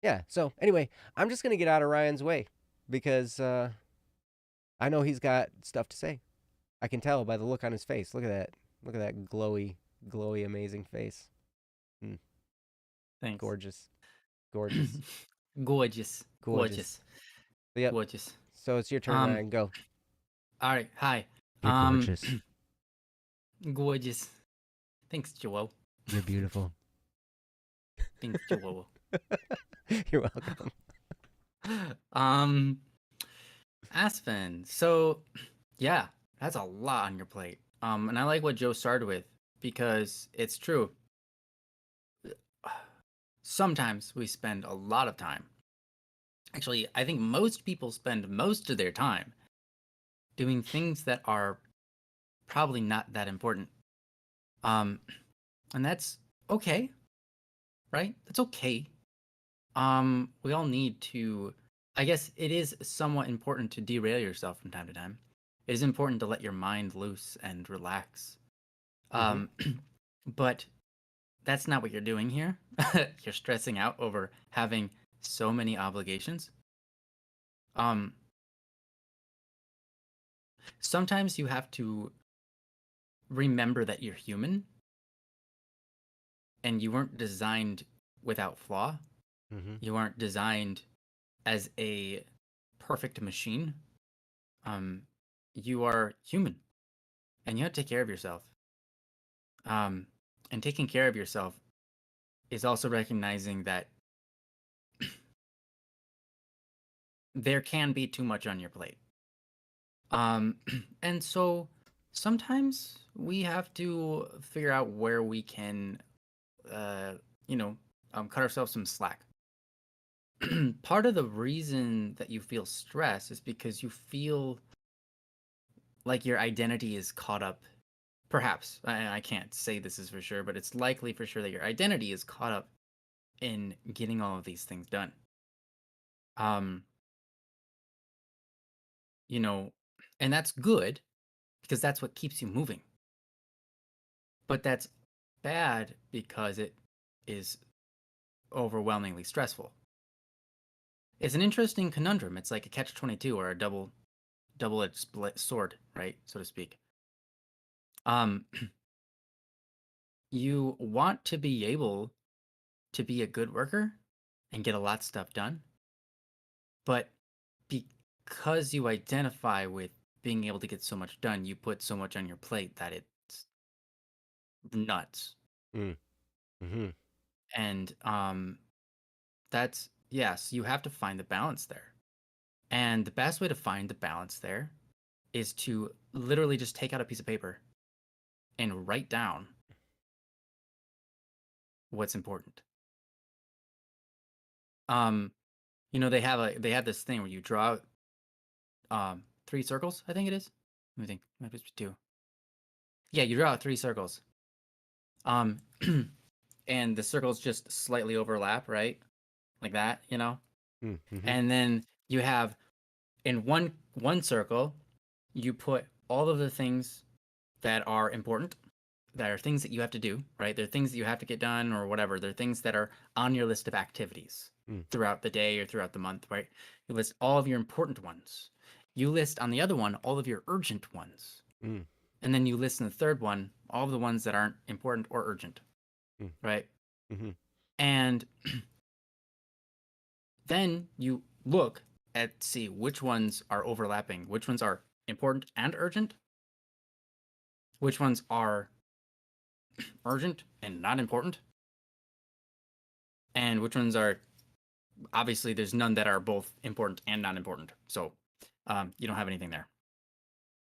yeah, so anyway, I'm just going to get out of Ryan's way because I know he's got stuff to say. I can tell by the look on his face. Look at that. Look at that glowy, glowy, amazing face. Mm, Thanks. gorgeous. Gorgeous. Gorgeous. Gorgeous. Gorgeous. Yep. Gorgeous. So it's your turn, Um, Ryan. Go. all right. Hi. You're Um, gorgeous. gorgeous. Thanks, Joel. You're beautiful. Thanks, Joel. You're welcome. Um, Aspen. So, yeah, that's a lot on your plate. And I like what Joe started with because it's true. Sometimes we spend a lot of time. Actually, I think most people spend most of their time doing things that are probably not that important. Um, and that's okay, right? That's okay. We all need to, I guess it is somewhat important to derail yourself from time to time. It is important to let your mind loose and relax. Mm-hmm. Um, but that's not what you're doing here. You're stressing out over having so many obligations. Um, Sometimes you have to remember that you're human and you weren't designed without flaw. Mm-hmm. You aren't designed as a perfect machine. Um, you are human and you have to take care of yourself. Um, and taking care of yourself is also recognizing that there can be too much on your plate. Um, and so sometimes we have to figure out where we can, uh, you know, cut ourselves some slack. Part of the reason that you feel stress is because you feel like your identity is caught up. Perhaps I can't say this is for sure, but it's likely for sure that your identity is caught up in getting all of these things done. Um, you know, and that's good because that's what keeps you moving. But that's bad because it is overwhelmingly stressful. It's an interesting conundrum. It's like a catch-22 or a double-edged split sword, right, so to speak. Um, you want to be able to be a good worker and get a lot of stuff done, but because you identify with being able to get so much done, you put so much on your plate that it's nuts. Mm. Mm-hmm. And that's yes, you have to find the balance there. And the best way to find the balance there is to literally just take out a piece of paper and write down what's important. Um, they have this thing where you draw three circles, I think it is. Let me think. Might be two. Yeah, you draw out three circles. Um and the circles just slightly overlap, right? Like that, you know? Mm-hmm. And then you have in one circle, you put all of the things that are important, that are things that you have to do, right? They're things that you have to get done or whatever. They're things that are on your list of activities. Mm. throughout the day or throughout the month, right? You list all of your important ones. You list on the other one all of your urgent ones. Mm. And then you list in the third one all of the ones that aren't important or urgent, Mm. right? Mm-hmm. And then you look at see which ones are overlapping, which ones are important and urgent, which ones are urgent and not important, and which ones are obviously there's none that are both important and not important. So you don't have anything there.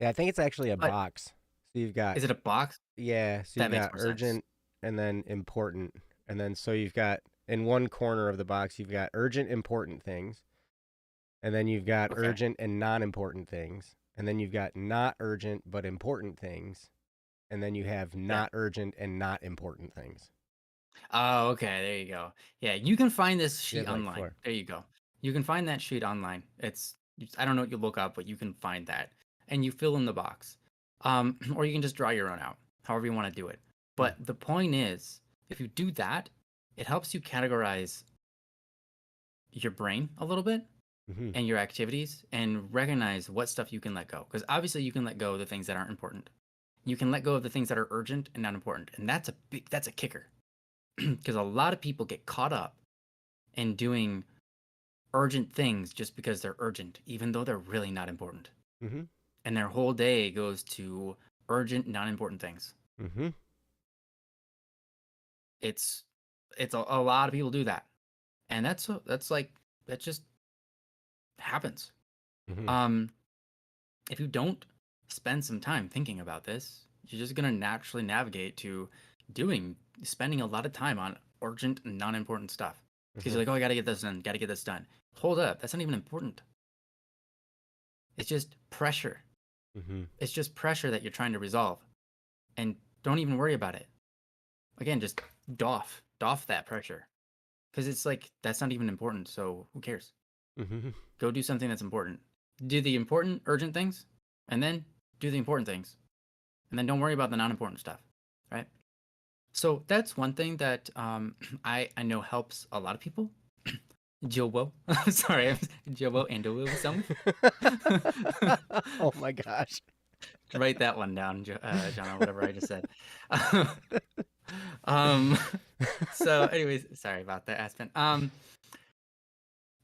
Yeah, I think it's actually a But box. So you've got is it a box? yeah, so That you've makes got more sense. urgent and then important. And then so you've got in one corner of the box you've got urgent important things. And then you've got Okay. urgent and non-important things. And then you've got not urgent but important things. And then you have Yeah. not urgent and not important things. Oh, okay. There you go. Yeah, you can find this You sheet have like online. four. There you go. You can find that sheet online. I don't know what you look up, but you can find that, and you fill in the box. Or you can just draw your own out, however you want to do it. Mm. But the point is, if you do that, it helps you categorize your brain a little bit Mm-hmm. and your activities and recognize what stuff you can let go. Because obviously, you can let go of the things that aren't important. You can let go of the things that are urgent and not important, and that's a kicker. Because a lot of people get caught up in doing urgent things just because they're urgent, even though they're really not important. Mm-hmm. And their whole day goes to urgent, non important things. Mm-hmm. It's a lot of people do that, and that's like that just happens. Mm-hmm. Um, if you don't spend some time thinking about this, you're just gonna naturally navigate to spending a lot of time on urgent and non important stuff because Mm-hmm. you're like, oh, I gotta get this done, gotta get this done. Hold up, that's not even important. It's just pressure. Mm-hmm. It's just pressure that you're trying to resolve. And don't even worry about it. Again, just doff that pressure. Because it's like, that's not even important. So who cares? Mm-hmm. Go do something that's important. Do the important, urgent things, and then do the important things. And then don't worry about the non important stuff. Right? So that's one thing that I know helps a lot of people. Jobo. Sorry, Jobo and some. Oh my gosh. Write that one down, John, or whatever I just said. um, so, anyways, sorry about that, Aspen.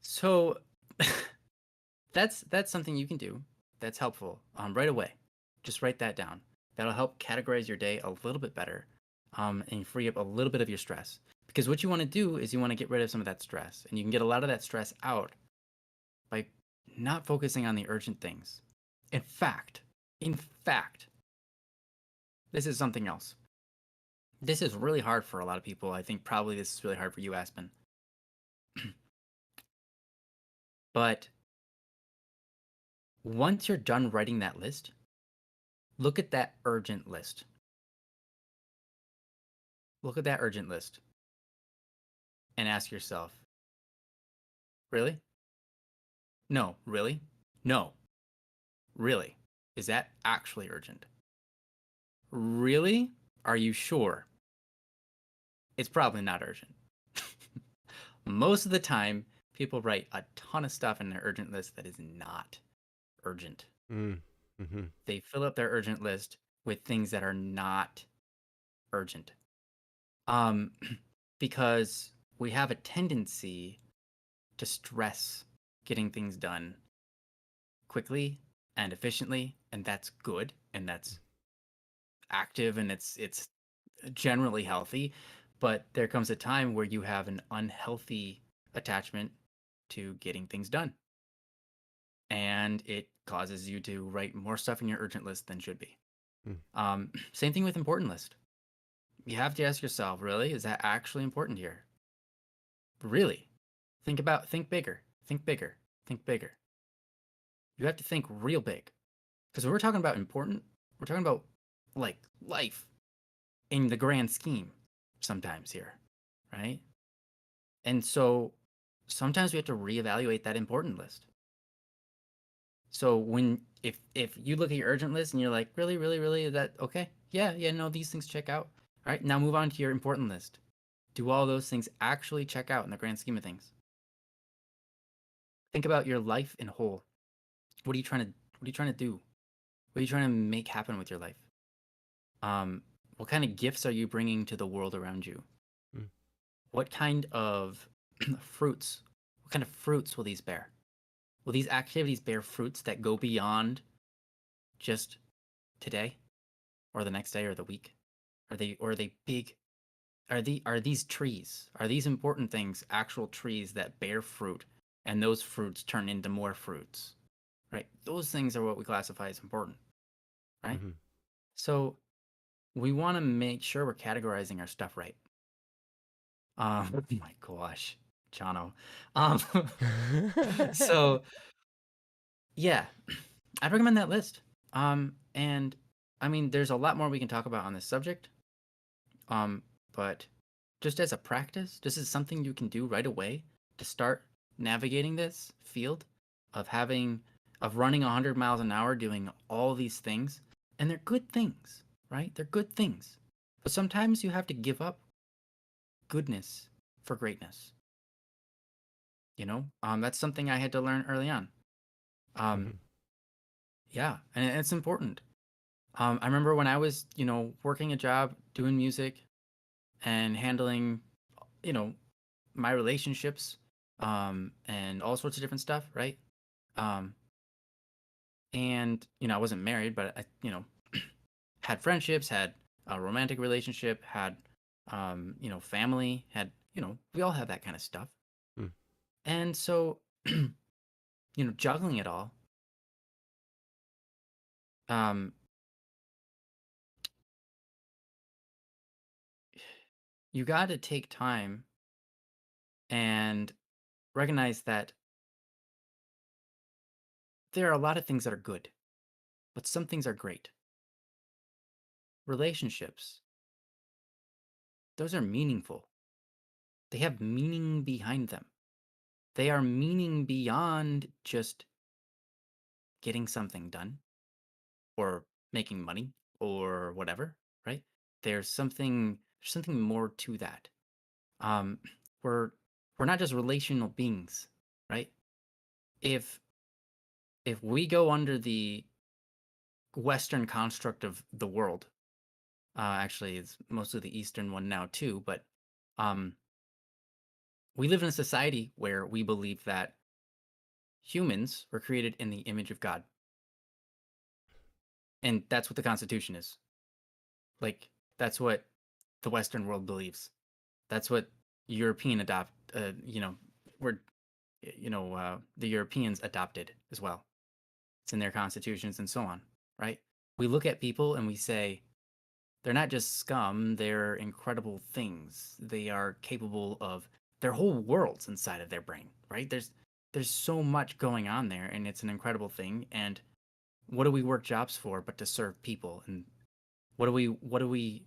So that's something you can do that's helpful right away. Just write that down. That'll help categorize your day a little bit better, and free up a little bit of your stress. Because what you want to do is you want to get rid of some of that stress, and you can get a lot of that stress out by not focusing on the urgent things. In fact, in fact, this is something else. This is really hard for a lot of people. I think probably this is really hard for you, Aspen. But once you're done writing that list, look at that urgent list. Look at that urgent list and ask yourself, really? No, really? No, really? Is that actually urgent? Really? Are you sure? It's probably not urgent. Most of the time, people write a ton of stuff in their urgent list that is not urgent. Mm. Mm-hmm. They fill up their urgent list with things that are not urgent. Um, because we have a tendency to stress getting things done quickly and efficiently, and that's good and that's active and it's generally healthy. But there comes a time where you have an unhealthy attachment to getting things done, and it causes you to write more stuff in your urgent list than should be. Mm. Same thing with important list. You have to ask yourself, really, is that actually important here? Really? Think bigger, think bigger, think bigger. You have to think real big. Because when we're talking about important, we're talking about like life in the grand scheme sometimes here, right? And so sometimes we have to reevaluate that important list. So if you look at your urgent list and you're like, really, really, really, is that okay? Yeah, no, these things check out. All right, now move on to your important list. Do all those things actually check out in the grand scheme of things? Think about your life in whole. What are you trying to do? What are you trying to make happen with your life? Um, what kind of gifts are you bringing to the world around you? Mm. What kind of fruits? What kind of fruits will these bear? Will these activities bear fruits that go beyond just today or the next day or the week? Are they big? Are these trees? Are these important things actual trees that bear fruit and those fruits turn into more fruits? Right? Those things are what we classify as important, right? Mhm. So we want to make sure we're categorizing our stuff right. Oh my gosh, Chano. Um, so yeah, I'd recommend that list. And I mean, there's a lot more we can talk about on this subject. Um, but just as a practice, this is something you can do right away to start navigating this field of running 100 miles an hour, doing all these things, and they're good things, right? They're good things. But sometimes you have to give up goodness for greatness. That's something I had to learn early on. Um, Mhm. yeah, and it's important. I remember when I was, working a job, doing music, and handling, you know, my relationships, and all sorts of different stuff, right? Um, and I wasn't married, but I, had friendships, had a romantic relationship, had, family, had, we all have that kind of stuff. Mm. And so, juggling it all, um, you got to take time and recognize that there are a lot of things that are good, but some things are great. Relationships, those are meaningful. They have meaning behind them. They are meaning beyond just getting something done or making money or whatever, right? There's something more to that. Um, we're we're not just relational beings, right? If if we go under the Western construct of the world, actually, it's mostly the Eastern one now too, but um, we live in a society where we believe that humans were created in the image of God, and that's what the Constitution is. Like that's what the Western world believes. That's what European adopt. We're the Europeans adopted as well. It's in their constitutions and so on, right? We look at people and we say they're not just scum, they're incredible things. They are capable of their whole worlds inside of their brain, right? There's so much going on there and it's an incredible thing. And what do we work jobs for but to serve people? And what do we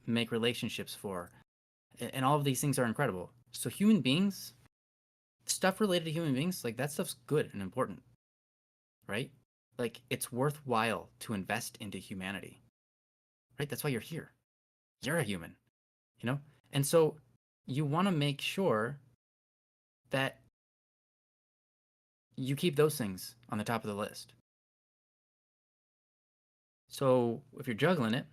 make relationships for? And all of these things are incredible. So human beings, stuff related to human beings, like that stuff's good and important, right? Like it's worthwhile to invest into humanity, right? That's why you're here. You're a human, you know? And so you want to make sure that you keep those things on the top of the list. So if you're juggling it,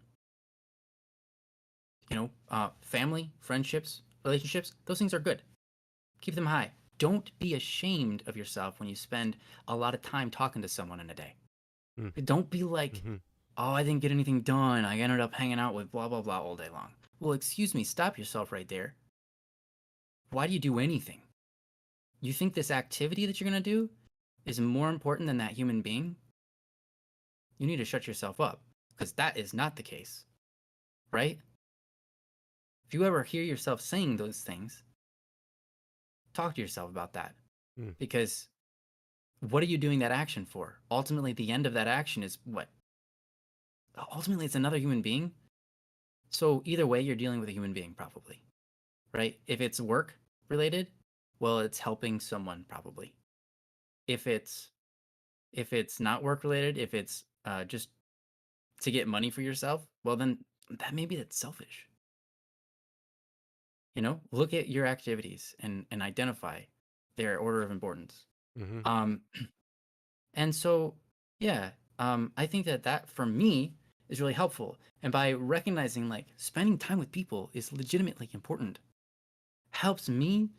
family, friendships, relationships, those things are good. Keep them high. Don't be ashamed of yourself when you spend a lot of time talking to someone in a day. Mm. Don't be like, Mhm. oh, I didn't get anything done. I ended up hanging out with blah, blah, blah all day long. Well, excuse me, stop yourself right there. Why do you do anything? You think this activity that you're going to do is more important than that human being? You need to shut yourself up because that is not the case, right? If you ever hear yourself saying those things, talk to yourself about that Mm. because what are you doing that action for? Ultimately, the end of that action is what? Ultimately, it's another human being. So either way, you're dealing with a human being, probably, right? If it's work related, well, it's helping someone, probably. If it's not work related, if it's just to get money for yourself, well, then that's selfish. Look at your activities and identify their order of importance. Mm-hmm. Um, and so, yeah, I think that for me is really helpful. And by recognizing like spending time with people is legitimately important, helps me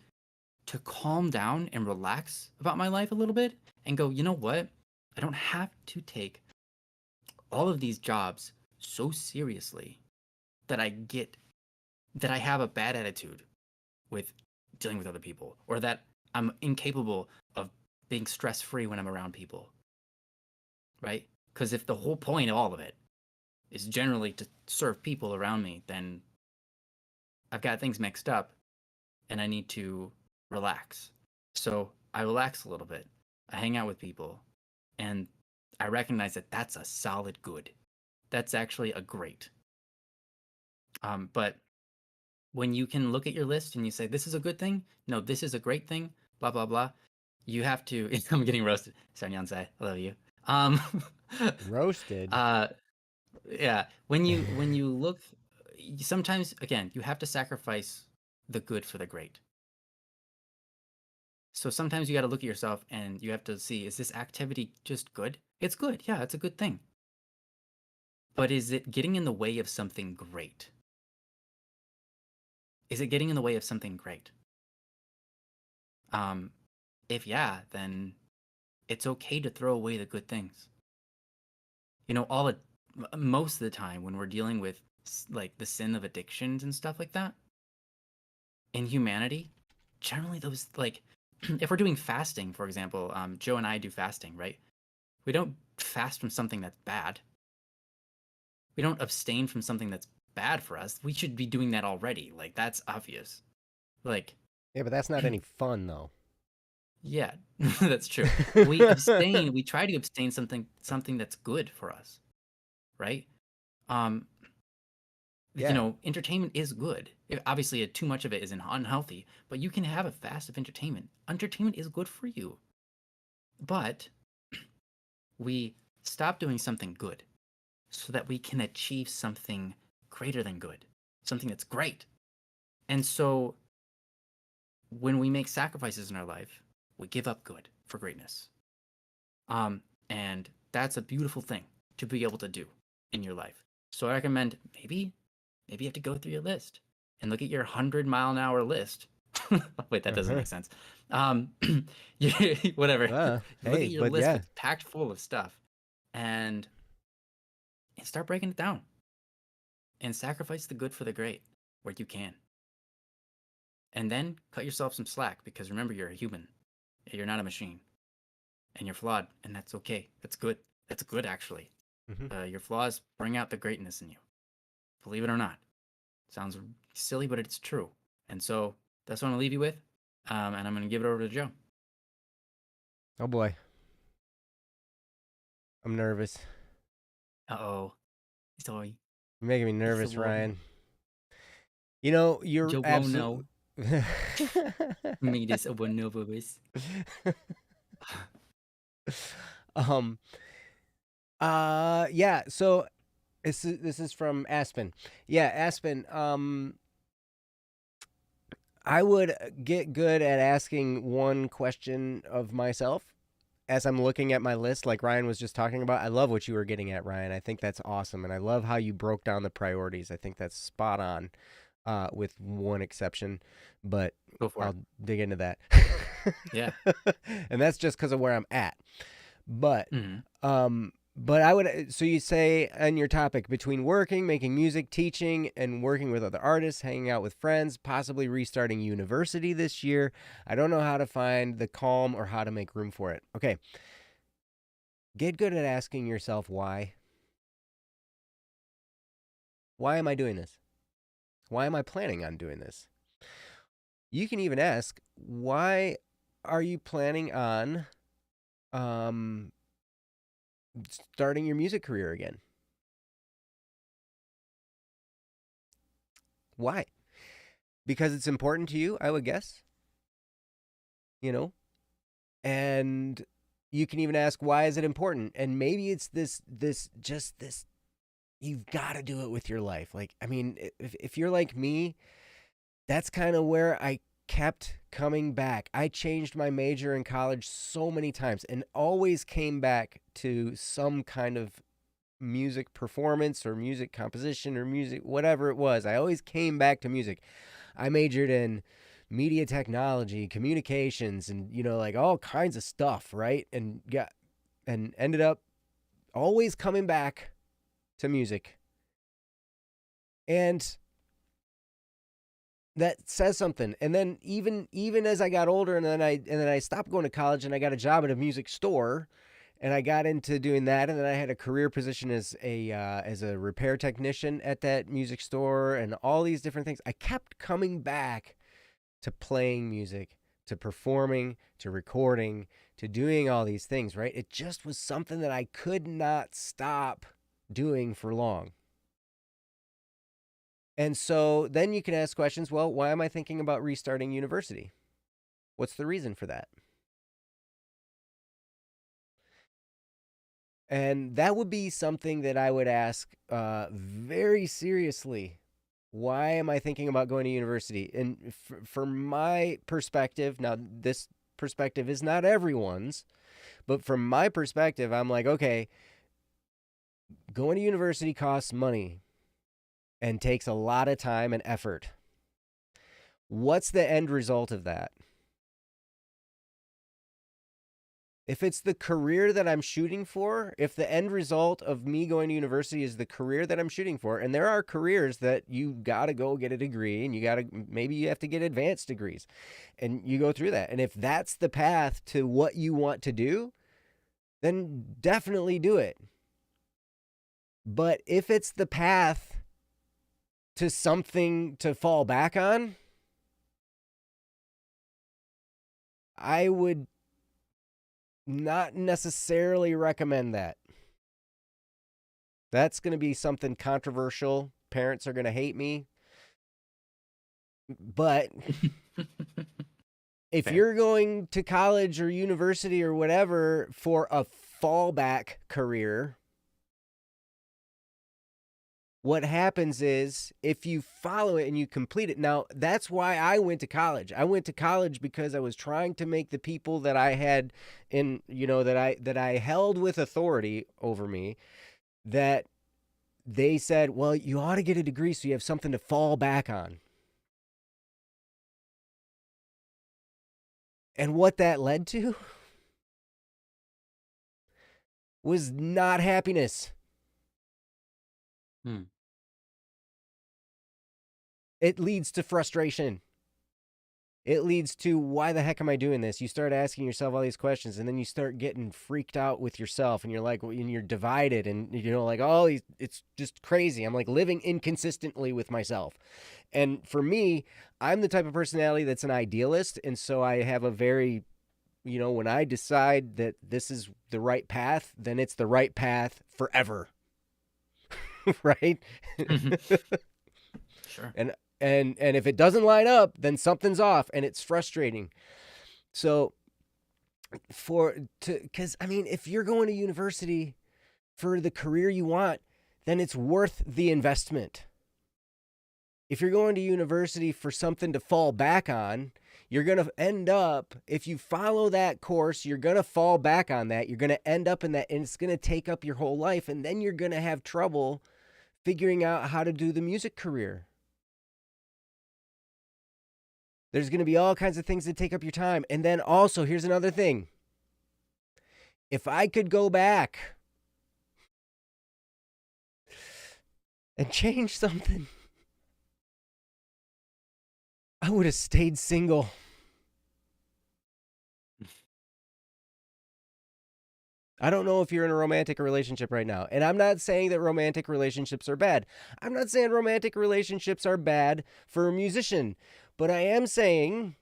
to calm down and relax about my life a little bit and go, you know what? I don't have to take all of these jobs so seriously that I have a bad attitude with dealing with other people, or that I'm incapable of being stress free when I'm around people, right? Because if the whole point of all of it is generally to serve people around me, then I've got things mixed up and I need to relax. So I relax a little bit. I hang out with people and I recognize that that's a solid good. That's actually a great. But when you can look at your list and you say, this is a good thing, no, this is a great thing, blah, blah, blah, you have to, I'm getting roasted. Sanyansai, I love you. Um, Roasted. uh, yeah, when you look, sometimes, again, you have to sacrifice the good for the great. So sometimes you got to look at yourself and you have to see, is this activity just good? It's good. Yeah, it's a good thing. But is it getting in the way of something great? Is it getting in the way of something great? Um, if yeah, then it's okay to throw away the good things. You know, most of the time when we're dealing with like the sin of addictions and stuff like that in humanity, generally those like if we're doing fasting, for example, Joe and I do fasting, right? We don't fast from something that's bad. We don't abstain from something that's bad for us. We should be doing that already. Like that's obvious. Like Yeah, but that's not any fun though. yeah, that's true. We abstain, we try to abstain something that's good for us, right? Um Yeah. entertainment is good. Obviously, too much of it is unhealthy, but you can have a fast of entertainment. Entertainment is good for you. But we stop doing something good so that we can achieve something greater than good, something that's great. And so when we make sacrifices in our life, we give up good for greatness. And that's a beautiful thing to be able to do in your life. So I recommend maybe you have to go through your list and look at your 100-mile-an-hour list. Wait, that doesn't Uh-huh. make sense. Whatever. Look Hey, at your but list yeah. with packed full of stuff, and start breaking it down and sacrifice the good for the great where you can. And then cut yourself some slack because remember, you're a human. You're not a machine. And you're flawed, and that's okay. That's good. That's good, actually. Hmm. Your flaws bring out the greatness in you. Believe it or not. Sounds silly, but it's true. And so that's what I'm going to leave you with. And I'm going to give it over to Joe. Oh boy. I'm nervous. Uh-oh. Sorry. You're making me It's a nervous, one. Ryan. You know, you're Joe won't absolutely. know. Made this a one no voice. um. Yeah. So this is from Aspen. Yeah, Aspen. I would get good at asking one question of myself as I'm looking at my list, like Ryan was just talking about. I love what you were getting at, Ryan. I think that's awesome, and I love how you broke down the priorities. I think that's spot on, with one exception, but Go for it. I'll dig into that. Yeah. And that's just because of where I'm at. But Mm-hmm. but I would, so you say on your topic, between working, making music, teaching, and working with other artists, hanging out with friends, possibly restarting university this year, I don't know how to find the calm or how to make room for it. Okay. Get good at asking yourself why. Why am I doing this? Why am I planning on doing this? You can even ask, why are you planning on um, starting your music career again? Why? Because it's important to you, I would guess. You know, and you can even ask, why is it important? And maybe it's this you've got to do it with your life. Like, I mean, if you're like me, that's kind of where I kept coming back. I changed my major in college so many times and always came back to some kind of music performance or music composition or music, whatever it was. I always came back to music. I majored in media technology, communications, and, like all kinds of stuff, right? And ended up always coming back to music. And that says something. And then even as I got older, and then I stopped going to college, and I got a job at a music store, and I got into doing that, and then I had a career position as a repair technician at that music store, and all these different things. I kept coming back to playing music, to performing, to recording, to doing all these things, right? It just was something that I could not stop doing for long. And so then you can ask questions, well, why am I thinking about restarting university? What's the reason for that? And that would be something that I would ask very seriously. Why am I thinking about going to university? And from my perspective, now this perspective is not everyone's, but from my perspective, I'm like, okay, going to university costs money and takes a lot of time and effort. What's the end result of that? If it's the career that I'm shooting for, if the end result of me going to university is the career that I'm shooting for, and there are careers that you got to go get a degree, and maybe you have to get advanced degrees, and you go through that. And if that's the path to what you want to do, then definitely do it. But if it's the path to something to fall back on, I would not necessarily recommend that. That's going to be something controversial. Parents are going to hate me. But if you're going to college or university or whatever for a fallback career, what happens is if you follow it and you complete it. Now, that's why I went to college. I went to college because I was trying to make the people that I had that I held with authority over me, that they said, well, you ought to get a degree so you have something to fall back on. And what that led to was not happiness. It leads to frustration. It leads to, why the heck am I doing this? You start asking yourself all these questions, and then you start getting freaked out with yourself, and you're like, and you're divided, and like, oh, it's just crazy. I'm like living inconsistently with myself. And for me, I'm the type of personality that's an idealist, and so I have a very, when I decide that this is the right path, then it's the right path forever. Right? Sure. And if it doesn't line up, then something's off, and it's frustrating. So because if you're going to university for the career you want, then it's worth the investment. If you're going to university for something to fall back on, you're going to end up, if you follow that course, you're going to fall back on that. You're going to end up in that, and it's going to take up your whole life, and then you're going to have trouble figuring out how to do the music career. There's going to be all kinds of things that take up your time. And then also, here's another thing. If I could go back and change something, I would have stayed single. I don't know if you're in a romantic relationship right now. And I'm not saying that romantic relationships are bad. I'm not saying romantic relationships are bad for a musician. But I am saying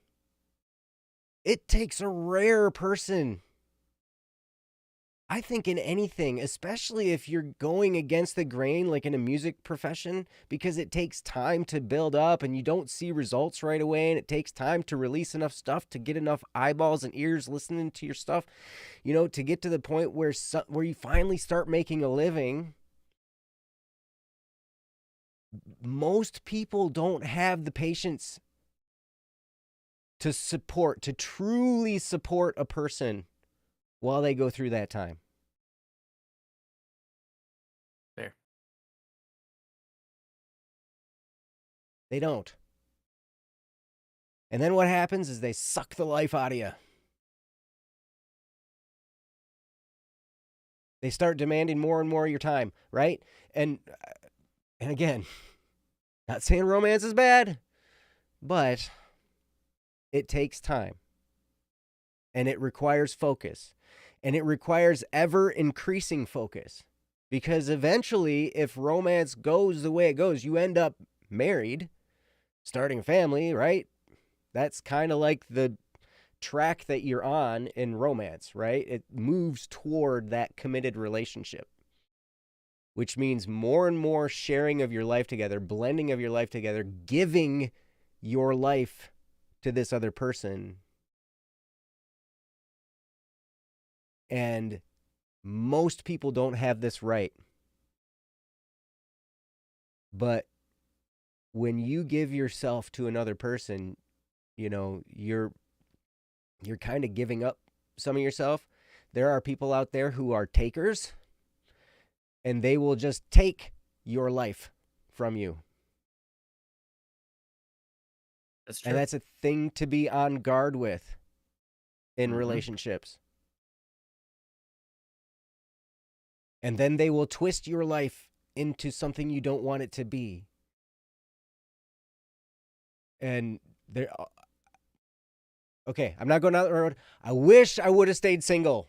it takes a rare person. I think in anything, especially if you're going against the grain, like in a music profession, because it takes time to build up and you don't see results right away. And it takes time to release enough stuff to get enough eyeballs and ears listening to your stuff, to get to the point where you finally start making a living. Most people don't have the patience to truly support a person while they go through that time. Fair. They don't. And then what happens is they suck the life out of you. They start demanding more and more of your time, right? And again, not saying romance is bad, but it takes time. And it requires focus. And it requires ever increasing focus. Because eventually, if romance goes the way it goes, you end up married, starting a family, right? That's kind of like the track that you're on in romance, right? It moves toward that committed relationship, which means more and more sharing of your life together, blending of your life together, giving your life to this other person. And most people don't have this right. But when you give yourself to another person, you know, you're kind of giving up some of yourself. There are people out there who are takers, and they will just take your life from you. That's true. And that's a thing to be on guard with in relationships. And then they will twist your life into something you don't want it to be. And they're okay, I'm not going down the road. I wish I would have stayed single.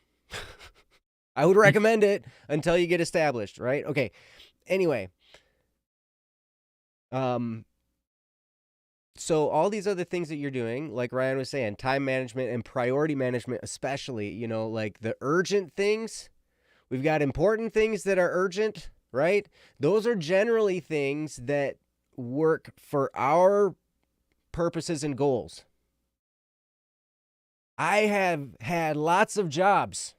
I would recommend it until you get established, right? Okay. Anyway. So all these other things that you're doing, like Ryan was saying, time management and priority management especially, you know, like the urgent things. We've got important things that are urgent, right? Those are generally things that work for our purposes and goals. I have had lots of jobs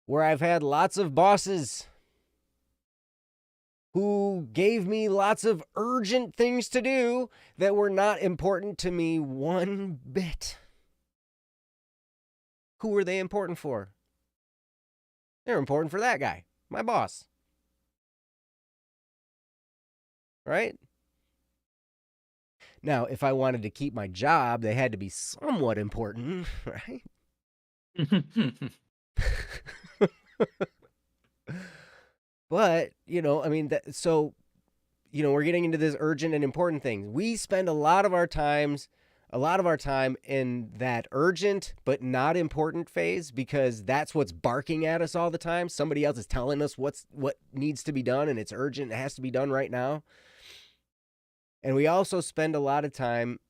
where I've had lots of bosses who gave me lots of urgent things to do that were not important to me one bit. Who were they important for? They're important for that guy, my boss. Right? Now, if I wanted to keep my job, they had to be somewhat important, right? But, you know, I mean, so, you know, we're getting into this urgent and important things. We spend a lot of our time in that urgent but not important phase because that's what's barking at us all the time. Somebody else is telling us what needs to be done, and it's urgent. It has to be done right now. And we also spend a lot of time,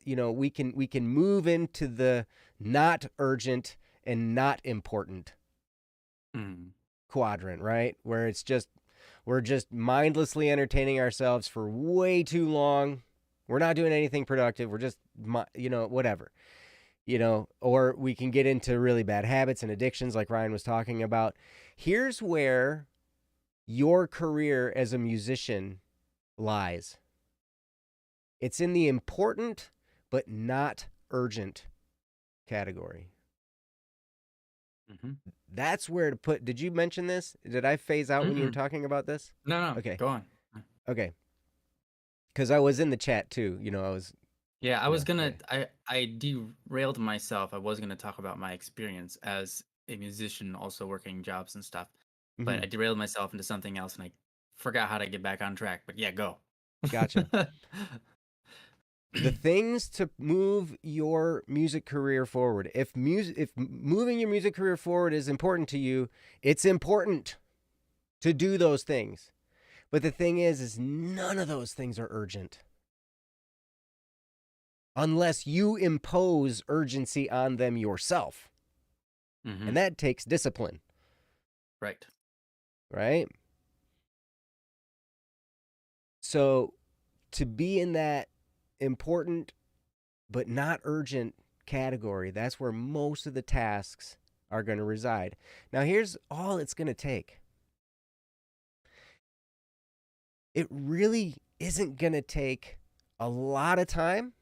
you know, we can move into the not urgent and not important quadrant, right? Where it's just, we're just mindlessly entertaining ourselves for way too long. We're not doing anything productive. We're just, you know, whatever, you know, or we can get into really bad habits and addictions like Ryan was talking about. Here's where your career as a musician lies. It's in the important but not urgent category. That's where to put. Did you mention this? Did I phase out when you were talking about this? No. Okay. Go on. Okay. Because I was in the chat too. You know, I was. Yeah, I was gonna. I derailed myself. I was gonna talk about my experience as a musician, also working jobs and stuff, but I derailed myself into something else, and I forgot how to get back on track. But yeah, go. Gotcha. The things to move your music career forward. If moving your music career forward is important to you, it's important to do those things. But the thing is none of those things are urgent. Unless you impose urgency on them yourself. And that takes discipline. Right. Right? So to be in that important but not urgent category, that's where most of the tasks are going to reside. Now, here's all it's going to take. It really isn't going to take a lot of time,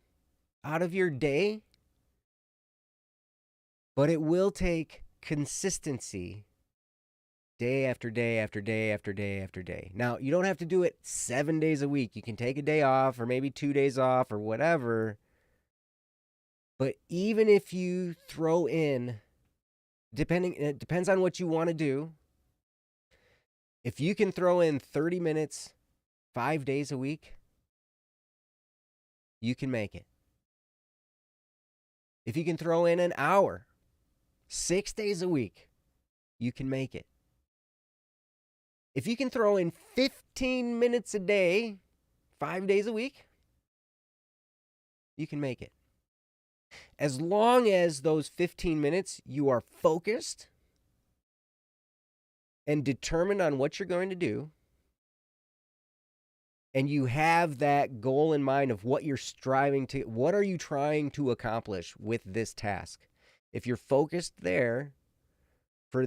out of your day, but it will take consistency day after day after day after day after day. Now, you don't have to do it 7 days a week. You can take a day off or maybe 2 days off or whatever. But even if you throw in, it depends on what you want to do. If you can throw in 30 minutes 5 days a week, you can make it. If you can throw in an hour 6 days a week, you can make it. If you can throw in 15 minutes a day 5 days a week, you can make it. As long as those 15 minutes you are focused and determined on what you're going to do, and you have that goal in mind of what you're striving to, what are you trying to accomplish with this task? If you're focused there for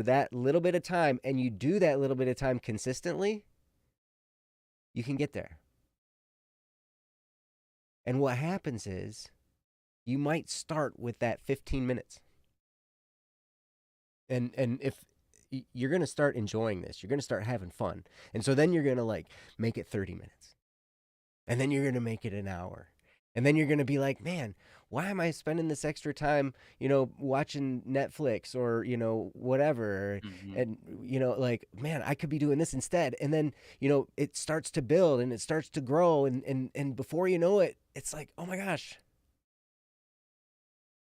that little bit of time, and you do that little bit of time consistently, you can get there. And what happens is you might start with that 15 minutes. And if you're going to start enjoying this, you're going to start having fun. And so then you're going to like make it 30 minutes. And then you're going to make it an hour. And then you're going to be like, man, why am I spending this extra time, watching Netflix or, whatever. Mm-hmm. And, like, man, I could be doing this instead. And then, it starts to build and it starts to grow. And before you know it, it's like, oh my gosh,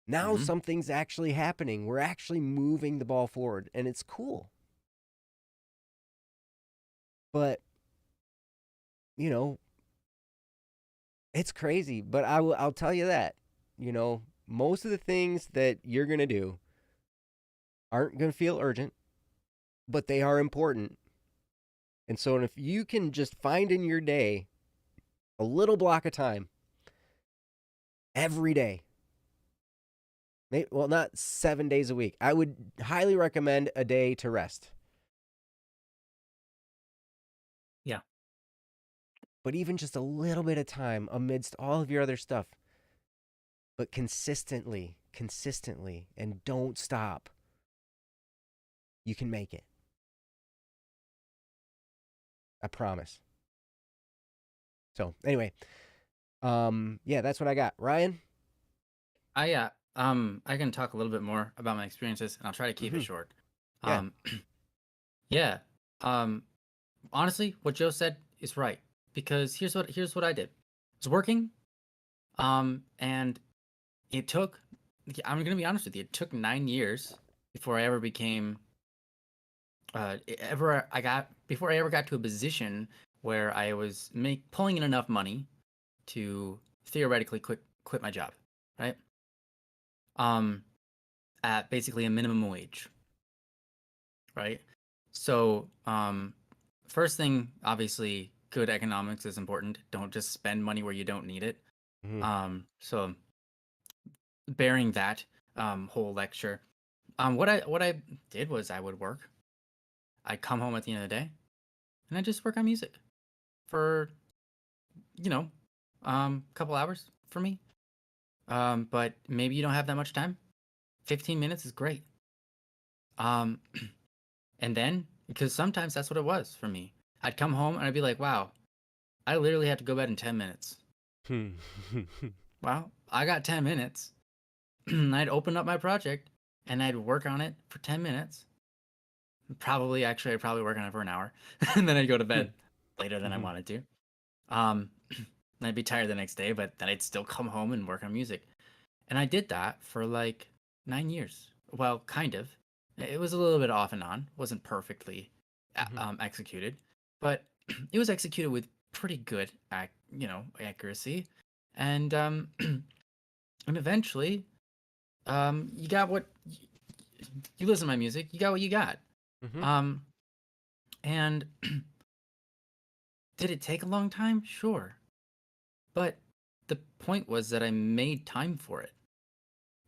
now Mm-hmm. something's actually happening. We're actually moving the ball forward, and it's cool. But, it's crazy. But I'll tell you that, most of the things that you're going to do aren't going to feel urgent, but they are important. And so if you can just find in your day a little block of time every day, well, not 7 days a week. I would highly recommend a day to rest. Yeah. But even just a little bit of time amidst all of your other stuff, but consistently, and don't stop, you can make it. I promise. So anyway, yeah, that's what I got. Ryan? I can talk a little bit more about my experiences, and I'll try to keep it short. Yeah. Yeah. Honestly, what Joe said is right, because here's what I did. I was working, and it took. I'm gonna be honest with you. It took 9 years before I ever became. Before I ever got to a position where I was pulling in enough money to theoretically quit my job, right? At basically a minimum wage, right? So, first thing, obviously, good economics is important. Don't just spend money where you don't need it. Mm-hmm. So bearing that whole lecture, what I did was I would work. I'd come home at the end of the day, and I just work on music for couple hours for me. But maybe you don't have that much time. 15 minutes is great. And then, because sometimes that's what it was for me. I'd come home and I'd be like, wow, I literally have to go to bed in 10 minutes. Well, I got 10 minutes. I'd open up my project and I'd work on it for 10 minutes. I'd probably work on it for an hour. And then I'd go to bed later than I wanted to. And I'd be tired the next day, but then I'd still come home and work on music. And I did that for like 9 years. Well, kind of. It was a little bit off and on. It wasn't perfectly executed, but it was executed with pretty good accuracy. And and eventually you got what you listen to my music, you got what you got. And did it take a long time? Sure. But the point was that I made time for it.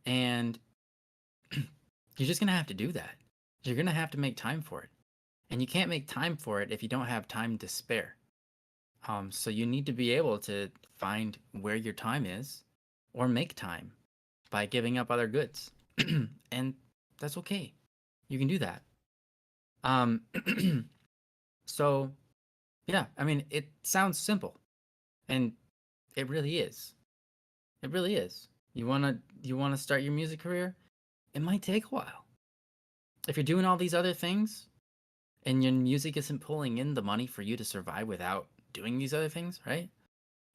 And you're just going to have to do that. You're going to have to make time for it. And you can't make time for it if you don't have time to spare. So you need to be able to find where your time is or make time by giving up other goods. And that's okay. You can do that. Um, so yeah, I mean, it sounds simple, and it really is. It really is. You wanna start your music career? It might take a while. If you're doing all these other things and your music isn't pulling in the money for you to survive without doing these other things, right?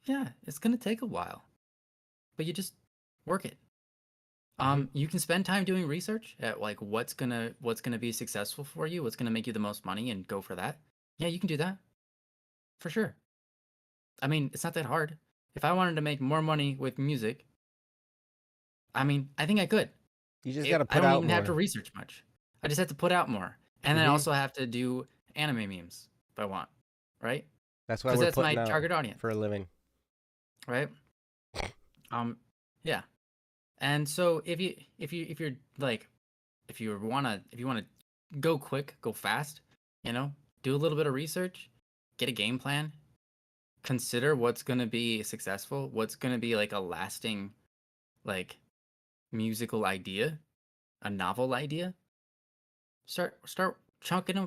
Yeah, it's gonna take a while, but you just work it. Hmm. You can spend time doing research at like what's gonna be successful for you, what's gonna make you the most money, and go for that. Yeah, you can do that for sure. I mean, it's not that hard. If I wanted to make more money with music, I mean, I think I could. You just got to I put don't out even have to more. research much. I just have to put out more, and then I Hmm. also have to do anime memes if I want, right? That's why Because we're that's my putting out target audience, for a living. right? Um, yeah. And so if you're like if you wanna go quick, go fast, you know, do a little bit of research, get a game plan, consider what's gonna be successful, what's gonna be like a lasting like musical idea, a novel idea. Start chunking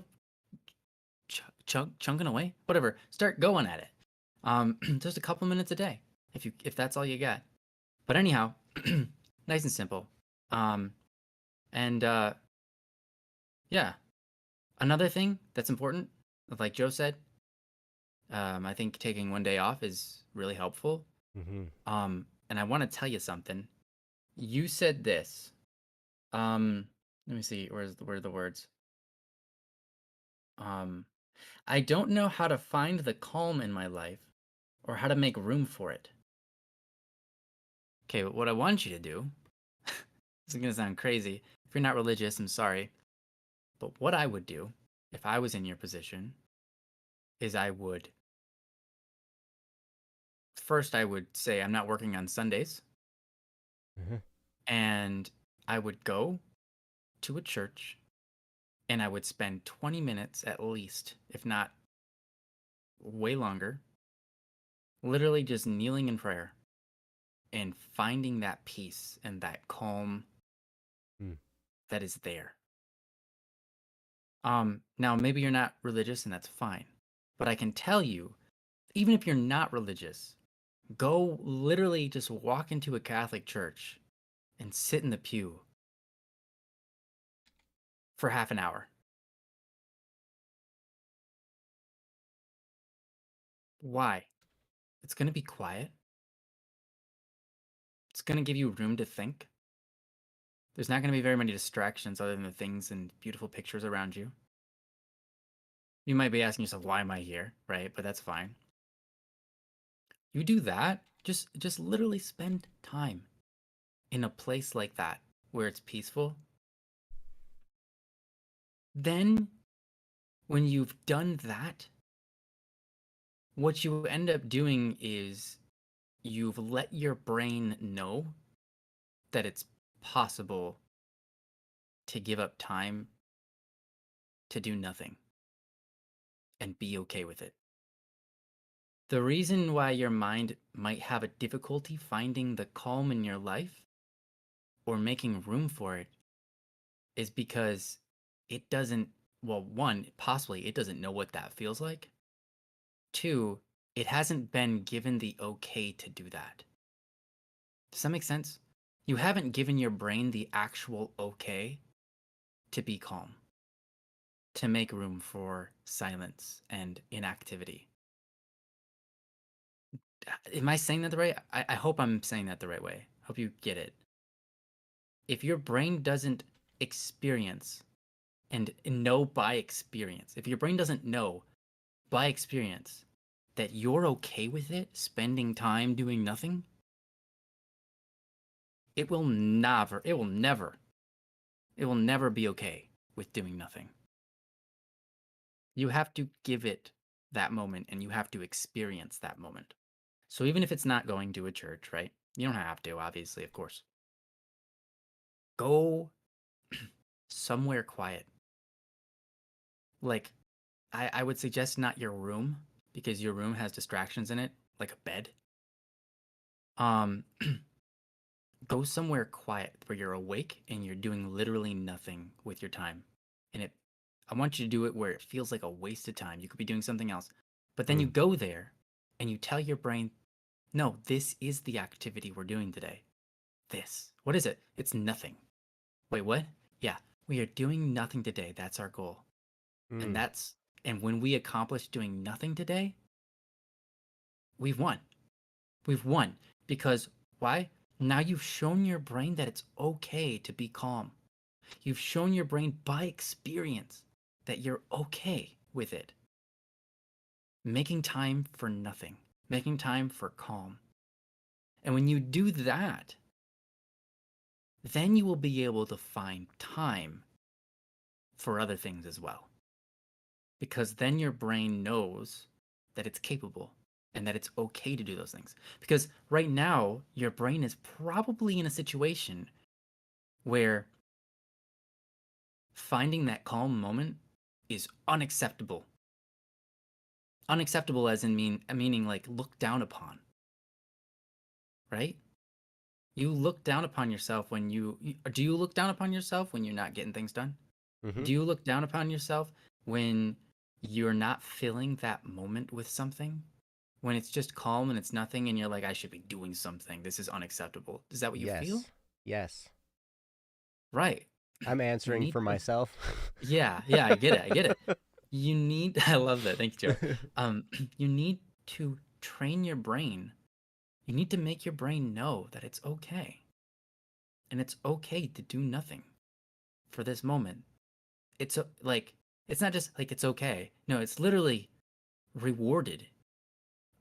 away, whatever. Start going at it. Just a couple minutes a day, if that's all you got. But anyhow, nice and simple. Um, and yeah, another thing that's important, like Joe said, I think taking one day off is really helpful. Hmm. And I want to tell you something. You said this. Um, Let me see. Where are the words? Um, I don't know how to find the calm in my life or how to make room for it. Okay, what I want you to do, this is going to sound crazy. If you're not religious, I'm sorry. But what I would do if I was in your position is I would say I'm not working on Sundays, Hmm. and I would go to a church and I would spend 20 minutes at least, if not way longer, literally just kneeling in prayer and finding that peace and that calm Mm. that is there. Now maybe you're not religious and that's fine. But I can tell you, even if you're not religious, go literally just walk into a Catholic church and sit in the pew for half an hour. Why? It's going to be quiet. It's going to give you room to think. There's not going to be very many distractions other than the things and beautiful pictures around you. You might be asking yourself, why am I here? Right? But that's fine. You do that, just literally spend time in a place like that where it's peaceful. Then when you've done that, what you end up doing is you've let your brain know that it's possible to give up time to do nothing and be okay with it. The reason why your mind might have a difficulty finding the calm in your life or making room for it is because it doesn't, well, one, possibly it doesn't know what that feels like. Two, it hasn't been given the okay to do that. Does that make sense? You haven't given your brain the actual okay to be calm, to make room for silence and inactivity. Am I saying that the right? I hope I'm saying that the right way. Hope you get it. If your brain doesn't experience and know by experience, if your brain doesn't know by experience that you're okay with it, spending time doing nothing, it will never be okay with doing nothing. You have to give it that moment and you have to experience that moment. So even if it's not going to a church, right? You don't have to, obviously, of course. Go somewhere quiet. Like, I would suggest not your room because your room has distractions in it, like a bed. Um, go somewhere quiet where you're awake and you're doing literally nothing with your time. And I want you to do it where it feels like a waste of time. You could be doing something else. But then you Mm. go there and you tell your brain, no, this is the activity we're doing today. This. What is it? It's nothing. Wait, what? Yeah, we are doing nothing today. That's our goal. And Mm. and when we accomplish doing nothing today, we've won. We've won. Because why? Now you've shown your brain that it's okay to be calm. You've shown your brain by experience that you're okay with it. Making time for nothing, making time for calm. And when you do that, then you will be able to find time for other things as well. Because then your brain knows that it's capable and that it's okay to do those things. Because right now, your brain is probably in a situation where finding that calm moment is unacceptable. Unacceptable as in meaning like looked down upon. Right? You look down upon yourself when do you look down upon yourself when you're not getting things done? Mm-hmm. Do you look down upon yourself when you're not filling that moment with something? When it's just calm and it's nothing and you're like, I should be doing something. This is unacceptable. Is that what you feel? Yes. Yes. Right. I'm You answering need for to. myself. Yeah, I get it. I get it. You need I love that. Thank you, Joe. You need to train your brain. You need to make your brain know that it's okay. And it's okay to do nothing for this moment. Like it's not just like it's okay. No, it's literally rewarded.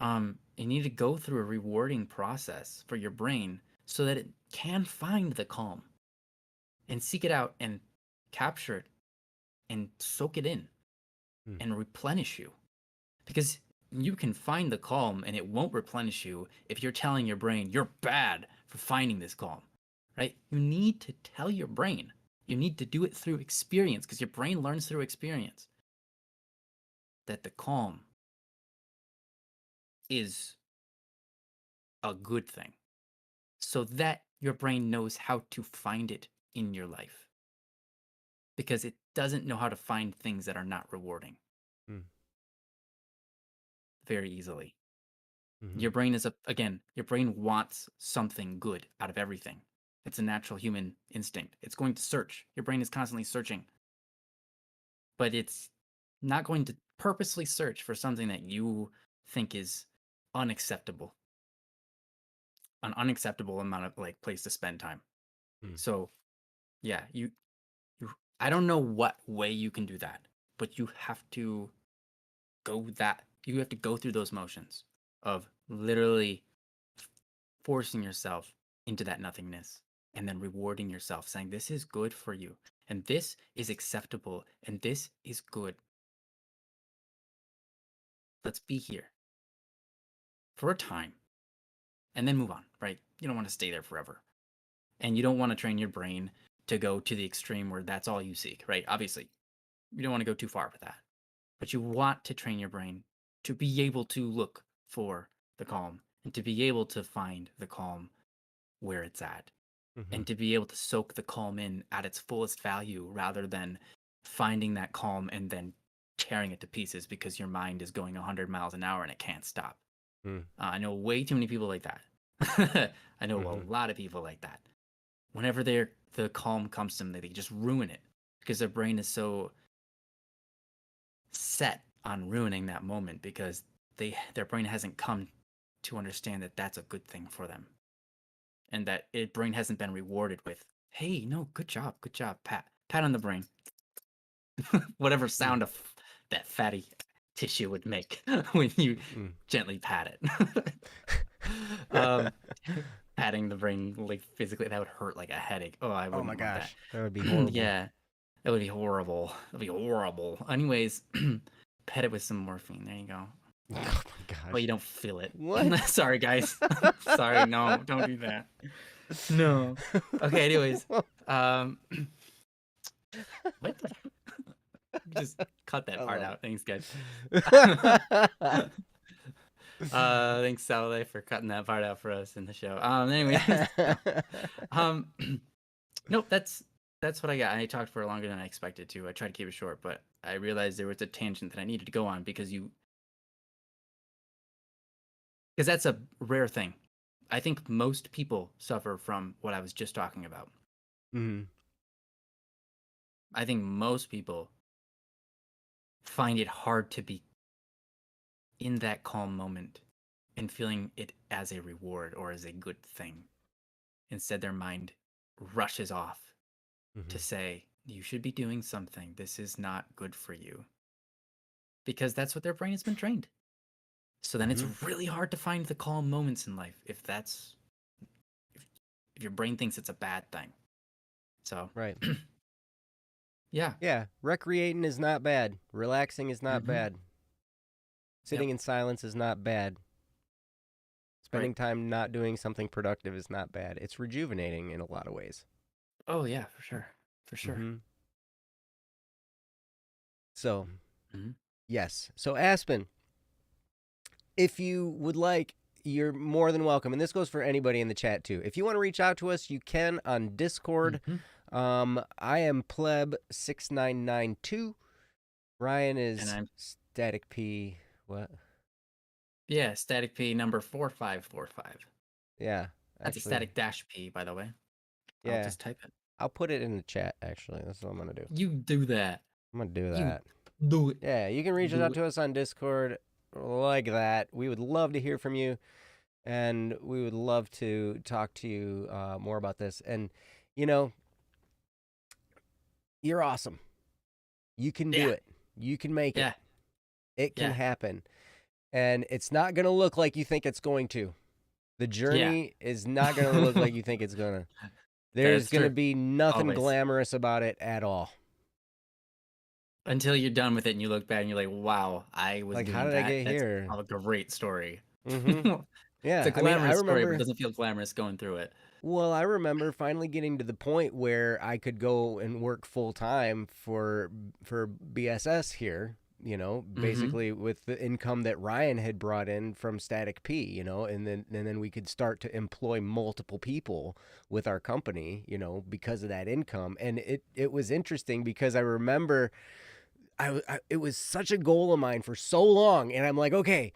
You need to go through a rewarding process for your brain so that it can find the calm and seek it out and capture it and soak it in Mm. and replenish you. Because you can find the calm and it won't replenish you if you're telling your brain you're bad for finding this calm, right? You need to tell your brain. You need to do it through experience because your brain learns through experience that the calm is a good thing so that your brain knows how to find it in your life because it doesn't know how to find things that are not rewarding Mm. very easily. Mm-hmm. Your brain again, your brain wants something good out of everything. It's a natural human instinct. It's going to search. Your brain is constantly searching, but it's not going to purposely search for something that you think is unacceptable, an unacceptable amount of like place to spend time. Mm. So yeah, I don't know what way you can do that, but you have to you have to go through those motions of literally forcing yourself into that nothingness and then rewarding yourself saying this is good for you and this is acceptable and this is good. Let's be here for a time and then move on, right? You don't want to stay there forever. And you don't want to train your brain to go to the extreme where that's all you seek, right? Obviously, you don't want to go too far with that. But you want to train your brain to be able to look for the calm and to be able to find the calm where it's at Mm-hmm. and to be able to soak the calm in at its fullest value rather than finding that calm and then tearing it to pieces because your mind is going 100 miles an hour and it can't stop. Mm. I know way too many people like that. I know a Mm-hmm. lot of people like that. Whenever the calm comes to them, they just ruin it because their brain is so set on ruining that moment because their brain hasn't come to understand that that's a good thing for them and that brain hasn't been rewarded with, hey, no, good job, pat on the brain. Whatever Mm. sound of that fatty tissue would make when you Mm. gently pat it. um Patting the brain like physically, that would hurt like a headache. Oh, I Oh my wouldn't want that. gosh, that would be horrible. Yeah, that would be horrible. That'd be horrible. Anyways, pet it with some morphine. There you go. Oh my Oh, you gosh. don't feel it. What? Sorry, guys. Sorry, no, don't do that. No. Okay, anyways. Um what? Just cut that I part love out. Thanks, guys. it. Thanks, Saleh, for cutting that part out for us in the show. Anyways, no. Um, nope, that's what I got. I talked for longer than I expected to. I tried to keep it short, but I realized there was a tangent that I needed to go on because that's a rare thing. I think most people suffer from what I was just talking about. Mhm. I think most people find it hard to be in that calm moment and feeling it as a reward or as a good thing. Instead, their mind rushes off to Mhm. say, you should be doing something. This is not good for you. Because that's what their brain has been trained. So then it's Mhm. really hard to find the calm moments in life if if your brain thinks it's a bad thing. So Right. yeah. Yeah, recreating is not bad. Relaxing is not Mm-hmm. bad. Yep. Sitting in silence is not bad. Right. Spending time not doing something productive is not bad. It's rejuvenating in a lot of ways. Oh yeah, for sure. For sure. Mhm. So, Mm-hmm. yes. So Aspen, if you would like, you're more than welcome. And this goes for anybody in the chat too. If you want to reach out to us, you can on Discord. Mm-hmm. I am pleb6992. Ryan And is I'm static P. What? static P number 4545. Yeah, That's a actually, static dash P, by the way. I'll yeah. just type it. I'll put it in the chat. Actually, that's what I'm gonna do. You do that. I'm gonna do You that. do it. Yeah, you can reach out Do it. to us on Discord like that. We would love to hear from you, and we would love to talk to you more about this. And you know, you're awesome. You can do Yeah. it. You can make it. Yeah. It can Yeah. happen. And it's not going to look like you think it's going to. The Yeah. journey is not going to look like you think it's going to. There's That's going to true. be nothing Always. glamorous about it at all. Until you're done with it and you look back and you're like, wow, I was Like, how doing did I that. get That's here? a great story. Mm-hmm. It's a Yeah. I mean, I glamorous story, but it remember. doesn't feel glamorous going through it. Well, I remember finally getting to the point where I could go and work full time for BSS here, Mm-hmm. basically with the income that Ryan had brought in from Static P, and then we could start to employ multiple people with our company, because of that income. And it was interesting because I remember it was such a goal of mine for so long, and I'm like, okay,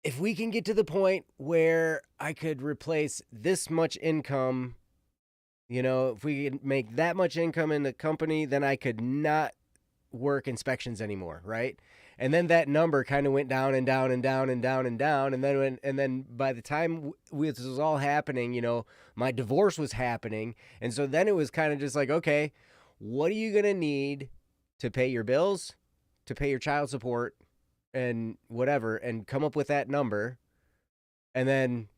if we can get to the point where I could replace this much income, if we could make that much income in the company, then I could not work inspections anymore, right? And then that number kind of went down and down and down and down and down, and then by the time this was all happening, my divorce was happening, and so then it was kind of just like, okay, what are you gonna need to pay your bills, to pay your child support, and whatever, and come up with that number, and then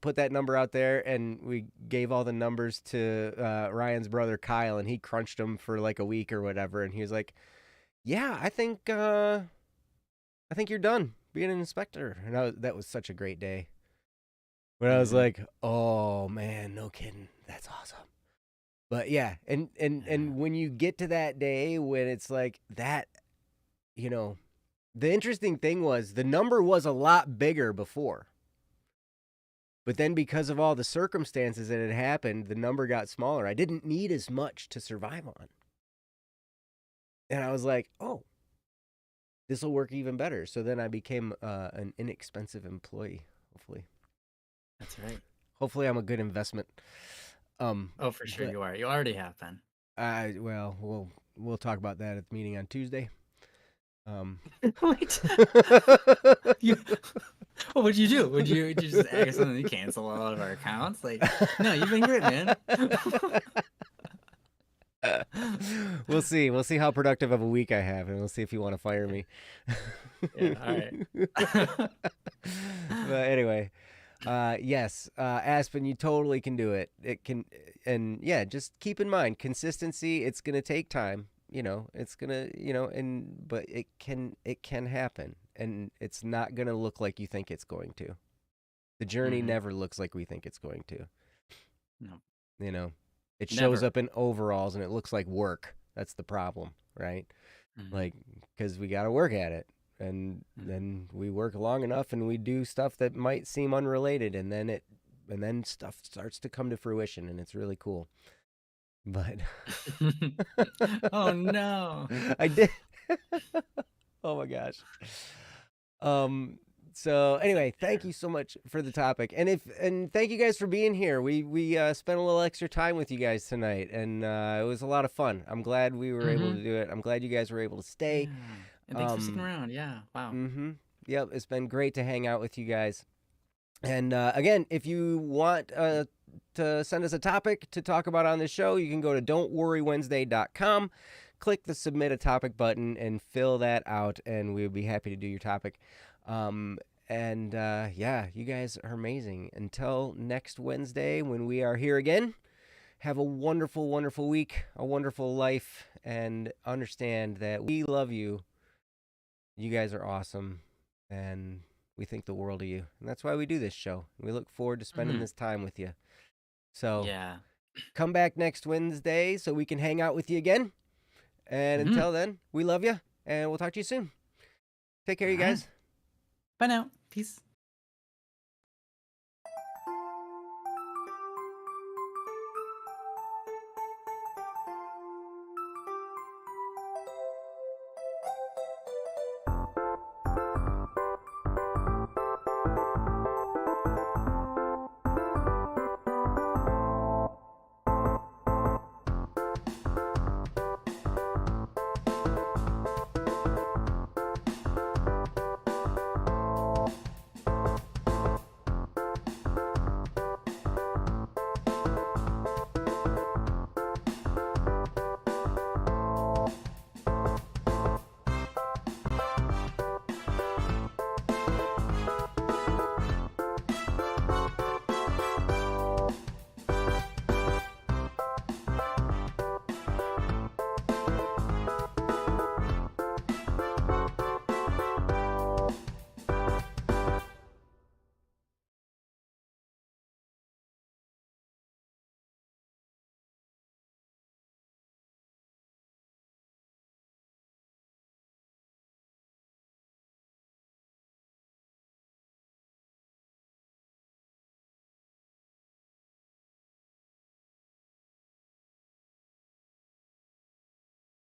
put that number out there, and we gave all the numbers to Ryan's brother Kyle, and he crunched them for like a week or whatever, and he was like, "Yeah, I think you're done being an inspector." And that was such a great day. When I was Mm-hmm. like, "Oh man, no kidding, that's awesome." But yeah, and Yeah. when you get to that day when it's like that, you know, the interesting thing was the number was a lot bigger before. But then because of all the circumstances that had happened, the number got smaller. I didn't need as much to survive on. And I was like, oh, this will work even better. So then I became an inexpensive employee, hopefully. That's right. Hopefully I'm a good investment. Oh, for sure But you are. You already have been. well, we'll talk about that at the meeting on Tuesday. Wait. You, what would you do? Would you just accidentally cancel all of our accounts? Like, no, you've been great, man. We'll see. We'll see how productive of a week I have, and we'll see if you want to fire me. Yeah, all right. But anyway, yes, Aspen, you totally can do it. It can, and yeah, just keep in mind consistency. It's gonna take time. It's gonna, but it can happen, and it's not gonna look like you think it's going to. The journey Mm-hmm. never looks like we think it's going to. No, You know, it shows never. up in overalls and it looks like work. That's the problem, right? Mm-hmm. Like, because we got to work at it. and Mhm. then we work long enough and we do stuff that might seem unrelated, and then stuff starts to come to fruition, and it's really cool. But Oh no. I did. Oh my gosh. Um. So Same anyway, thank here. you so much for the topic, and thank you guys for being here. We spent a little extra time with you guys tonight, and it was a lot of fun. I'm glad we were able Mm-hmm. to do it. I'm glad you guys were able to stay. Yeah. And thanks for sticking Um. around. Yeah. Wow. Mm-hmm. Yep. It's been great to hang out with you guys. And again, if you want to send us a topic to talk about on the show, you can go to don'tworrywednesday.com, click the submit a topic button, and fill that out, and we would be happy to do your topic. And yeah, you guys are amazing. Until next Wednesday when we are here again, have a wonderful, wonderful week, a wonderful life, and understand that we love you. You guys are awesome. And we think the world of you. And that's why we do this show. We look forward to spending Mm-hmm. this time with you. So Yeah. come back next Wednesday so we can hang out with you again. And Mm-hmm. until then, we love you and we'll talk to you soon. Take care, All you right. guys. Bye now. Peace.